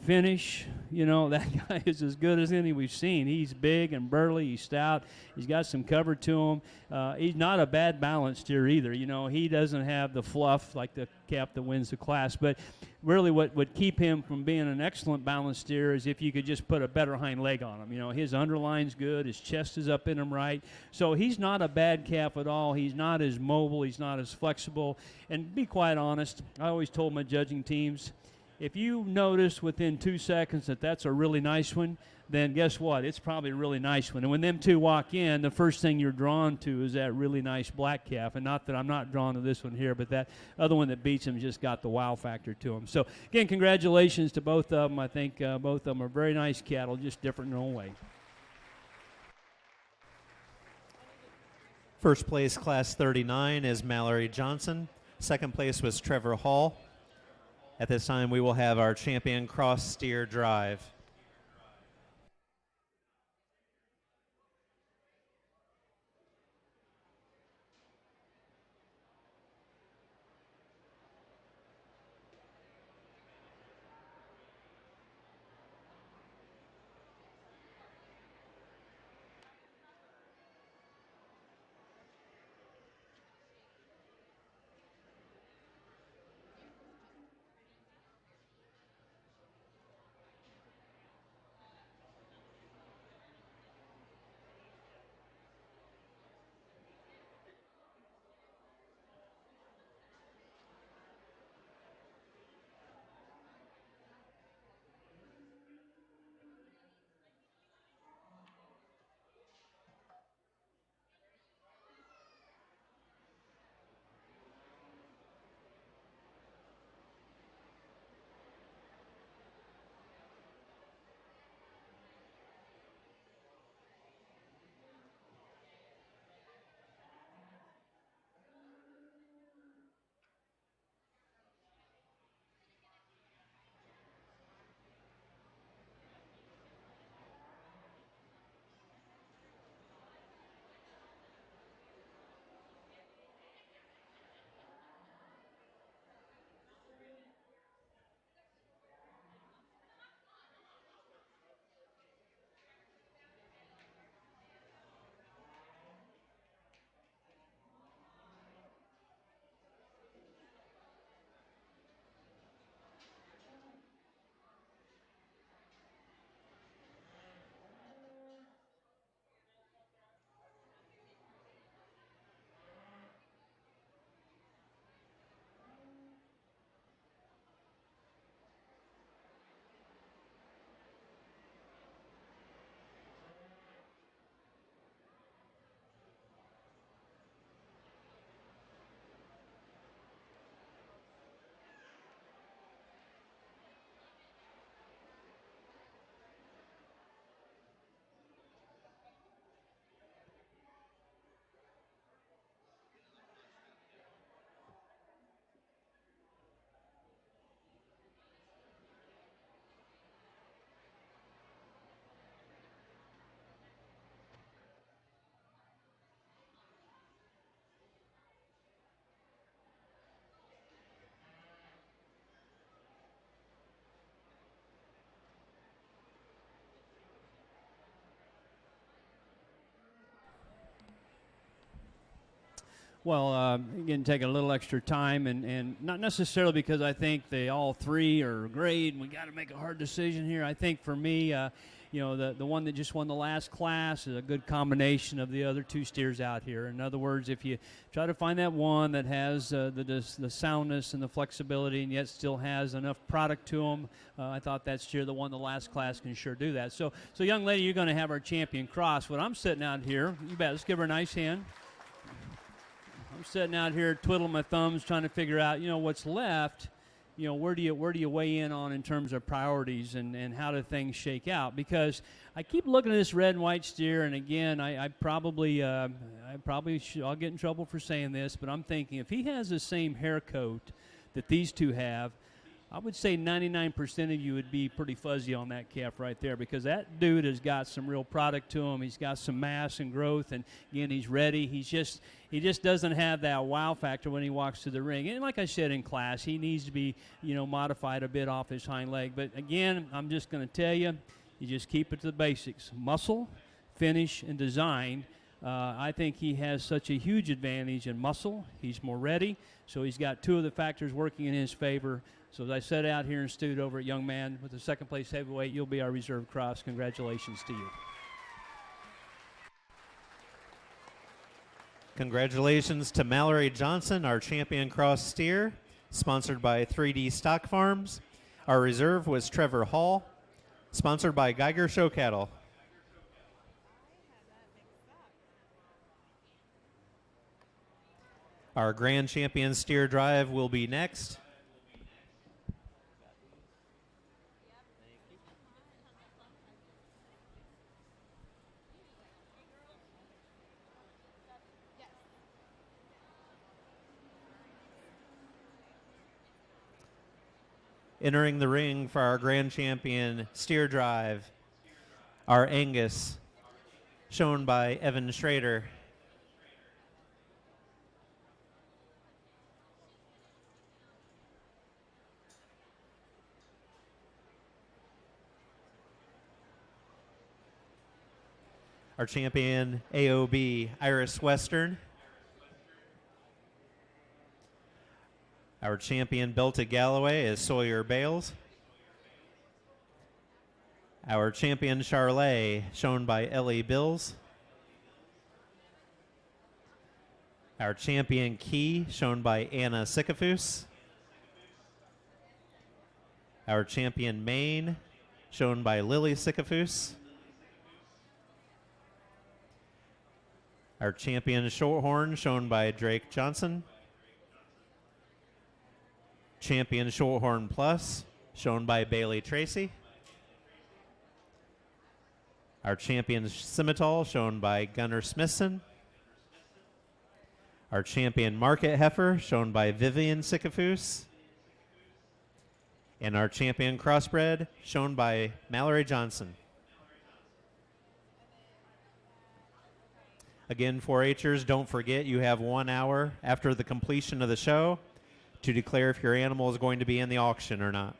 finish, that guy is as good as any we've seen. He's big and burly. He's stout. He's got some cover to him. He's not a bad balance steer either. He doesn't have the fluff like the calf that wins the class. But really what would keep him from being an excellent balance steer is if you could just put a better hind leg on him. His underline's good. His chest is up in him right. So he's not a bad calf at all. He's not as mobile. He's not as flexible. And to be quite honest, I always told my judging teams, if you notice within 2 seconds that that's a really nice one, then guess what? It's probably a really nice one. And when them two walk in, the first thing you're drawn to is that really nice black calf. And not that I'm not drawn to this one here, but that other one that beats him just got the wow factor to him. So, again, congratulations to both of them. I think both of them are very nice cattle, just different in their own way. First place, Class 39, is Mallory Johnson. Second place was Trevor Hall. At this time, we will have our champion cross steer drive. Well, again, taking a little extra time, and not necessarily because I think they all three are great and we got to make a hard decision here. I think for me, the one that just won the last class is a good combination of the other two steers out here. In other words, if you try to find that one that has the soundness and the flexibility and yet still has enough product to them, I thought that steer that won the last class can sure do that. So young lady, you're going to have our champion cross. When I'm sitting out here, you bet, let's give her a nice hand. I'm sitting out here twiddling my thumbs trying to figure out, what's left. Where do you weigh in on in terms of priorities and how do things shake out? Because I keep looking at this red and white steer, and again, I'll get in trouble for saying this, but I'm thinking if he has the same hair coat that these two have, I would say 99% of you would be pretty fuzzy on that calf right there, because that dude has got some real product to him. He's got some mass and growth, and again, he's ready. He just doesn't have that wow factor when he walks to the ring. And like I said in class, he needs to be, modified a bit off his hind leg. But again, I'm just going to tell you, you just keep it to the basics: muscle, finish, and design. I think he has such a huge advantage in muscle. He's more ready, so he's got two of the factors working in his favor. So as I said out here and stewed over at Young Man with the second place heavyweight, you'll be our reserve cross. Congratulations to you. Congratulations to Mallory Johnson, our champion cross steer, sponsored by 3D Stock Farms. Our reserve was Trevor Hall, sponsored by Geiger Show Cattle. Our grand champion steer drive will be next. Entering the ring for our grand champion steer drive, our Angus, shown by Evan Schrader. Our champion AOB, Iris Western. Our champion belted Galloway is Sawyer Bales. Our champion Charlet, shown by Ellie Bills. Our champion Key, shown by Anna Sikafus. Our champion Maine, shown by Lily Sikafus. Our champion Shorthorn, shown by Drake Johnson. Champion Shorthorn Plus, shown by Bailey Tracy. Our champion Scimitar, shown by Gunnar Smithson. Our champion Market Heifer, shown by Vivian Sikafus. And our champion Crossbred, shown by Mallory Johnson. Again, 4-Hers, don't forget you have 1 hour after the completion of the show to declare if your animal is going to be in the auction or not.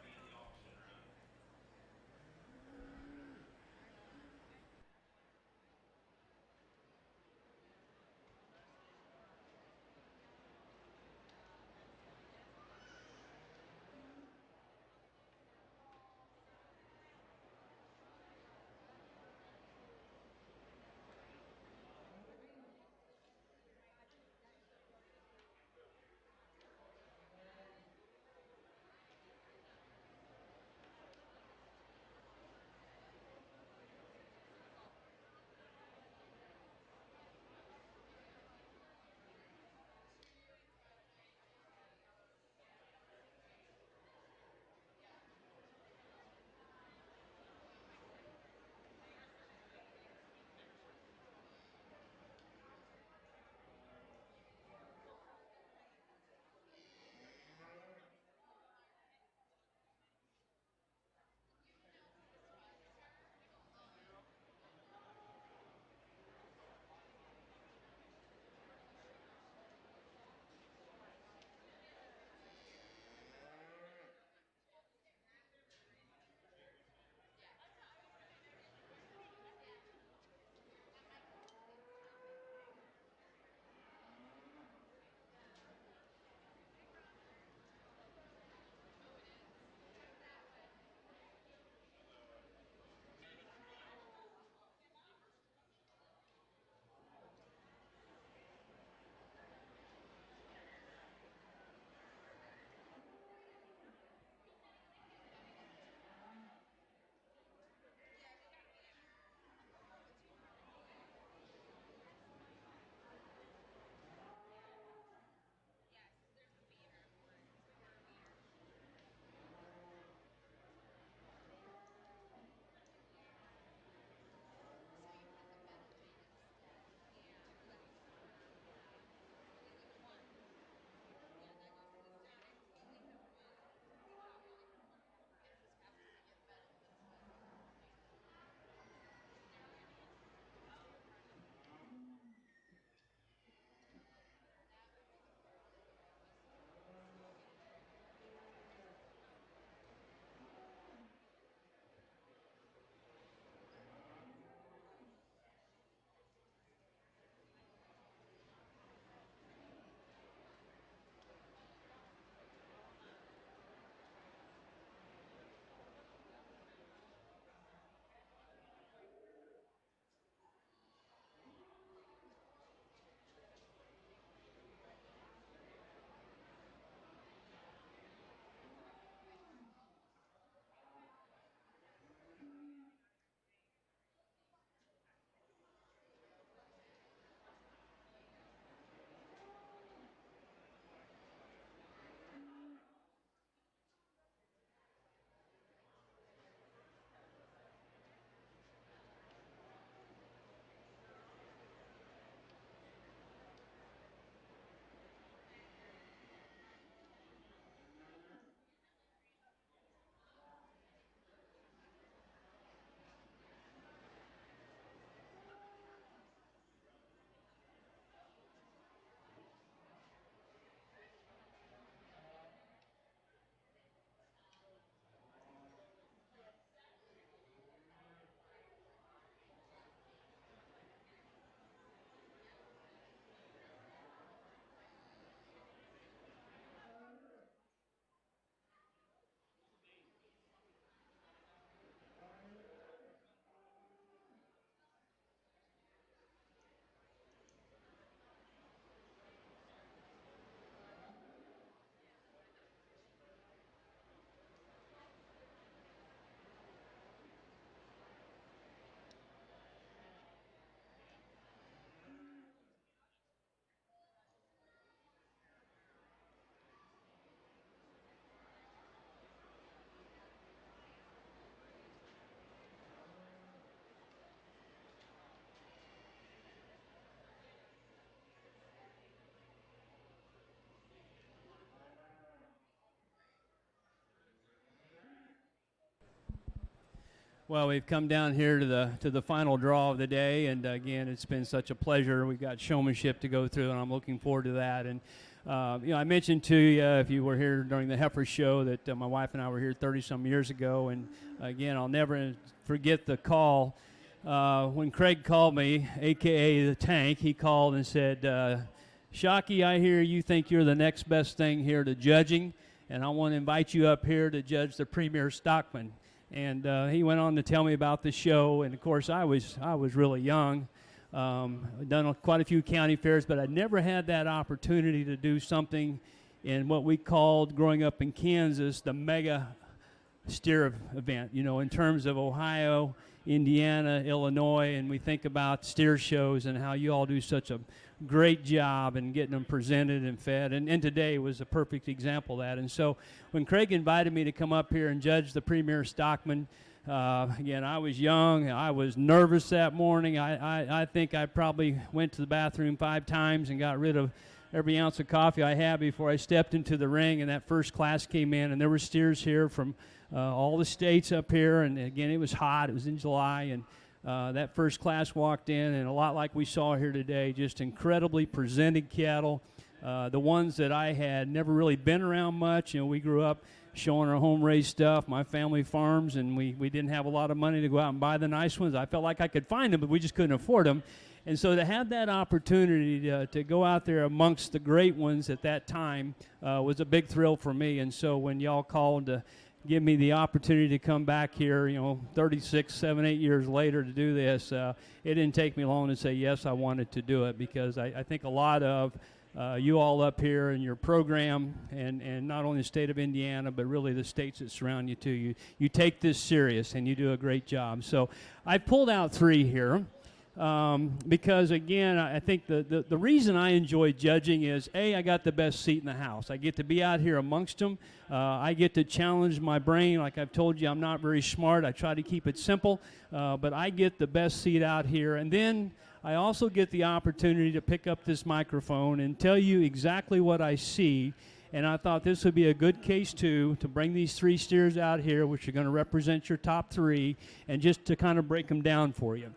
Well, we've come down here to the final draw of the day, and again, it's been such a pleasure. We've got showmanship to go through, and I'm looking forward to that. And I mentioned to you, if you were here during the heifer show, that my wife and I were here 30-some years ago. And again, I'll never forget the call when Craig called me, a.k.a. the Tank. He called and said, "Shockey, I hear you think you're the next best thing here to judging, and I want to invite you up here to judge the Premier Stockman." And he went on to tell me about the show, and of course I was really young. I'd done quite a few county fairs, but I'd never had that opportunity to do something in what we called, growing up in Kansas, the mega steer event, in terms of Ohio, Indiana, Illinois, and we think about steer shows and how you all do such a great job in getting them presented and fed, and today was a perfect example of that. And so when Craig invited me to come up here and judge the Premier Stockman, again, I was young, I was nervous that morning. I think I probably went to the bathroom 5 times and got rid of every ounce of coffee I had before I stepped into the ring, and that first class came in, and there were steers here from all the states up here, and again, it was hot, it was in July, and that first class walked in, and a lot like we saw here today, just incredibly presented cattle. The ones that I had never really been around much. We grew up showing our home-raised stuff, my family farms, and we didn't have a lot of money to go out and buy the nice ones. I felt like I could find them, but we just couldn't afford them. And so to have that opportunity to go out there amongst the great ones at that time was a big thrill for me. And so when y'all called to give me the opportunity to come back here, 36, 7, 8 years later to do this, it didn't take me long to say yes, I wanted to do it, because I think a lot of you all up here in your program, and not only the state of Indiana, but really the states that surround you too, you take this serious and you do a great job. So I pulled out 3 here. Because again, I think the reason I enjoy judging is, I got the best seat in the house. I get to be out here amongst them. I get to challenge my brain. Like I've told you, I'm not very smart. I try to keep it simple, but I get the best seat out here. And then I also get the opportunity to pick up this microphone and tell you exactly what I see. And I thought this would be a good case, too, to bring these 3 steers out here, which are going to represent your top 3, and just to kind of break them down for you.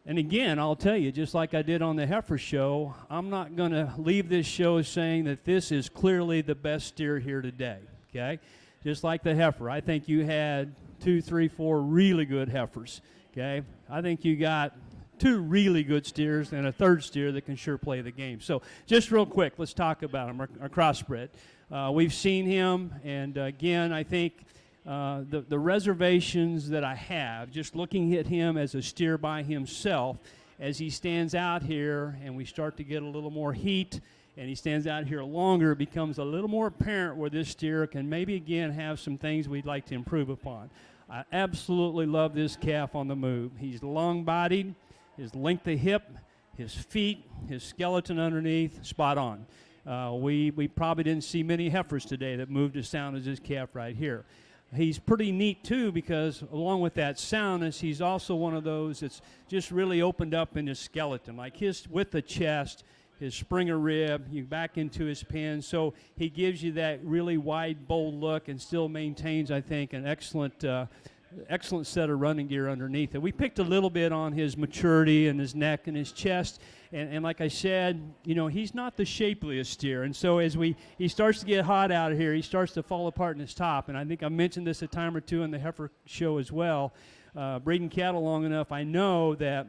And again, I'll tell you, just like I did on the heifer show, I'm not going to leave this show saying that this is clearly the best steer here today, okay? Just like the heifer, I think you had 2, 3, 4 really good heifers, okay? I think you got 2 really good steers and a 3rd steer that can sure play the game. So just real quick, let's talk about him, our crossbred. We've seen him, and again, I think the reservations that I have, just looking at him as a steer by himself, as he stands out here and we start to get a little more heat and he stands out here longer, it becomes a little more apparent where this steer can maybe again have some things we'd like to improve upon. I absolutely love this calf on the move. He's long-bodied, his length of hip, his feet, his skeleton underneath, spot on. We probably didn't see many heifers today that moved as sound as this calf right here. He's pretty neat, too, because along with that soundness, he's also one of those that's just really opened up in his skeleton, like his with the chest, his Springer rib, you back into his pen. So he gives you that really wide, bold look and still maintains, I think, an excellent set of running gear underneath it. We picked a little bit on his maturity and his neck and his chest. And like I said, he's not the shapeliest steer. And so as he starts to get hot out of here, he starts to fall apart in his top. And I think I mentioned this a time or two in the heifer show as well. Breeding cattle long enough, I know that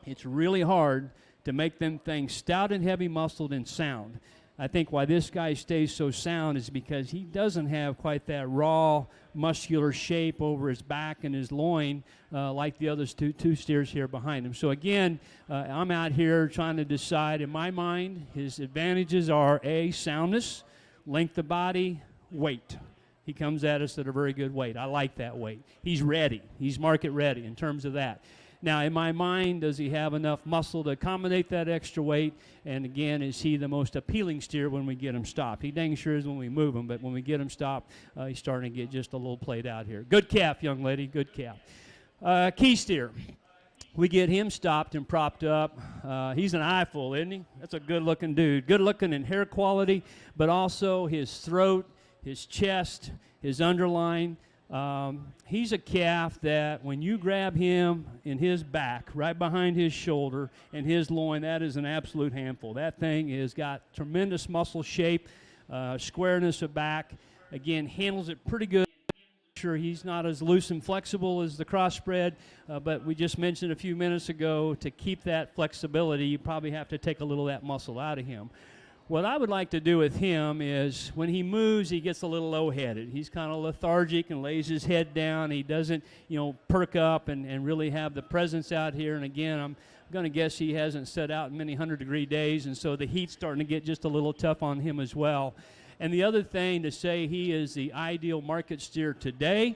it's really hard to make them things stout and heavy muscled and sound. I think why this guy stays so sound is because he doesn't have quite that raw muscular shape over his back and his loin like the other two steers here behind him. So again, I'm out here trying to decide, in my mind, his advantages are A, soundness, length of body, weight. He comes at us at a very good weight. I like that weight. He's ready. He's market ready in terms of that. Now, in my mind, does he have enough muscle to accommodate that extra weight? And again, is he the most appealing steer when we get him stopped? He dang sure is when we move him, but when we get him stopped, he's starting to get just a little played out here. Good calf, young lady, good calf. Key steer. We get him stopped and propped up. He's an eyeful, isn't he? That's a good-looking dude. Good-looking in hair quality, but also his throat, his chest, his underline. He's a calf that when you grab him in his back, right behind his shoulder and his loin, that is an absolute handful. That thing has got tremendous muscle shape, squareness of back. Again, handles it pretty good. Sure, he's not as loose and flexible as the crossbred, but we just mentioned a few minutes ago, to keep that flexibility, you probably have to take a little of that muscle out of him. What I would like to do with him is when he moves, he gets a little low-headed. He's kind of lethargic and lays his head down. He doesn't, perk up and really have the presence out here. And again, I'm going to guess he hasn't set out in many 100-degree days, and so the heat's starting to get just a little tough on him as well. And the other thing to say, he is the ideal market steer today.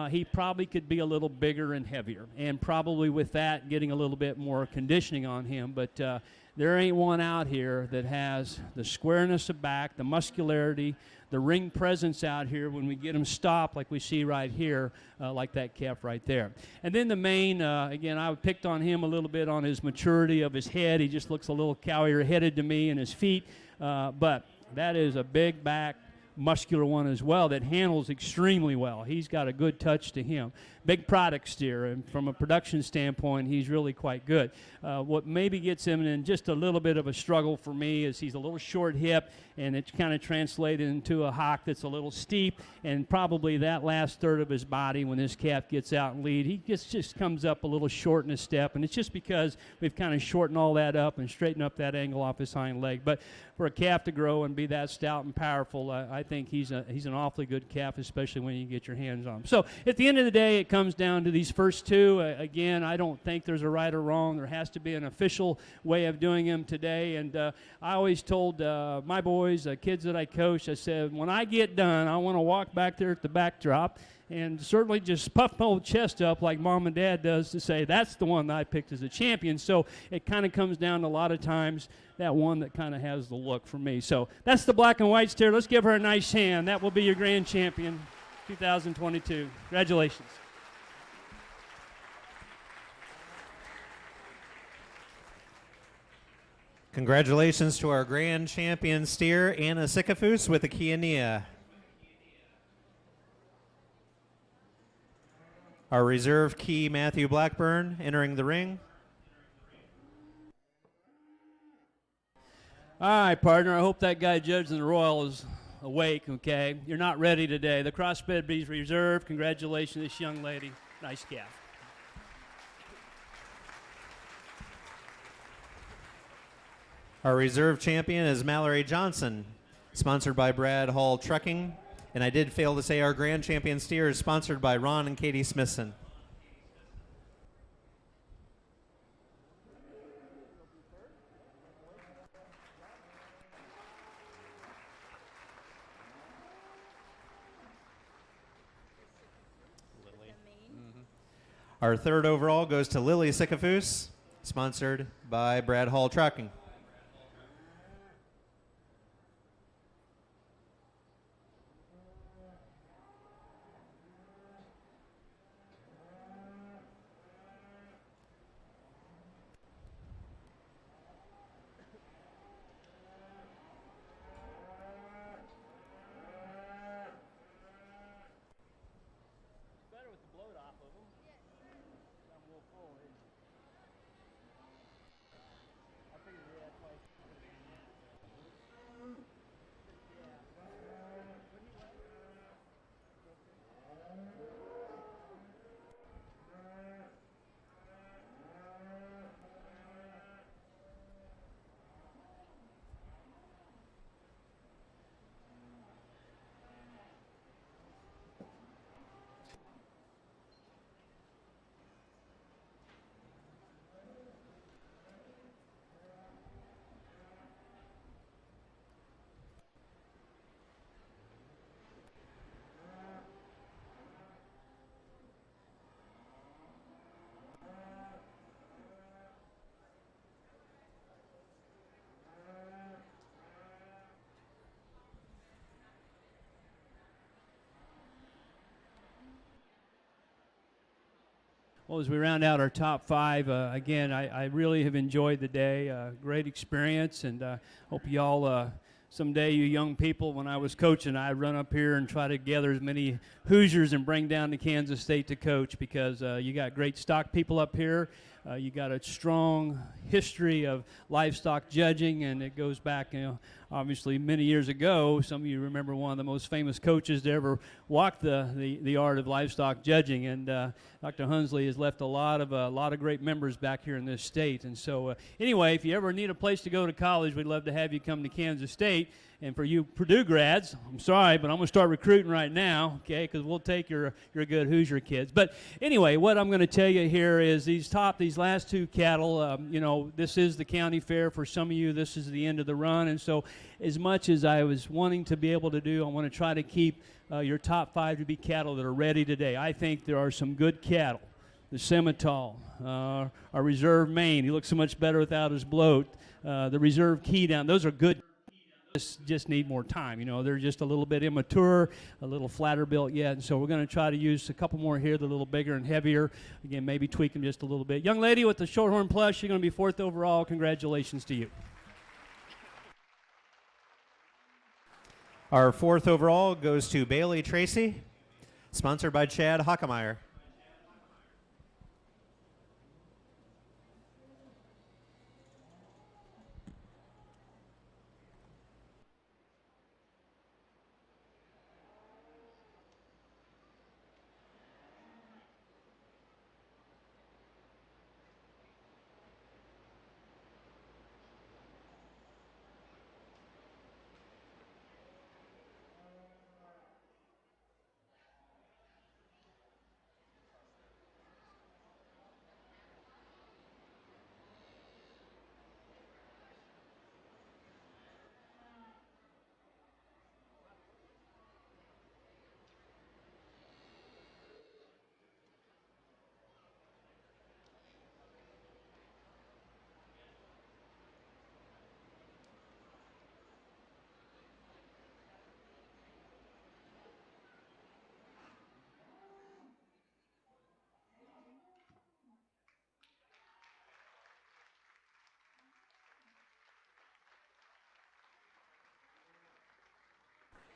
He probably could be a little bigger and heavier, and probably with that getting a little bit more conditioning on him. But there ain't one out here that has the squareness of back, the muscularity, the ring presence out here when we get him stopped like we see right here, like that calf right there. And then the mane, again, I picked on him a little bit on his maturity of his head. He just looks a little cowier headed to me, and his feet, but that is a big back, muscular one as well that handles extremely well. He's got a good touch to him. Big product steer, and from a production standpoint, he's really quite good. What maybe gets him in just a little bit of a struggle for me is he's a little short hip, and it's kind of translated into a hock that's a little steep, and probably that last third of his body when this calf gets out and lead, he just comes up a little short in his step, and it's just because we've kind of shortened all that up and straightened up that angle off his hind leg. But for a calf to grow and be that stout and powerful, I think he's an awfully good calf, especially when you get your hands on him. So at the end of the day, it comes down to these first two. Again, I don't think there's a right or wrong. There has to be an official way of doing them today. And I always told my boys, kids that I coach, I said, when I get done, I want to walk back there at the backdrop and certainly just puff my old chest up like mom and dad does to say, that's the one that I picked as a champion. So it kind of comes down to a lot of times that one that kind of has the look for me. So that's the black and white steer. Let's give her a nice hand. That will be your grand champion 2022. Congratulations. Congratulations to our grand champion steer, Anna Sikafus with the Kiania. Our reserve key, Matthew Blackburn, entering the ring. All right, partner, I hope that guy judging the Royal is awake, okay? You're not ready today. The crossbred breed's reserved. Congratulations to this young lady. Nice calf. Our reserve champion is Mallory Johnson, sponsored by Brad Hall Trucking. And I did fail to say our grand champion steer is sponsored by Ron and Katie Smithson. Our third overall goes to Lily Sikafus, sponsored by Brad Hall Trucking. Well, as we round out our top five, again, I really have enjoyed the day. Great experience, and hope you all someday, you young people, when I was coaching, I'd run up here and try to gather as many Hoosiers and bring down to Kansas State to coach, because you got great stock people up here. You got a strong history of livestock judging, and it goes back, obviously many years ago. Some of you remember one of the most famous coaches to ever walk the art of livestock judging, and Dr. Hunsley has left a lot of great members back here in this state. And so, anyway, if you ever need a place to go to college, we'd love to have you come to Kansas State. And for you Purdue grads, I'm sorry, but I'm going to start recruiting right now, okay, because we'll take your good Hoosier kids. But anyway, what I'm going to tell you here is these last two cattle, this is the county fair. For some of you, this is the end of the run. And so as much as I was wanting to be able to do, I want to try to keep your top 5 to be cattle that are ready today. I think there are some good cattle. The Simmental, our Reserve Maine, he looks so much better without his bloat. The Reserve Keydown, those are good. Just need more time. They're just a little bit immature, a little flatter built yet, and so we're going to try to use a couple more here. They're a little bigger and heavier. Again, maybe tweak them just a little bit. Young lady with the Shorthorn Plush, you're going to be 4th overall. Congratulations to you. Our 4th overall goes to Bailey Tracy, sponsored by Chad Hockemeyer.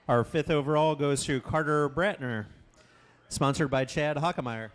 Our 5th overall goes to Carter Bratner, sponsored by Chad Hockemeyer.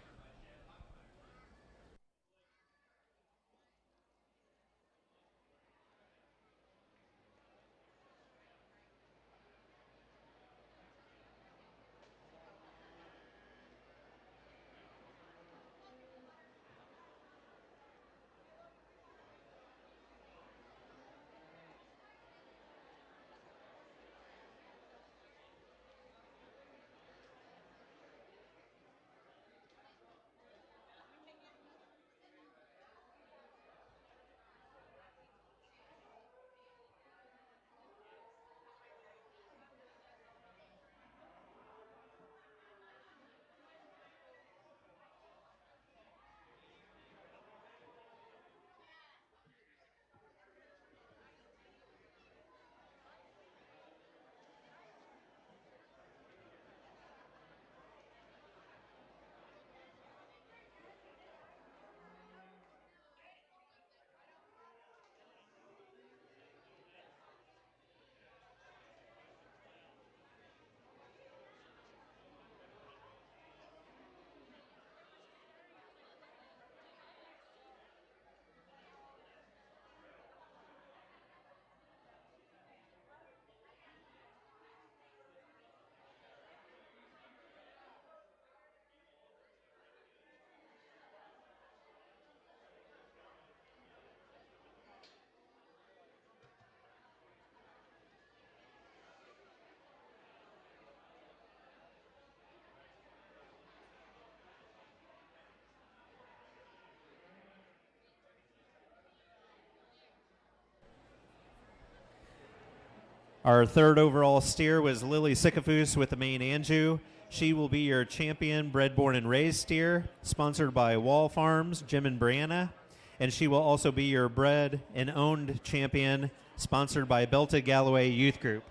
Our 3rd overall steer was Lily Sycophus with the Maine Anjou. She will be your champion bred, born, and raised steer, sponsored by Wall Farms, Jim and Brianna. And she will also be your bred and owned champion, sponsored by Belted Galloway Youth Group.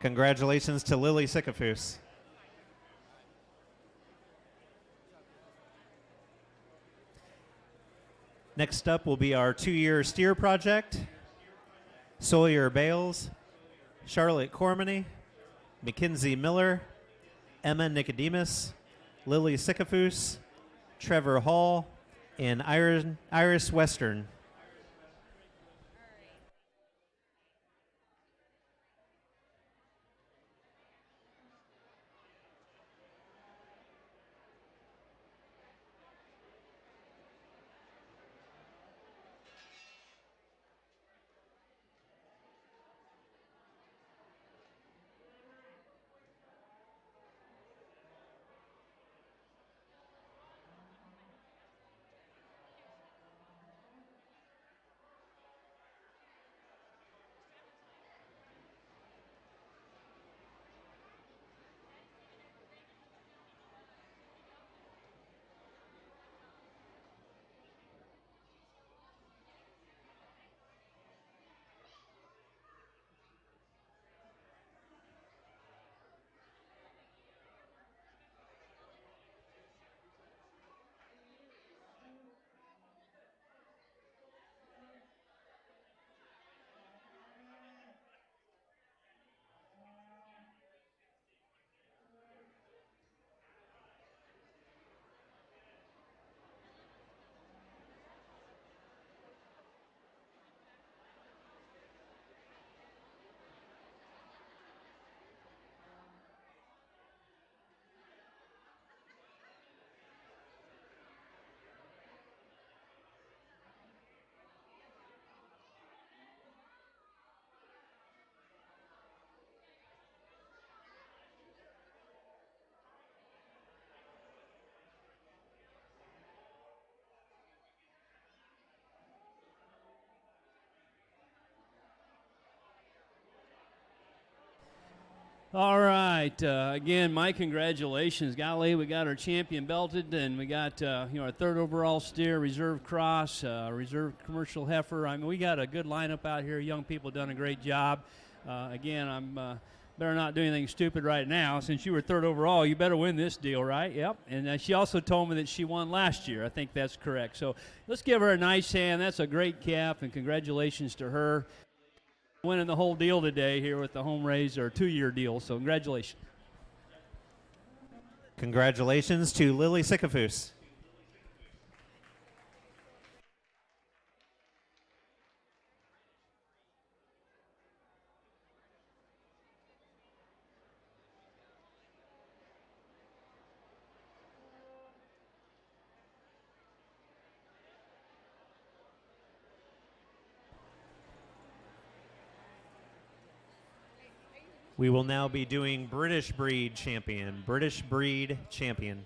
Congratulations to Lily Sycophus. Next up will be our 2-year steer project, Sawyer Bales, Charlotte Cormany, Mackenzie Miller, Emma Nicodemus, Lily Sycophus, Trevor Hall, and Iris Western. All right. Again, my congratulations. Golly, we got our champion belted, and we got our third overall steer, reserve cross, reserve commercial heifer. I mean, we got a good lineup out here. Young people done a great job. Again, I'm better not do anything stupid right now. Since you were third overall, you better win this deal, right? Yep. And she also told me that she won last year. I think that's correct. So let's give her a nice hand. That's a great calf, and congratulations to her. Winning the whole deal today here with the home raise or 2-year deal, so congratulations. Congratulations to Lily Sycophus. We will now be doing British Breed Champion. British Breed Champion.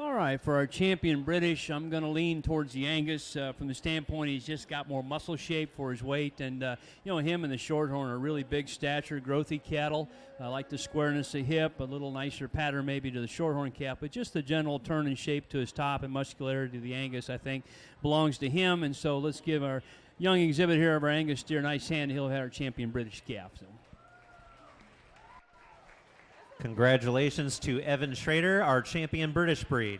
All right, for our champion British, I'm going to lean towards the Angus from the standpoint he's just got more muscle shape for his weight. And, him and the Shorthorn are really big stature, growthy cattle. I like the squareness of hip, a little nicer pattern maybe to the Shorthorn calf, but just the general turn and shape to his top and muscularity of the Angus, I think, belongs to him. And so let's give our young exhibit here of our Angus steer a nice hand. He'll have our champion British calf. So. Congratulations to Evan Schrader, our champion British breed.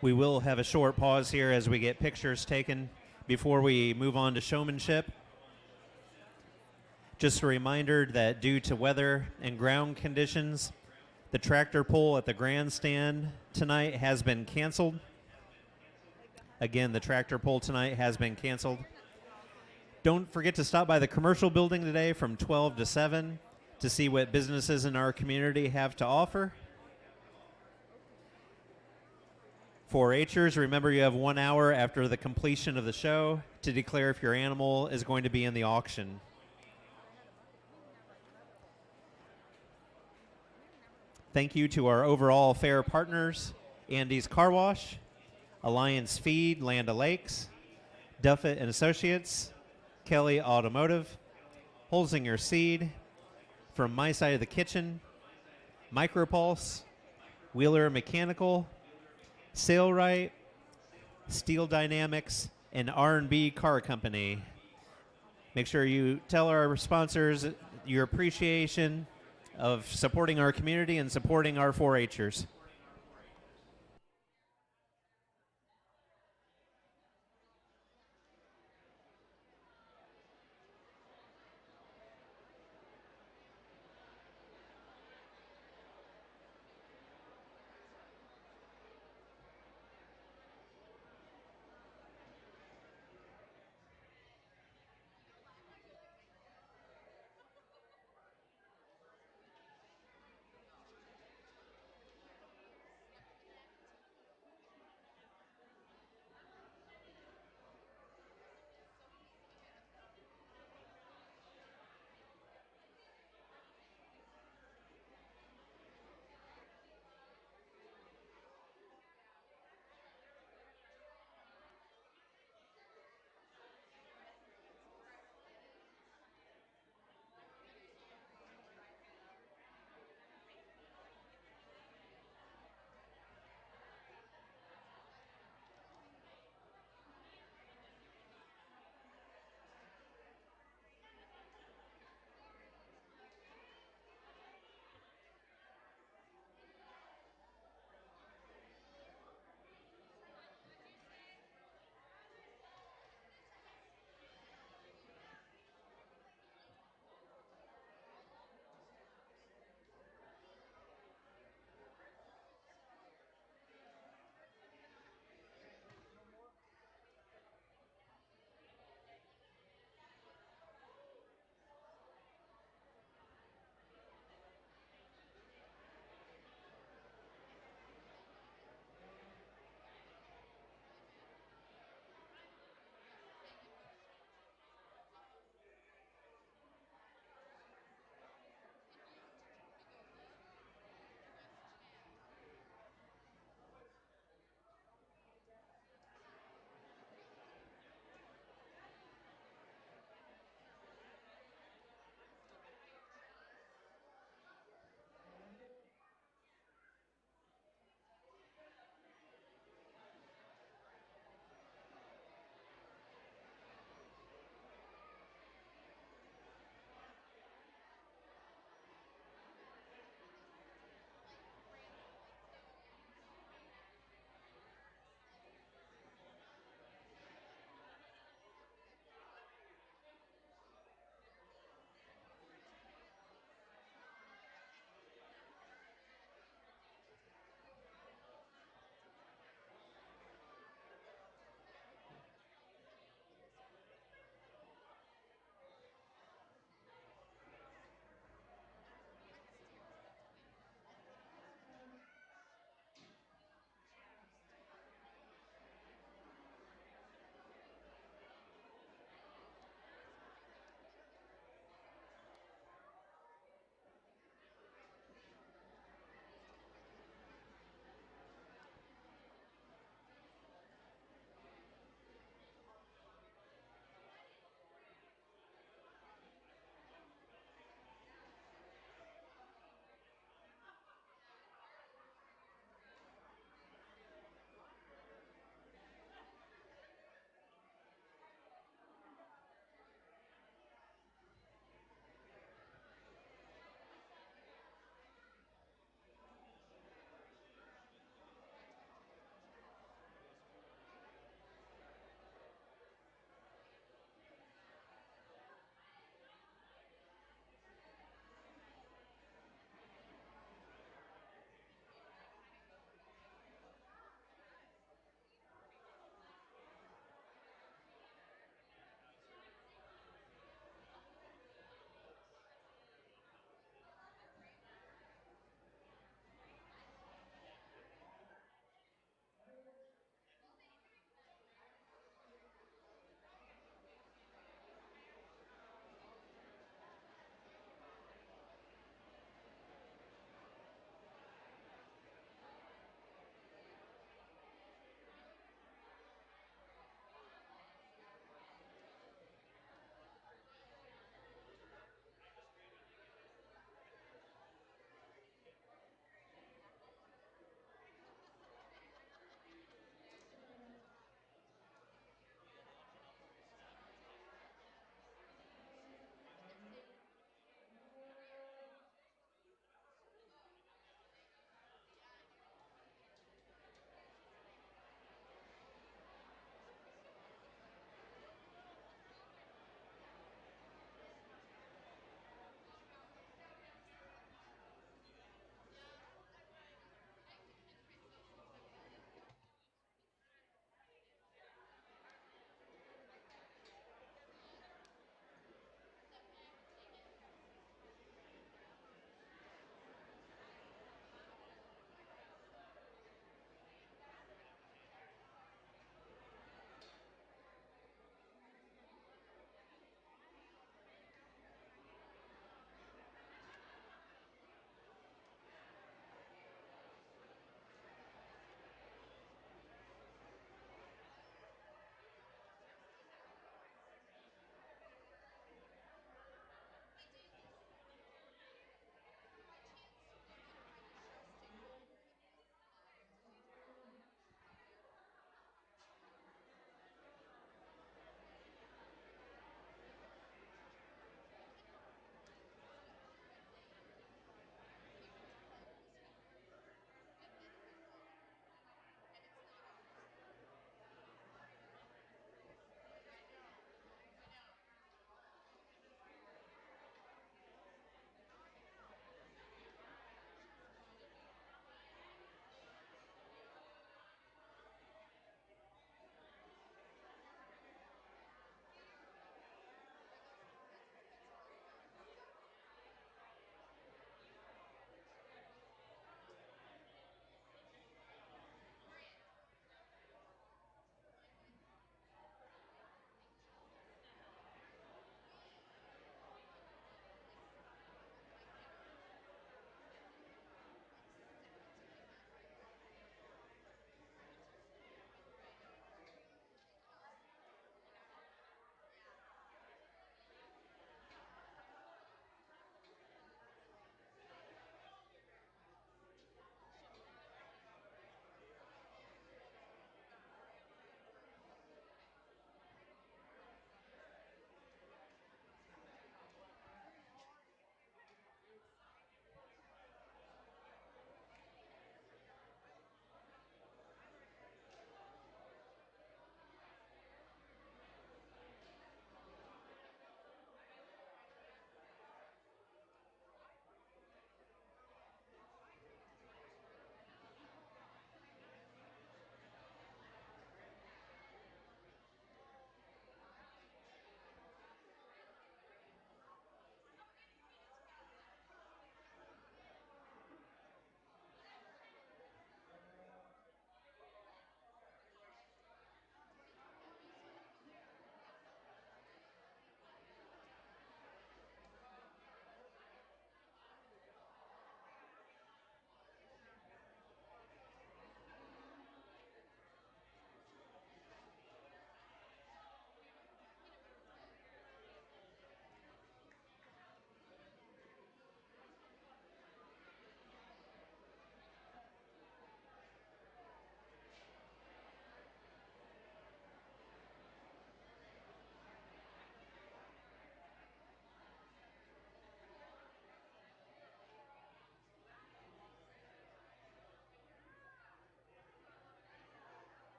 We will have a short pause here as we get pictures taken before we move on to showmanship. Just a reminder that due to weather and ground conditions, the tractor pull at the grandstand tonight has been canceled. Again, the tractor pull tonight has been canceled. Don't forget to stop by the commercial building today from 12 to 7 to see what businesses in our community have to offer. 4-Hers, remember you have 1 hour after the completion of the show to declare if your animal is going to be in the auction. Thank you to our overall fair partners, Andy's Car Wash, Alliance Feed, Land O'Lakes, Duffett and Associates, Kelly Automotive, Holzinger Seed, from My Side of the Kitchen, Micropulse, Wheeler Mechanical, Sailrite, Steel Dynamics, and R&B Car Company. Make sure you tell our sponsors your appreciation of supporting our community and supporting our 4-Hers.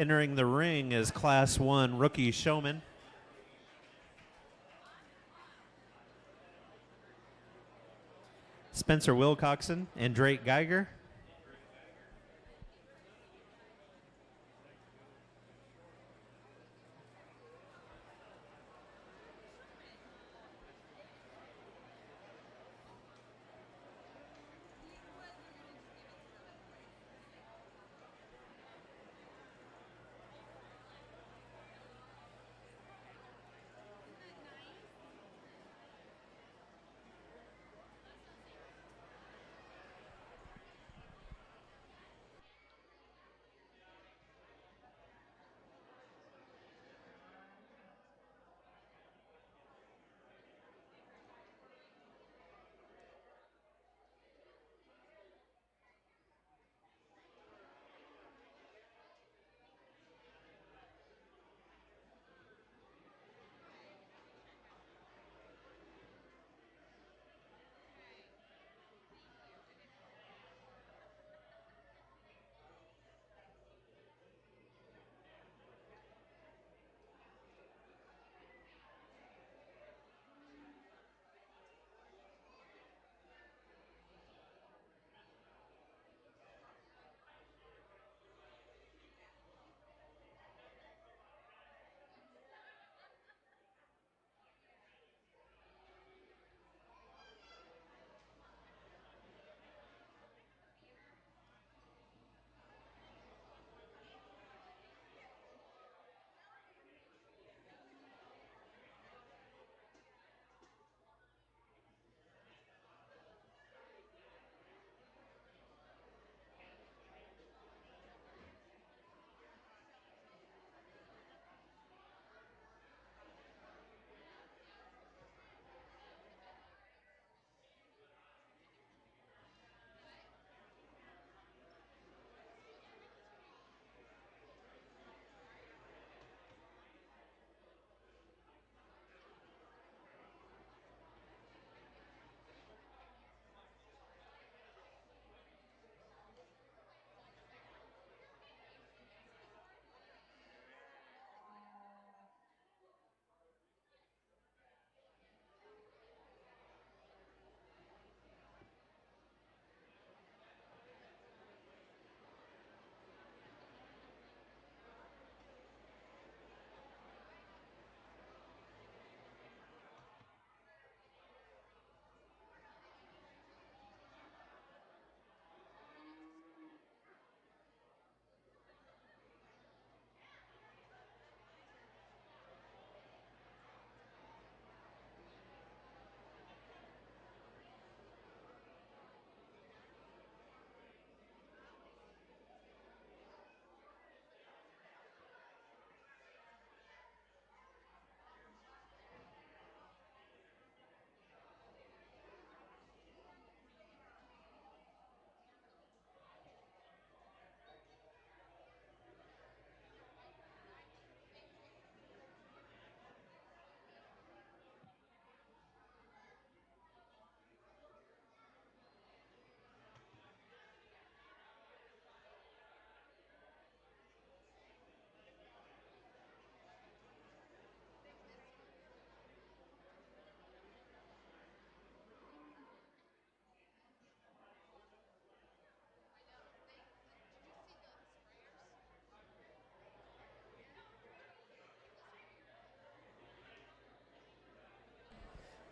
Entering the ring is Class 1 rookie showman. Spencer Wilcoxon and Drake Geiger.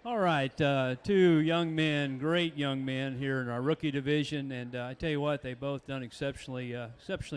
All right, two young men, great young men here in our rookie division, and I tell you what, they both done exceptionally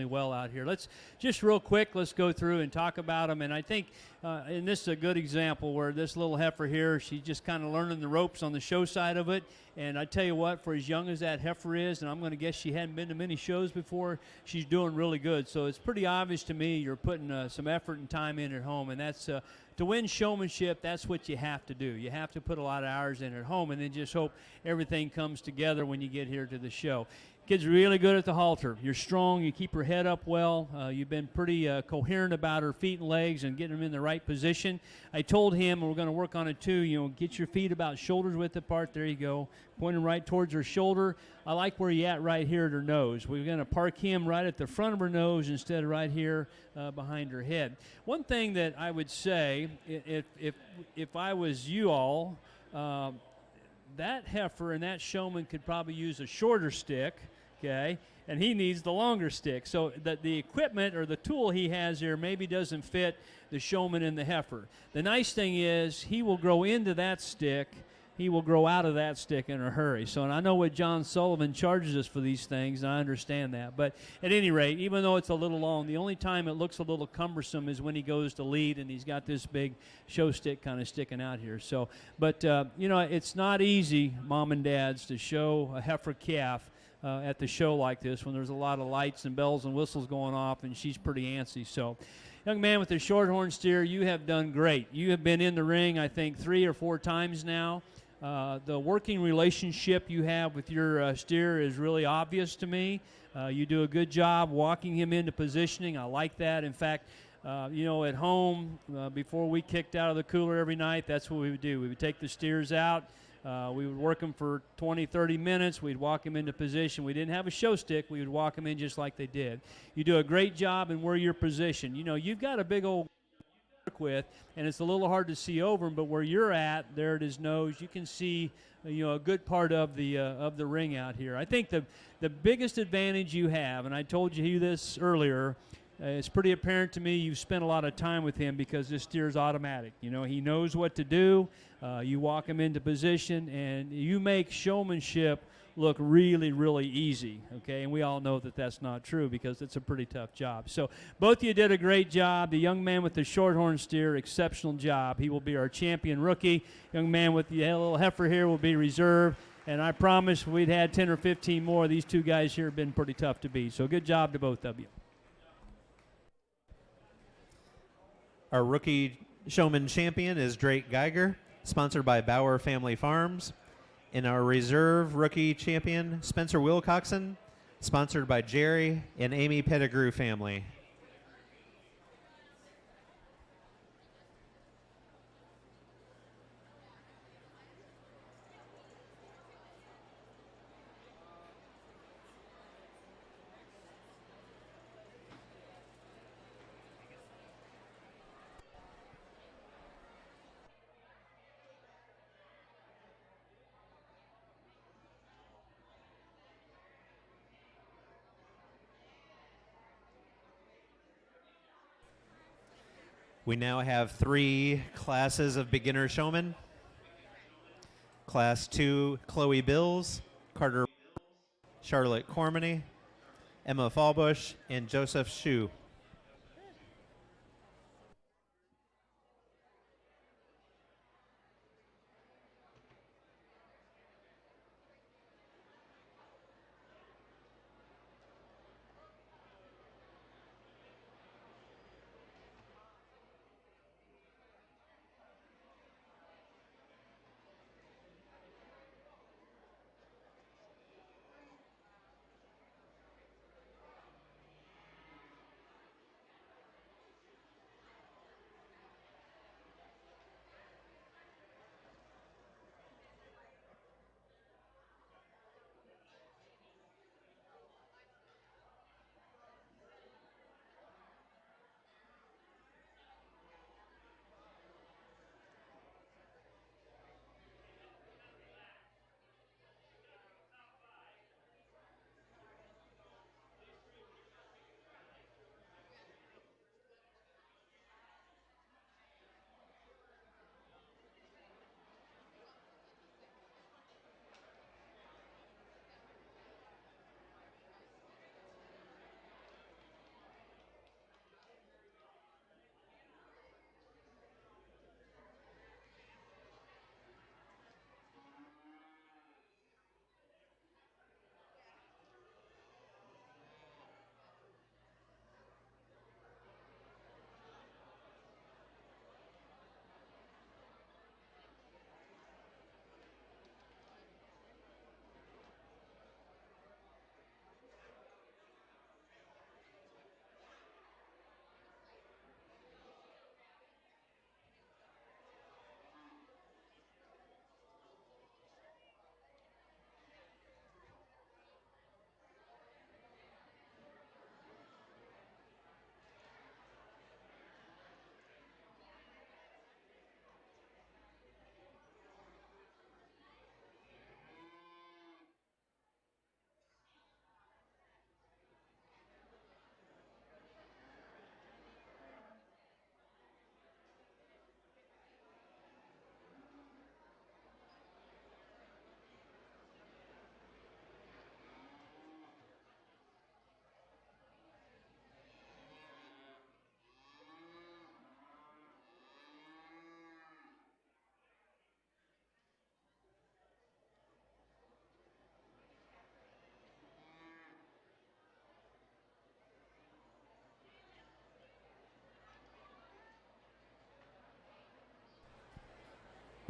well out here. Let's just real quick, let's go through and talk about them. And I think, and this is a good example where this little heifer here, she's just kind of learning the ropes on the show side of it. And I tell you what, for as young as that heifer is, and I'm going to guess she hadn't been to many shows before, she's doing really good. So it's pretty obvious to me you're putting some effort and time in at home, and that's to win showmanship, that's what you have to do. You have to put a lot of hours in at home and then just hope everything comes together when you get here to the show. Kid's really good at the halter. You're strong. You keep her head up well. You've been pretty coherent about her feet and legs and getting them in the right position. I told him, and we're going to work on it too, you know, get your feet about shoulders width apart. There you go. Pointing right towards her shoulder. I like where you're at right here at her nose. We're going to park him right at the front of her nose instead of right here behind her head. One thing that I would say, if I was you all, that heifer and that showman could probably use a shorter stick, okay, and he needs the longer stick. So the equipment or the tool he has here maybe doesn't fit the showman and the heifer. The nice thing is he will grow into that stick. He will grow out of that stick in a hurry. So, and I know what John Sullivan charges us for these things, and I understand that. But at any rate, even though it's a little long, the only time it looks a little cumbersome is when he goes to lead and he's got this big show stick kind of sticking out here. So, but, you know, it's not easy, mom and dads, to show a heifer calf at the show like this when there's a lot of lights and bells and whistles going off and she's pretty antsy. So, young man with the shorthorn steer, you have done great. You have been in the ring, I think, 3 or 4 times now. The working relationship you have with your steer is really obvious to me. You do a good job walking him into positioning. I like that. In fact, you know, at home, before we kicked out of the cooler every night, that's what we would do. We would take the steers out. We would work them for 20, 30 minutes. We'd walk them into position. We didn't have a show stick. We would walk them in just like they did. You do a great job in where you're positioned. You know, you've got a big old work with, and it's a little hard to see over them, but where you're at, there at his nose, you can see, you know, a good part of the ring out here. I think the biggest advantage you have, and I told you this earlier, it's pretty apparent to me you've spent a lot of time with him because this steer's automatic. You know, he knows what to do. You walk him into position, and you make showmanship look really, really easy, okay? And we all know that that's not true because it's a pretty tough job. So both of you did a great job. The young man with the shorthorn steer, exceptional job. He will be our champion rookie. Young man with the little heifer here will be reserve. And I promise we'd had 10 or 15 more. These two guys here have been pretty tough to beat. So good job to both of you. Our rookie showman champion is Drake Geiger, sponsored by Bauer Family Farms. And our reserve rookie champion, Spencer Wilcoxon, sponsored by Jerry and Amy Pettigrew family. We now have 3 classes of beginner showmen. Class 2, Chloe Bills, Carter, Charlotte Cormany, Emma Fallbush, and Joseph Shu.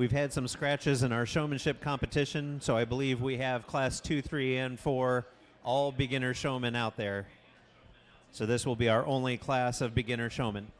We've had some scratches in our showmanship competition, so I believe we have class 2, 3, and 4, all beginner showmen out there. So this will be our only class of beginner showmen.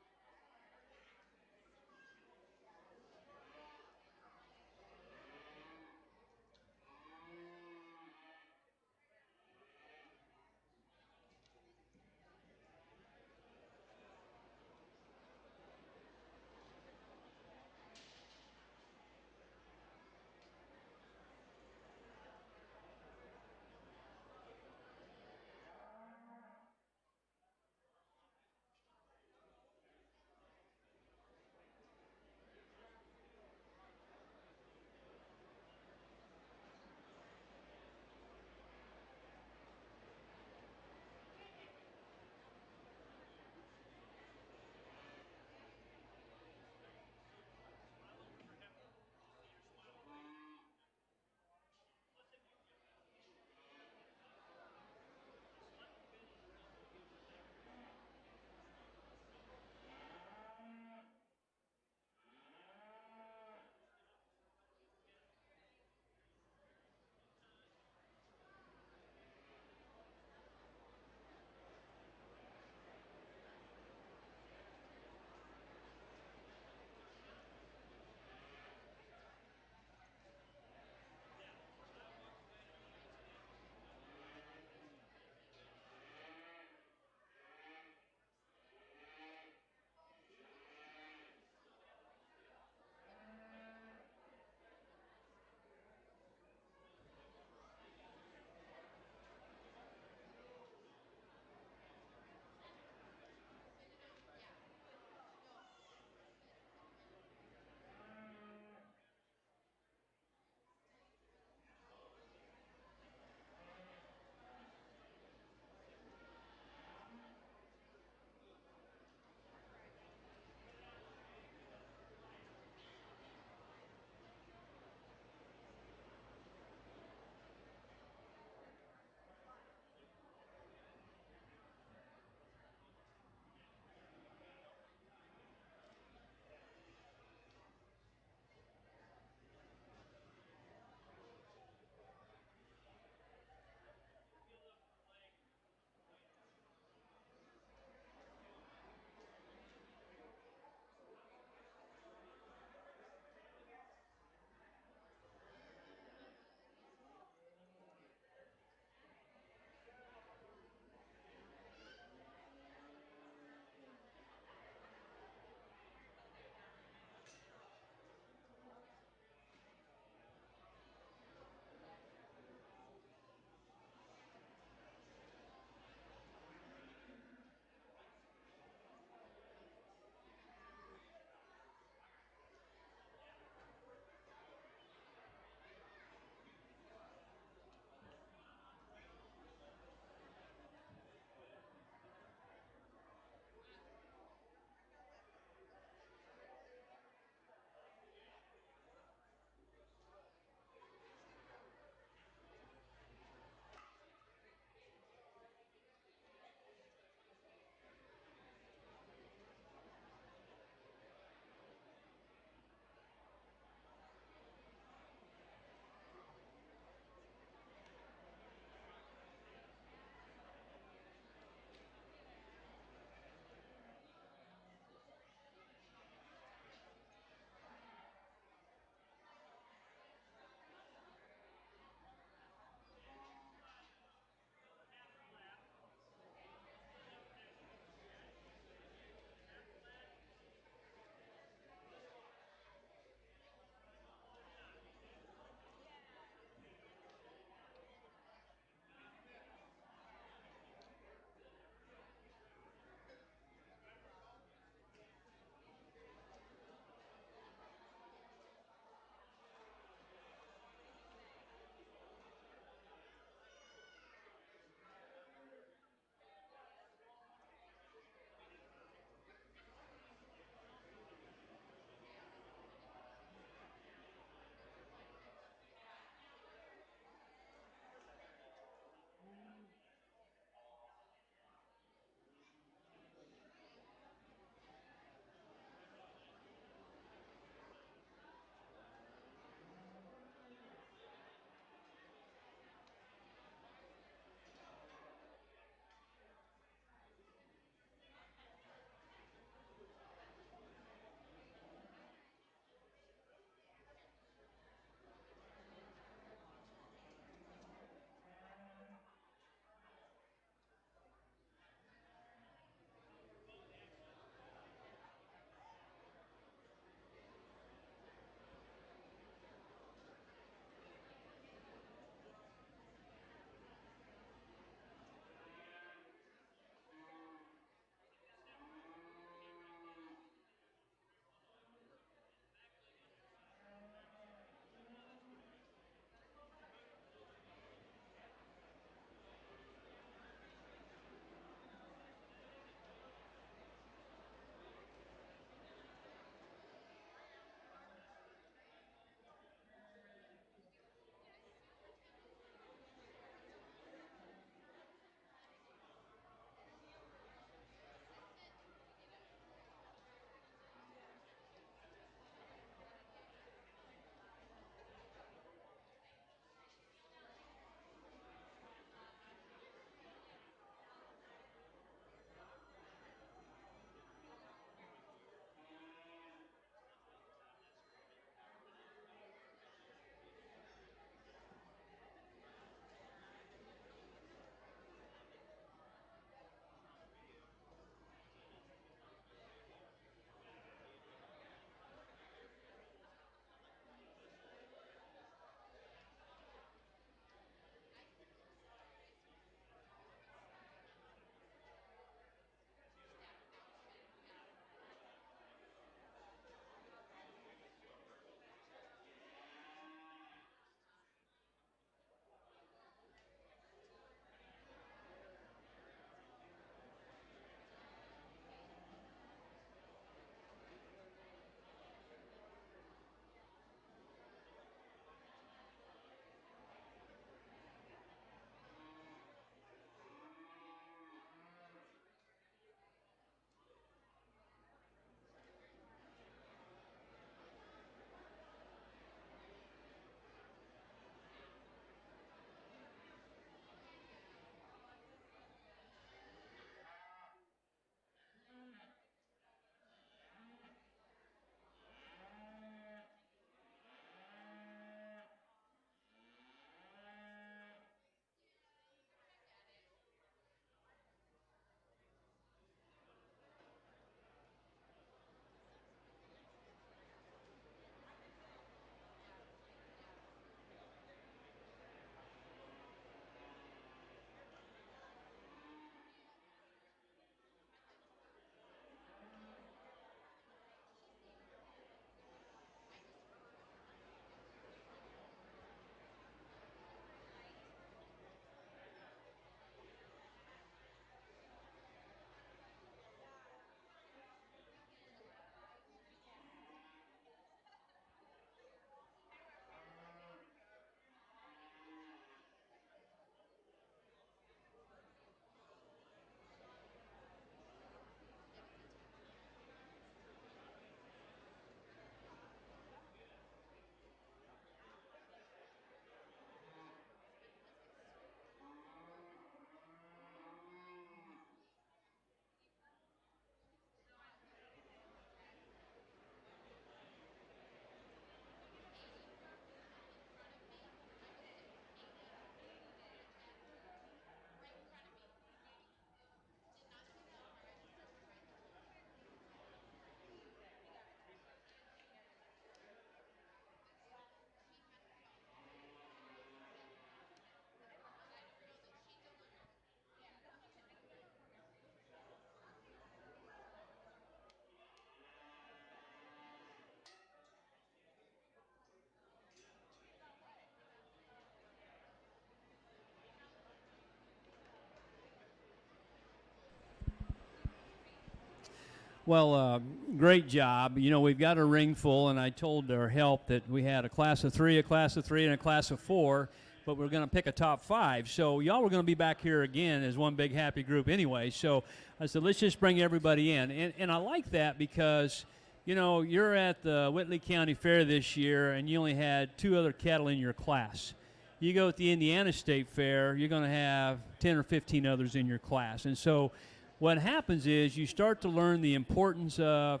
Well, great job. You know, we've got a ring full, and I told our help that we had a class of 3, and a class of 4, but we're going to pick a top 5. So y'all were going to be back here again as one big happy group anyway. So I said, let's just bring everybody in. And I like that because, you know, you're at the Whitley County Fair this year, and you only had 2 other cattle in your class. You go at the Indiana State Fair, you're going to have 10 or 15 others in your class. And so what happens is you start to learn the importance of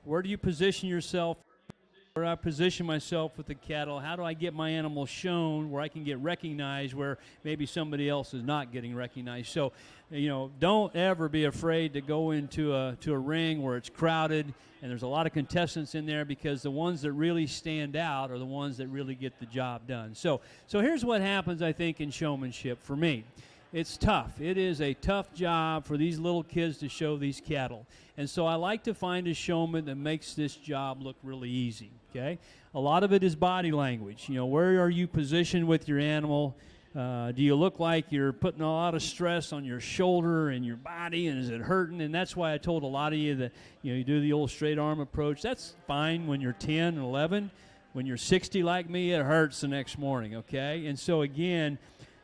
where do you position yourself, where do I position myself with the cattle, how do I get my animal shown where I can get recognized where maybe somebody else is not getting recognized. So, you know, don't ever be afraid to go into a ring where it's crowded and there's a lot of contestants in there, because the ones that really stand out are the ones that really get the job done. So here's what happens, I think, in showmanship for me. It's tough. It is a tough job for these little kids to show these cattle. And so I like to find a showman that makes this job look really easy, okay? A lot of it is body language. You know, where are you positioned with your animal? Do you look like you're putting a lot of stress on your shoulder and your body, and is it hurting? And that's why I told a lot of you that, you know, you do the old straight arm approach. That's fine when you're 10 and 11. When you're 60 like me, it hurts the next morning, okay? And so, again,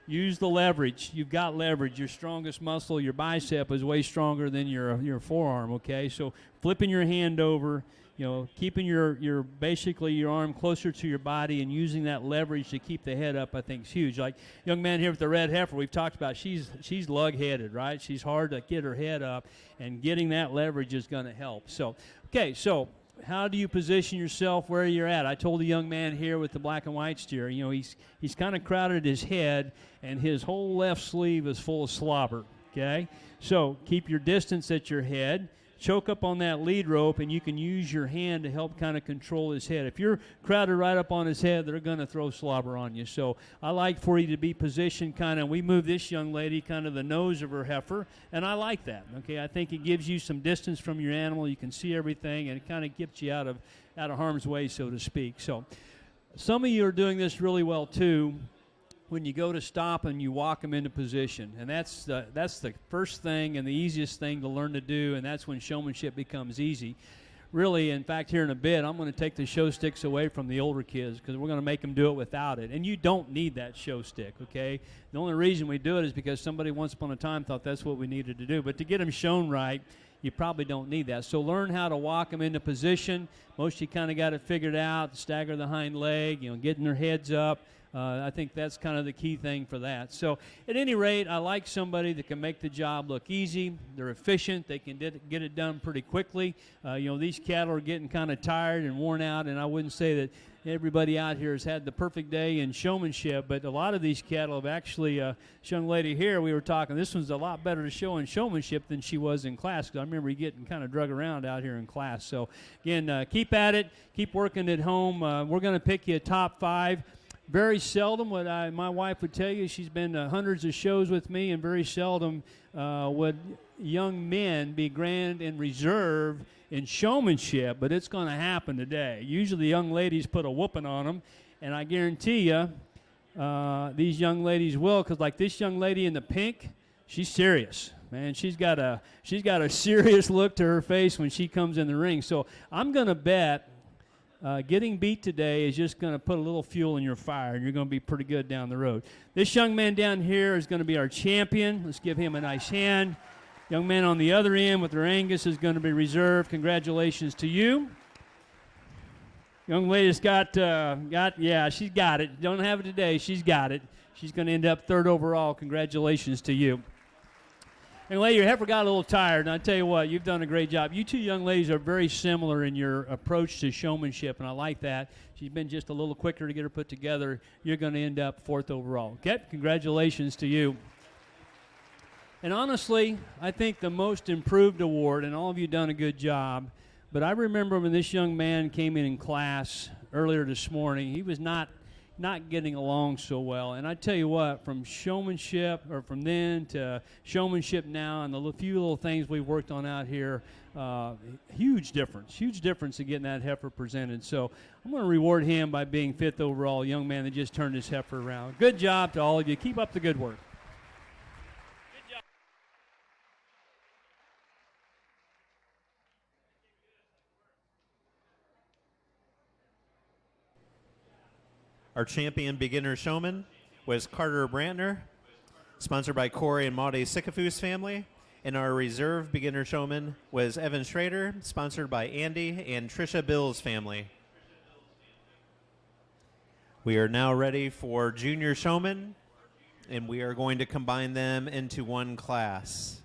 use the leverage. You've got leverage. Your strongest muscle, your bicep, is way stronger than your forearm, okay? So flipping your hand over, you know, keeping your basically your arm closer to your body and using that leverage to keep the head up, I think, is huge. Like young man here with the red heifer we've talked about, she's lug-headed, right? She's hard to get her head up, and getting that leverage is going to help. So, okay, so how do you position yourself where you're at? I told a young man here with the black and white steer, you know, he's kind of crowded his head, and his whole left sleeve is full of slobber, okay? So keep your distance at your head. Choke up on that lead rope, and you can use your hand to help kind of control his head. If you're crowded right up on his head, they're going to throw slobber on you. So I like for you to be positioned kind of, we move this young lady kind of the nose of her heifer, and I like that, okay? I think it gives you some distance from your animal. You can see everything, and it kind of gets you out of harm's way, so to speak. So some of you are doing this really well, too, when you go to stop and you walk them into position. And that's the first thing and the easiest thing to learn to do, and that's when showmanship becomes easy. Really, in fact, here in a bit, I'm going to take the show sticks away from the older kids because we're going to make them do it without it. And you don't need that show stick, okay? The only reason we do it is because somebody once upon a time thought that's what we needed to do. But to get them shown right, you probably don't need that. So learn how to walk them into position. Most of you kind of got it figured out, stagger the hind leg, you know, getting their heads up. I think that's kind of the key thing for that. So at any rate, I like somebody that can make the job look easy. They're efficient. They can get it done pretty quickly. You know, these cattle are getting kind of tired and worn out, and I wouldn't say that everybody out here has had the perfect day in showmanship, but a lot of these cattle have actually, this young lady here, we were talking, this one's a lot better to show in showmanship than she was in class, because I remember you getting kind of drug around out here in class. So, again, keep at it. Keep working at home. We're going to pick you a top 5. Very seldom would my wife would tell you, she's been to hundreds of shows with me, and very seldom would young men be grand and reserve in showmanship, but it's going to happen today. Usually young ladies put a whooping on them, and I guarantee you these young ladies will, because like this young lady in the pink, she's serious. Man, she's got a serious look to her face when she comes in the ring. So I'm going to bet getting beat today is just going to put a little fuel in your fire, and you're going to be pretty good down the road. This young man down here is going to be our champion. Let's give him a nice hand. Young man on the other end with their Angus is going to be reserved. Congratulations to you. Young lady's yeah, she's got it. Don't have it today. She's got it. She's going to end up 3rd overall. Congratulations to you. And lady, your heifer got a little tired, and I tell you what, you've done a great job. You two young ladies are very similar in your approach to showmanship, and I like that. She's been just a little quicker to get her put together. You're going to end up 4th overall. Okay, congratulations to you. And honestly, I think the most improved award, and all of you done a good job, but I remember when this young man came in class earlier this morning, he was not getting along so well. And I tell you what, from showmanship, or from then to showmanship now, and the few little things we've worked on out here, huge difference in getting that heifer presented. So I'm going to reward him by being 5th overall, a young man that just turned his heifer around. Good job to all of you. Keep up the good work. Our champion beginner showman was Carter Brantner, sponsored by Corey and Maudie Sycophus family. And our reserve beginner showman was Evan Schrader, sponsored by Andy and Trisha Bill's family. We are now ready for junior showmen, and we are going to combine them into one class.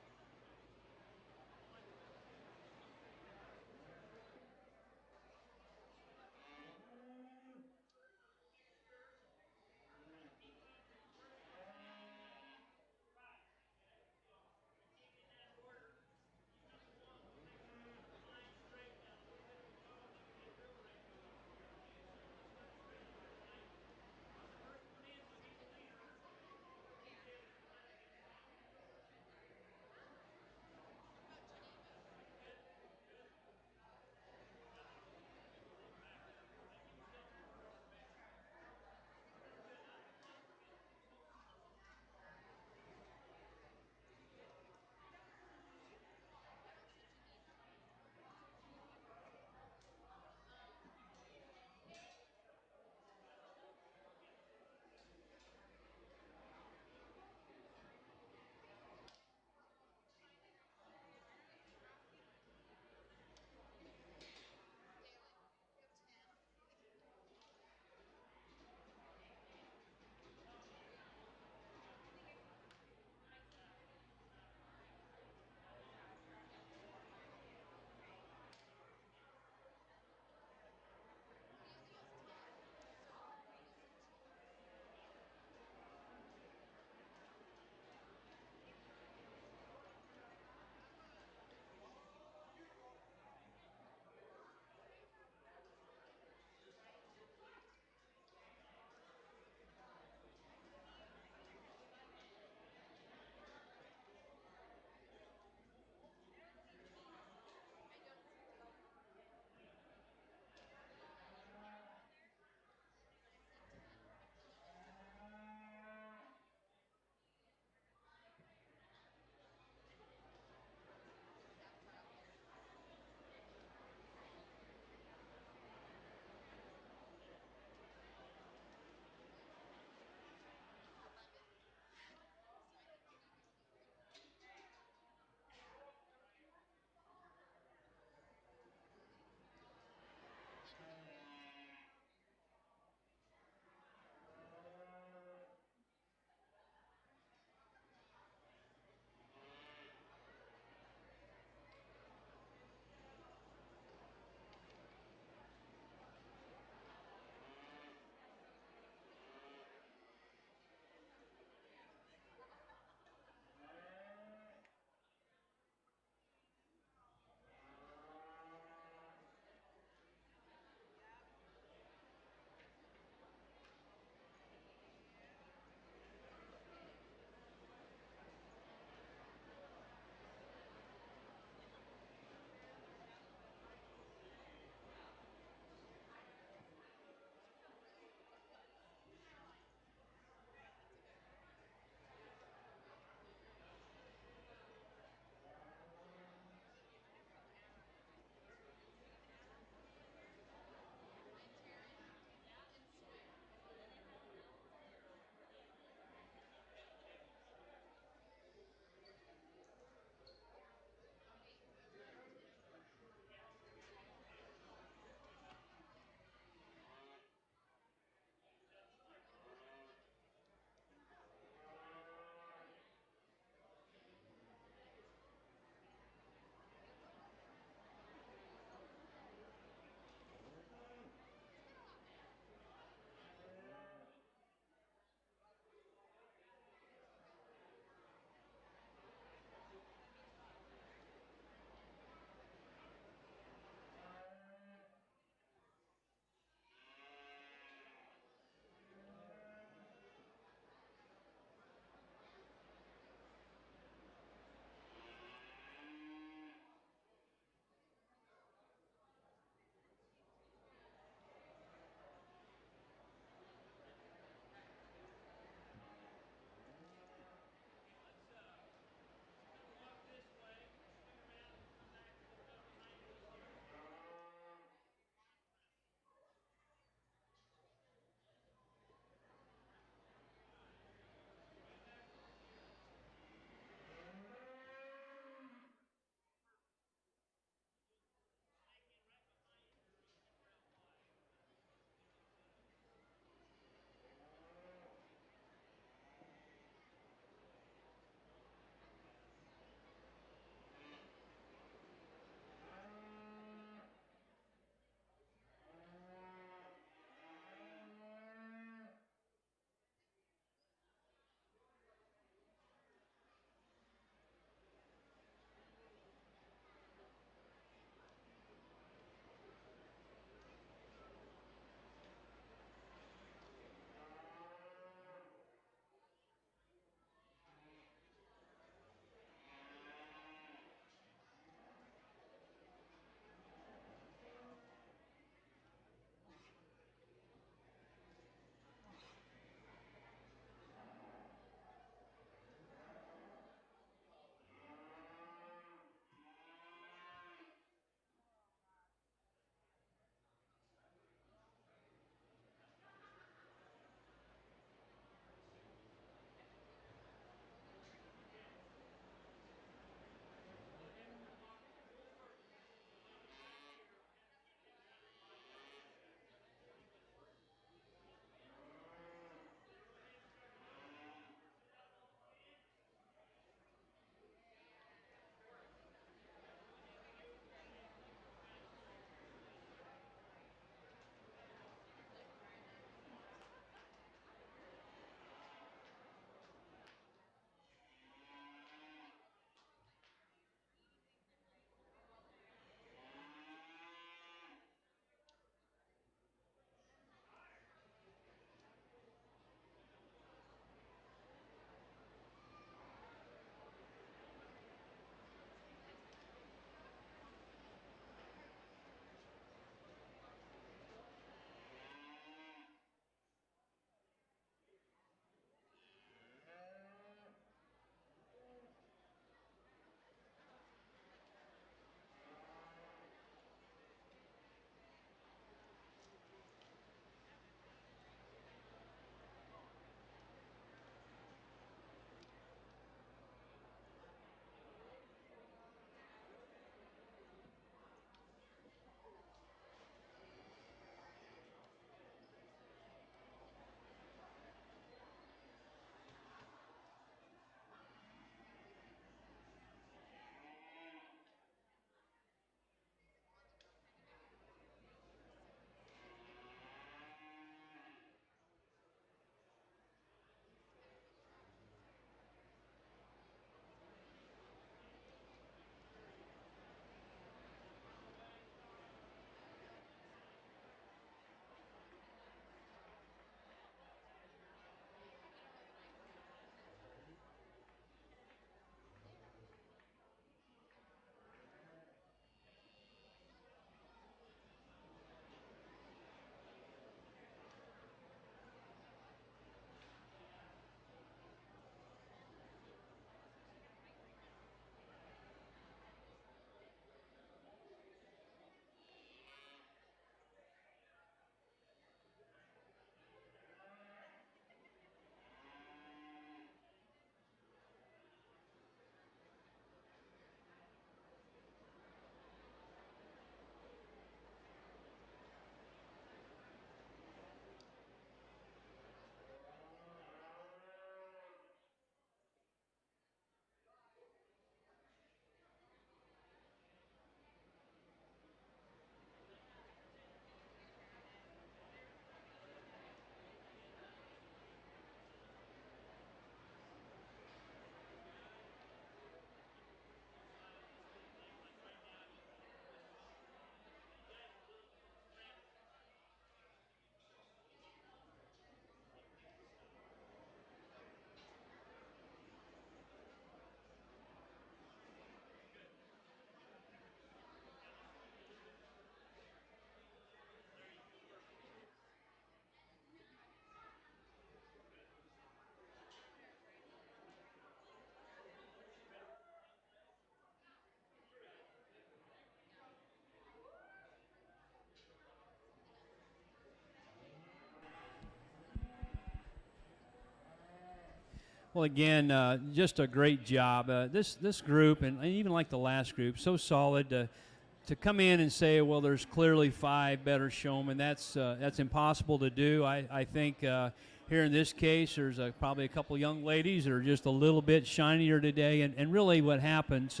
Well, again, just a great job. This group, and even like the last group, so solid to come in and say, well, there's clearly 5 better showmen. That's impossible to do. I think here in this case, there's probably a couple young ladies that are just a little bit shinier today. And really, what happens,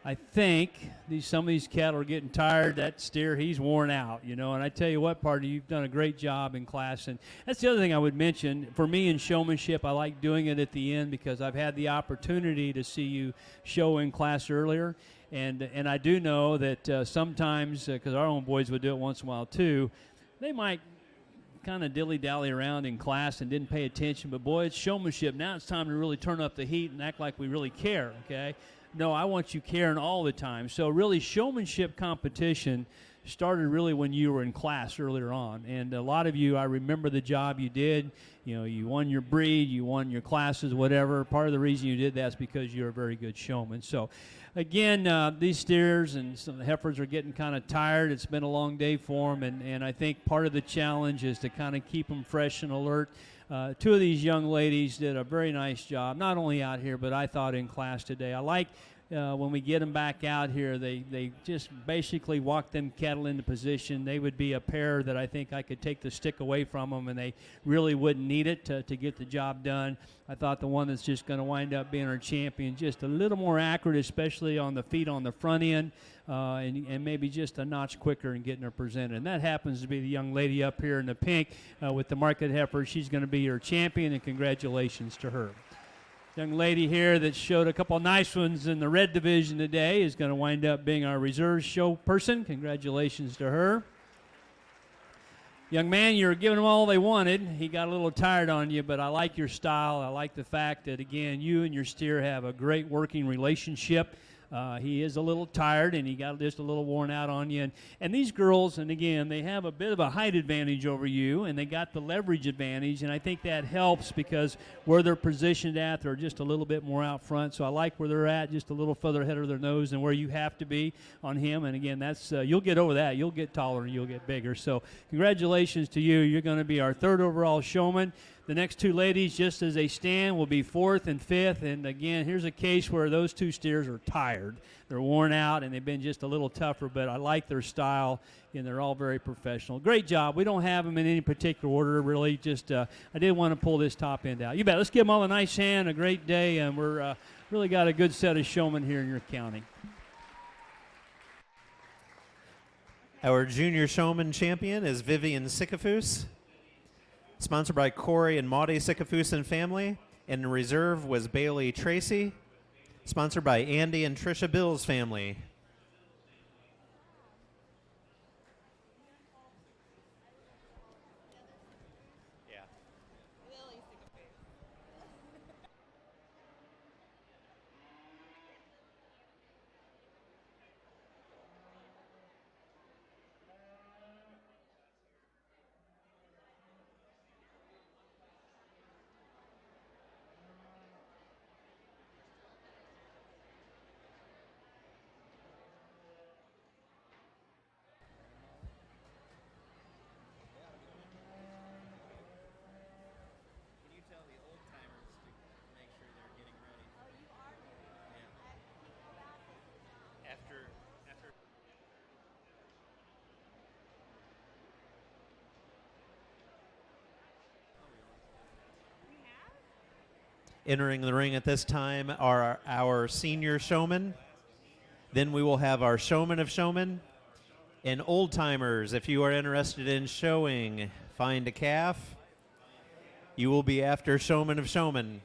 I think some of these cattle are getting tired. That steer, he's worn out, And I tell you what, partner, you've done a great job in class. And that's the other thing I would mention. For me in showmanship, I like doing it at the end because I've had the opportunity to see you show in class earlier. And I do know that sometimes, because our own boys would do it once in a while too, they might kind of dilly-dally around in class and didn't pay attention. But, boy, it's showmanship. Now it's time to really turn up the heat and act like we really care, okay? No, I want you caring all the time. So really showmanship competition started really when you were in class earlier on. And a lot of you, I remember the job you did. You won your breed, you won your classes, whatever. Part of the reason you did that is because you're a very good showman. So, again, these steers and some of the heifers are getting kind of tired. It's been a long day for them, and I think part of the challenge is to kind of keep them fresh and alert. 2 of these young ladies did a very nice job, not only out here, but I thought in class today. I like when we get them back out here, they just basically walk them cattle into position. They would be a pair that I think I could take the stick away from them, and they really wouldn't need it to get the job done. I thought the one that's just going to wind up being our champion, just a little more accurate, especially on the feet on the front end, and maybe just a notch quicker in getting her presented. And that happens to be the young lady up here in the pink with the market heifer. She's going to be your champion, and congratulations to her. Young lady here that showed a couple nice ones in the red division today is going to wind up being our reserve show person. Congratulations to her. Young man, you were giving them all they wanted. He got a little tired on you, but I like your style. I like the fact that, again, you and your steer have a great working relationship. He is a little tired, and he got just a little worn out on you. And these girls, and again, they have a bit of a height advantage over you, and they got the leverage advantage, and I think that helps because where they're positioned at, they're just a little bit more out front. So I like where they're at, just a little further ahead of their nose than where you have to be on him. And again, that's you'll get over that. You'll get taller and you'll get bigger. So congratulations to you. You're going to be our 3rd overall showman. The next 2 ladies, just as they stand, will be 4th and 5th. And, again, here's a case where those 2 steers are tired. They're worn out, and they've been just a little tougher. But I like their style, and they're all very professional. Great job. We don't have them in any particular order, really. Just I did want to pull this top end out. You bet. Let's give them all a nice hand, a great day, and we're really got a good set of showmen here in your county. Our junior showman champion is Vivian Sikafus. Sponsored by Corey and Maudie Sikafus and family. And in reserve was Bailey Tracy. Sponsored by Andy and Trisha Bill's family. Entering the ring at this time are our senior showmen. Then we will have our showman of showmen. And old timers, if you are interested in showing, find a calf. You will be after showman of showmen.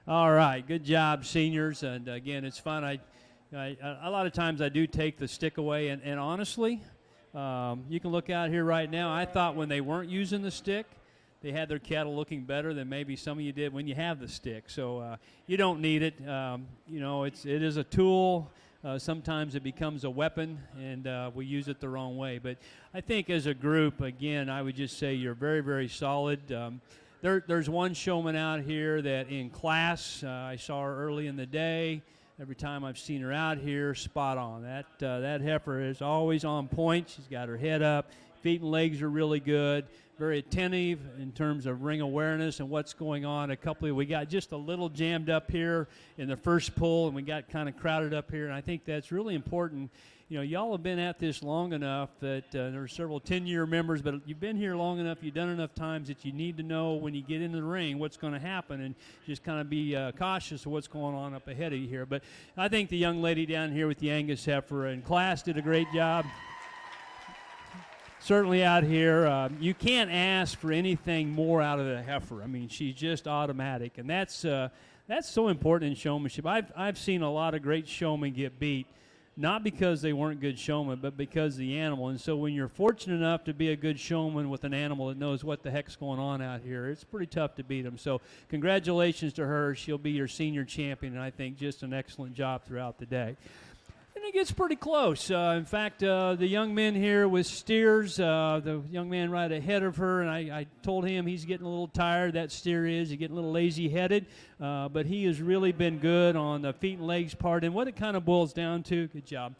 All right, good job, seniors. And again, it's fun. A lot of times I do take the stick away, and honestly, you can look out here right now. I thought when they weren't using the stick, they had their cattle looking better than maybe some of you did when you have the stick. So you don't need it. It is a tool. Sometimes it becomes a weapon, and we use it the wrong way. But I think as a group, again, I would just say you're very, very solid. There's one showman out here that in class, I saw her early in the day. Every time I've seen her out here, spot on. That heifer is always on point. She's got her head up. Feet and legs are really good. Very attentive in terms of ring awareness and what's going on. We got just a little jammed up here in the first pull, and we got kind of crowded up here. And I think that's really important. You know, y'all have been at this long enough that there are several 10-year members, but you've been here long enough, you've done enough times that you need to know when you get into the ring what's going to happen, and just kind of be cautious of what's going on up ahead of you here. But I think the young lady down here with the Angus heifer in class did a great job. Certainly out here, you can't ask for anything more out of the heifer. I mean, she's just automatic, and that's so important in showmanship. I've seen a lot of great showmen get beat, not because they weren't good showmen, but because of the animal. And so when you're fortunate enough to be a good showman with an animal that knows what the heck's going on out here, it's pretty tough to beat them. So congratulations to her. She'll be your senior champion, and I think just an excellent job throughout the day. And it gets pretty close. In fact, the young man here with steers, the young man right ahead of her, and I told him he's getting a little tired. That steer is. He's getting a little lazy-headed, but he has really been good on the feet and legs part. And what it kind of boils down to, good job,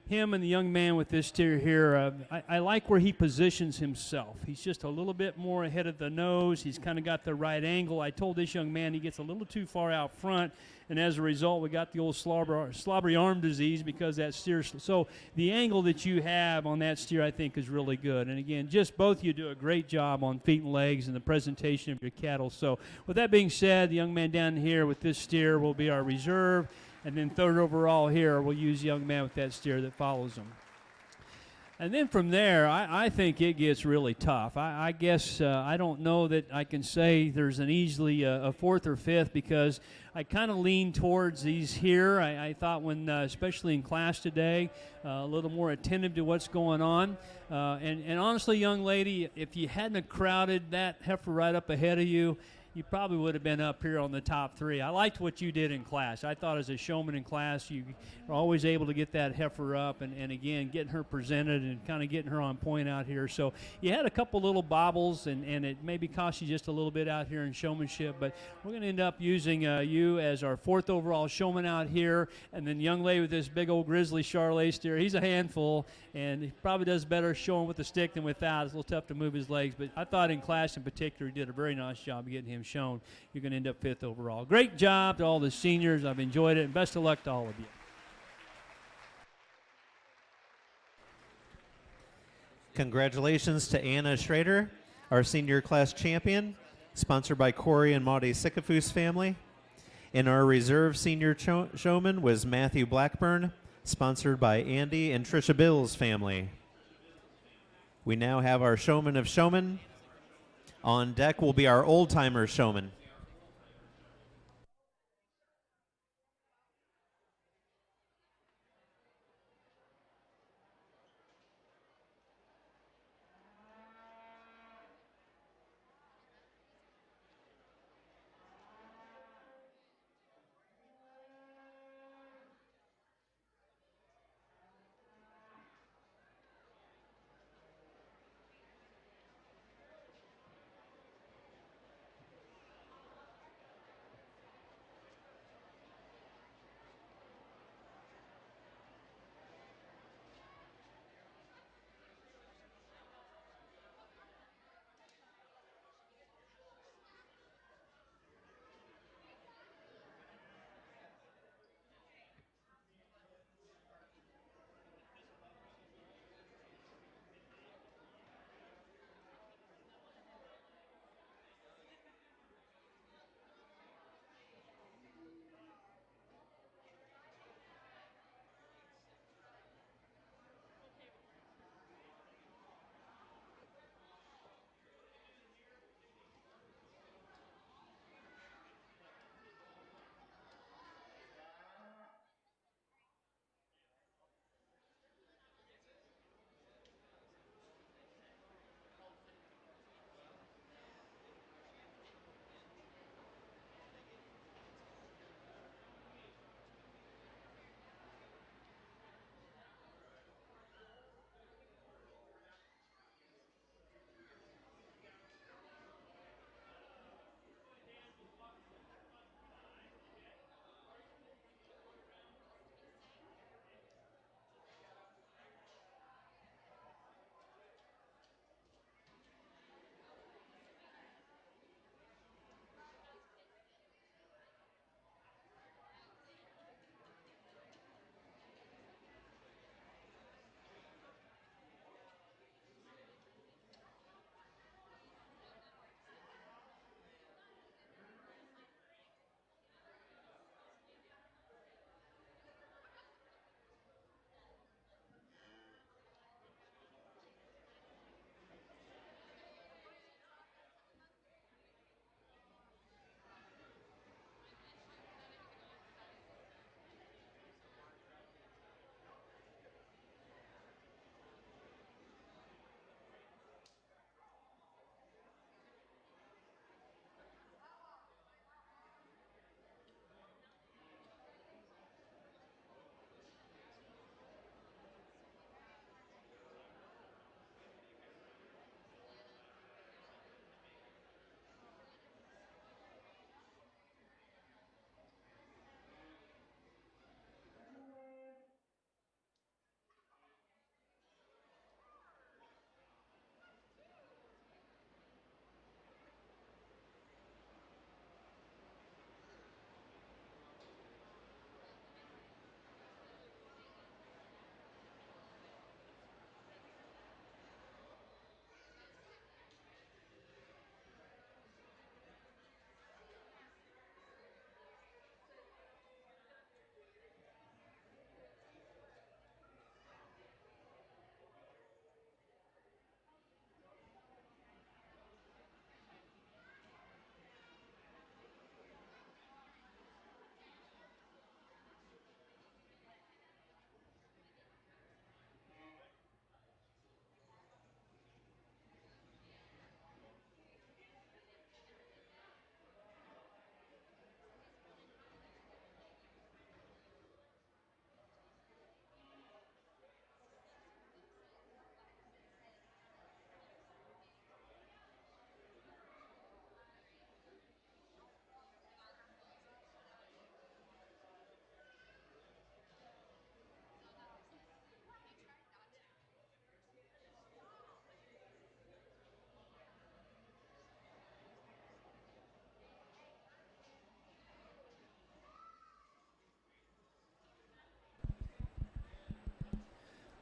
him and the young man with this steer here, I like where he positions himself. He's just a little bit more ahead of the nose. He's kind of got the right angle. I told this young man he gets a little too far out front, and as a result, we got the old slobbery arm disease because that steer. So the angle that you have on that steer, I think, is really good. And again, just both of you do a great job on feet and legs and the presentation of your cattle. So with that being said, the young man down here with this steer will be our reserve. And then third overall here, we'll use the young man with that steer that follows him. And then from there, I think it gets really tough. I guess I don't know that I can say there's an easily a fourth or fifth because I kind of lean towards these here. I thought when, especially in class today, a little more attentive to what's going on. And honestly, young lady, if you hadn't crowded that heifer right up ahead of you, you probably would have been up here on the top three. I liked what you did in class. I thought as a showman in class, you were always able to get that heifer up and again, getting her presented and kind of getting her on point out here. So you had a couple little bobbles, and it maybe cost you just a little bit out here in showmanship, but we're going to end up using you as our fourth overall showman out here, and then young lady with this big old grizzly Charolais steer. He's a handful, and he probably does better showing with the stick than without. It's a little tough to move his legs, but I thought in class in particular he did a very nice job of getting him shown. You're going to end up fifth overall. Great job to all the seniors. I've enjoyed it, and best of luck to all of you. Congratulations to Anna Schrader, our senior class champion, sponsored by Corey and Maudie Sycophus family. And our reserve senior showman was Matthew Blackburn, sponsored by Andy and Trisha Bill's family. We now have our showman of showmen. On deck will be our old-timer showman.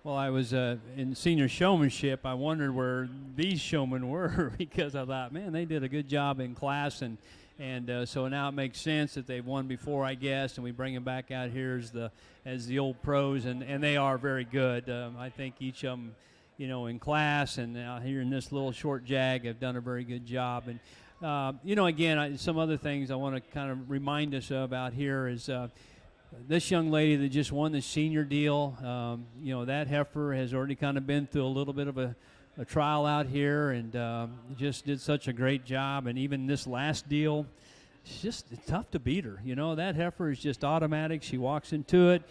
Well, I was in senior showmanship. I wondered where these showmen were because I thought, man, they did a good job in class, and so now it makes sense that they've won before, I guess, and we bring them back out here as the old pros, and they are very good. I think each of them, in class and out here in this little short jag have done a very good job. And again, some other things I want to kind of remind us about here is. This young lady that just won the senior deal, that heifer has already kind of been through a little bit of a trial out here and just did such a great job. And even this last deal, it's tough to beat her. That heifer is just automatic. She walks into it.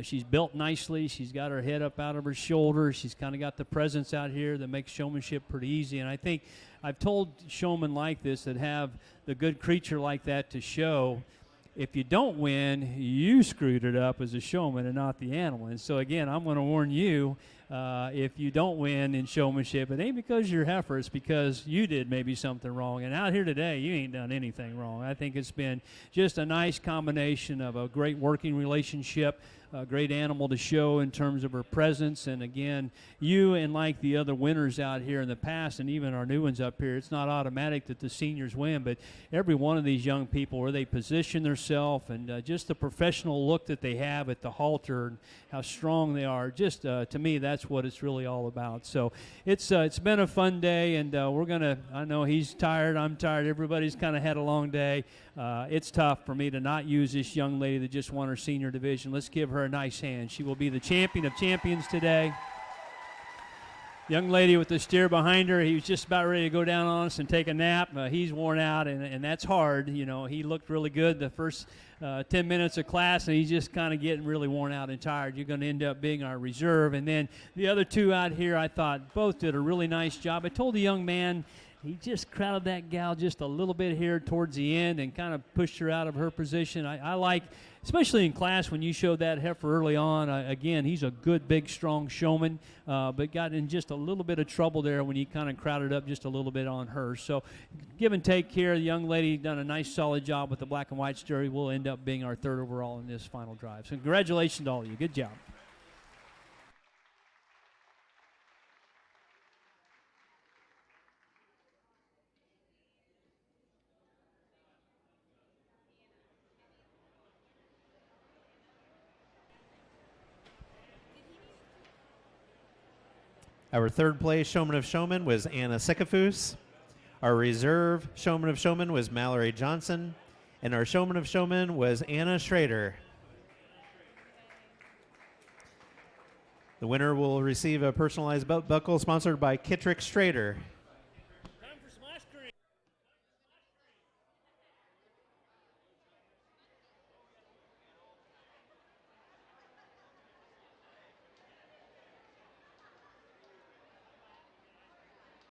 She's built nicely. She's got her head up out of her shoulder. She's kind of got the presence out here that makes showmanship pretty easy. And I think I've told showmen like this that have the good creature like that to show, if you don't win, you screwed it up as a showman and not the animal. And so, again, I'm going to warn you, if you don't win in showmanship, it ain't because you're heifer, it's because you did maybe something wrong. And out here today, you ain't done anything wrong. I think it's been just a nice combination of a great working relationship, a great animal to show in terms of her presence. And again, you and like the other winners out here in the past, and even our new ones up here, it's not automatic that the seniors win, but every one of these young people, where they position themselves and just the professional look that they have at the halter and how strong they are, just to me, that's what it's really all about. So it's been a fun day, and I know he's tired, I'm tired, everybody's kind of had a long day. It's tough for me to not use this young lady that just won her senior division. Let's give her a nice hand. She will be the champion of champions today. Young lady with the steer behind her, he was just about ready to go down on us and take a nap. He's worn out, and that's hard. He looked really good the first 10 minutes of class, and he's just kind of getting really worn out and tired. You're going to end up being our reserve. And then the other two out here, I thought both did a really nice job. I told the young man, he just crowded that gal just a little bit here towards the end and kind of pushed her out of her position. I like, especially in class, when you showed that heifer early on. Again, he's a good, big, strong showman, but got in just a little bit of trouble there when he kind of crowded up just a little bit on her. So give and take here. The young lady done a nice, solid job with the black and white steer. Will end up being our third overall in this final drive. So congratulations to all of you. Good job. Our third place Showman of Showmen was Anna Sikafus. Our reserve Showman of Showmen was Mallory Johnson. And our Showman of Showmen was Anna Schrader. The winner will receive a personalized belt buckle sponsored by Kittrick Schrader.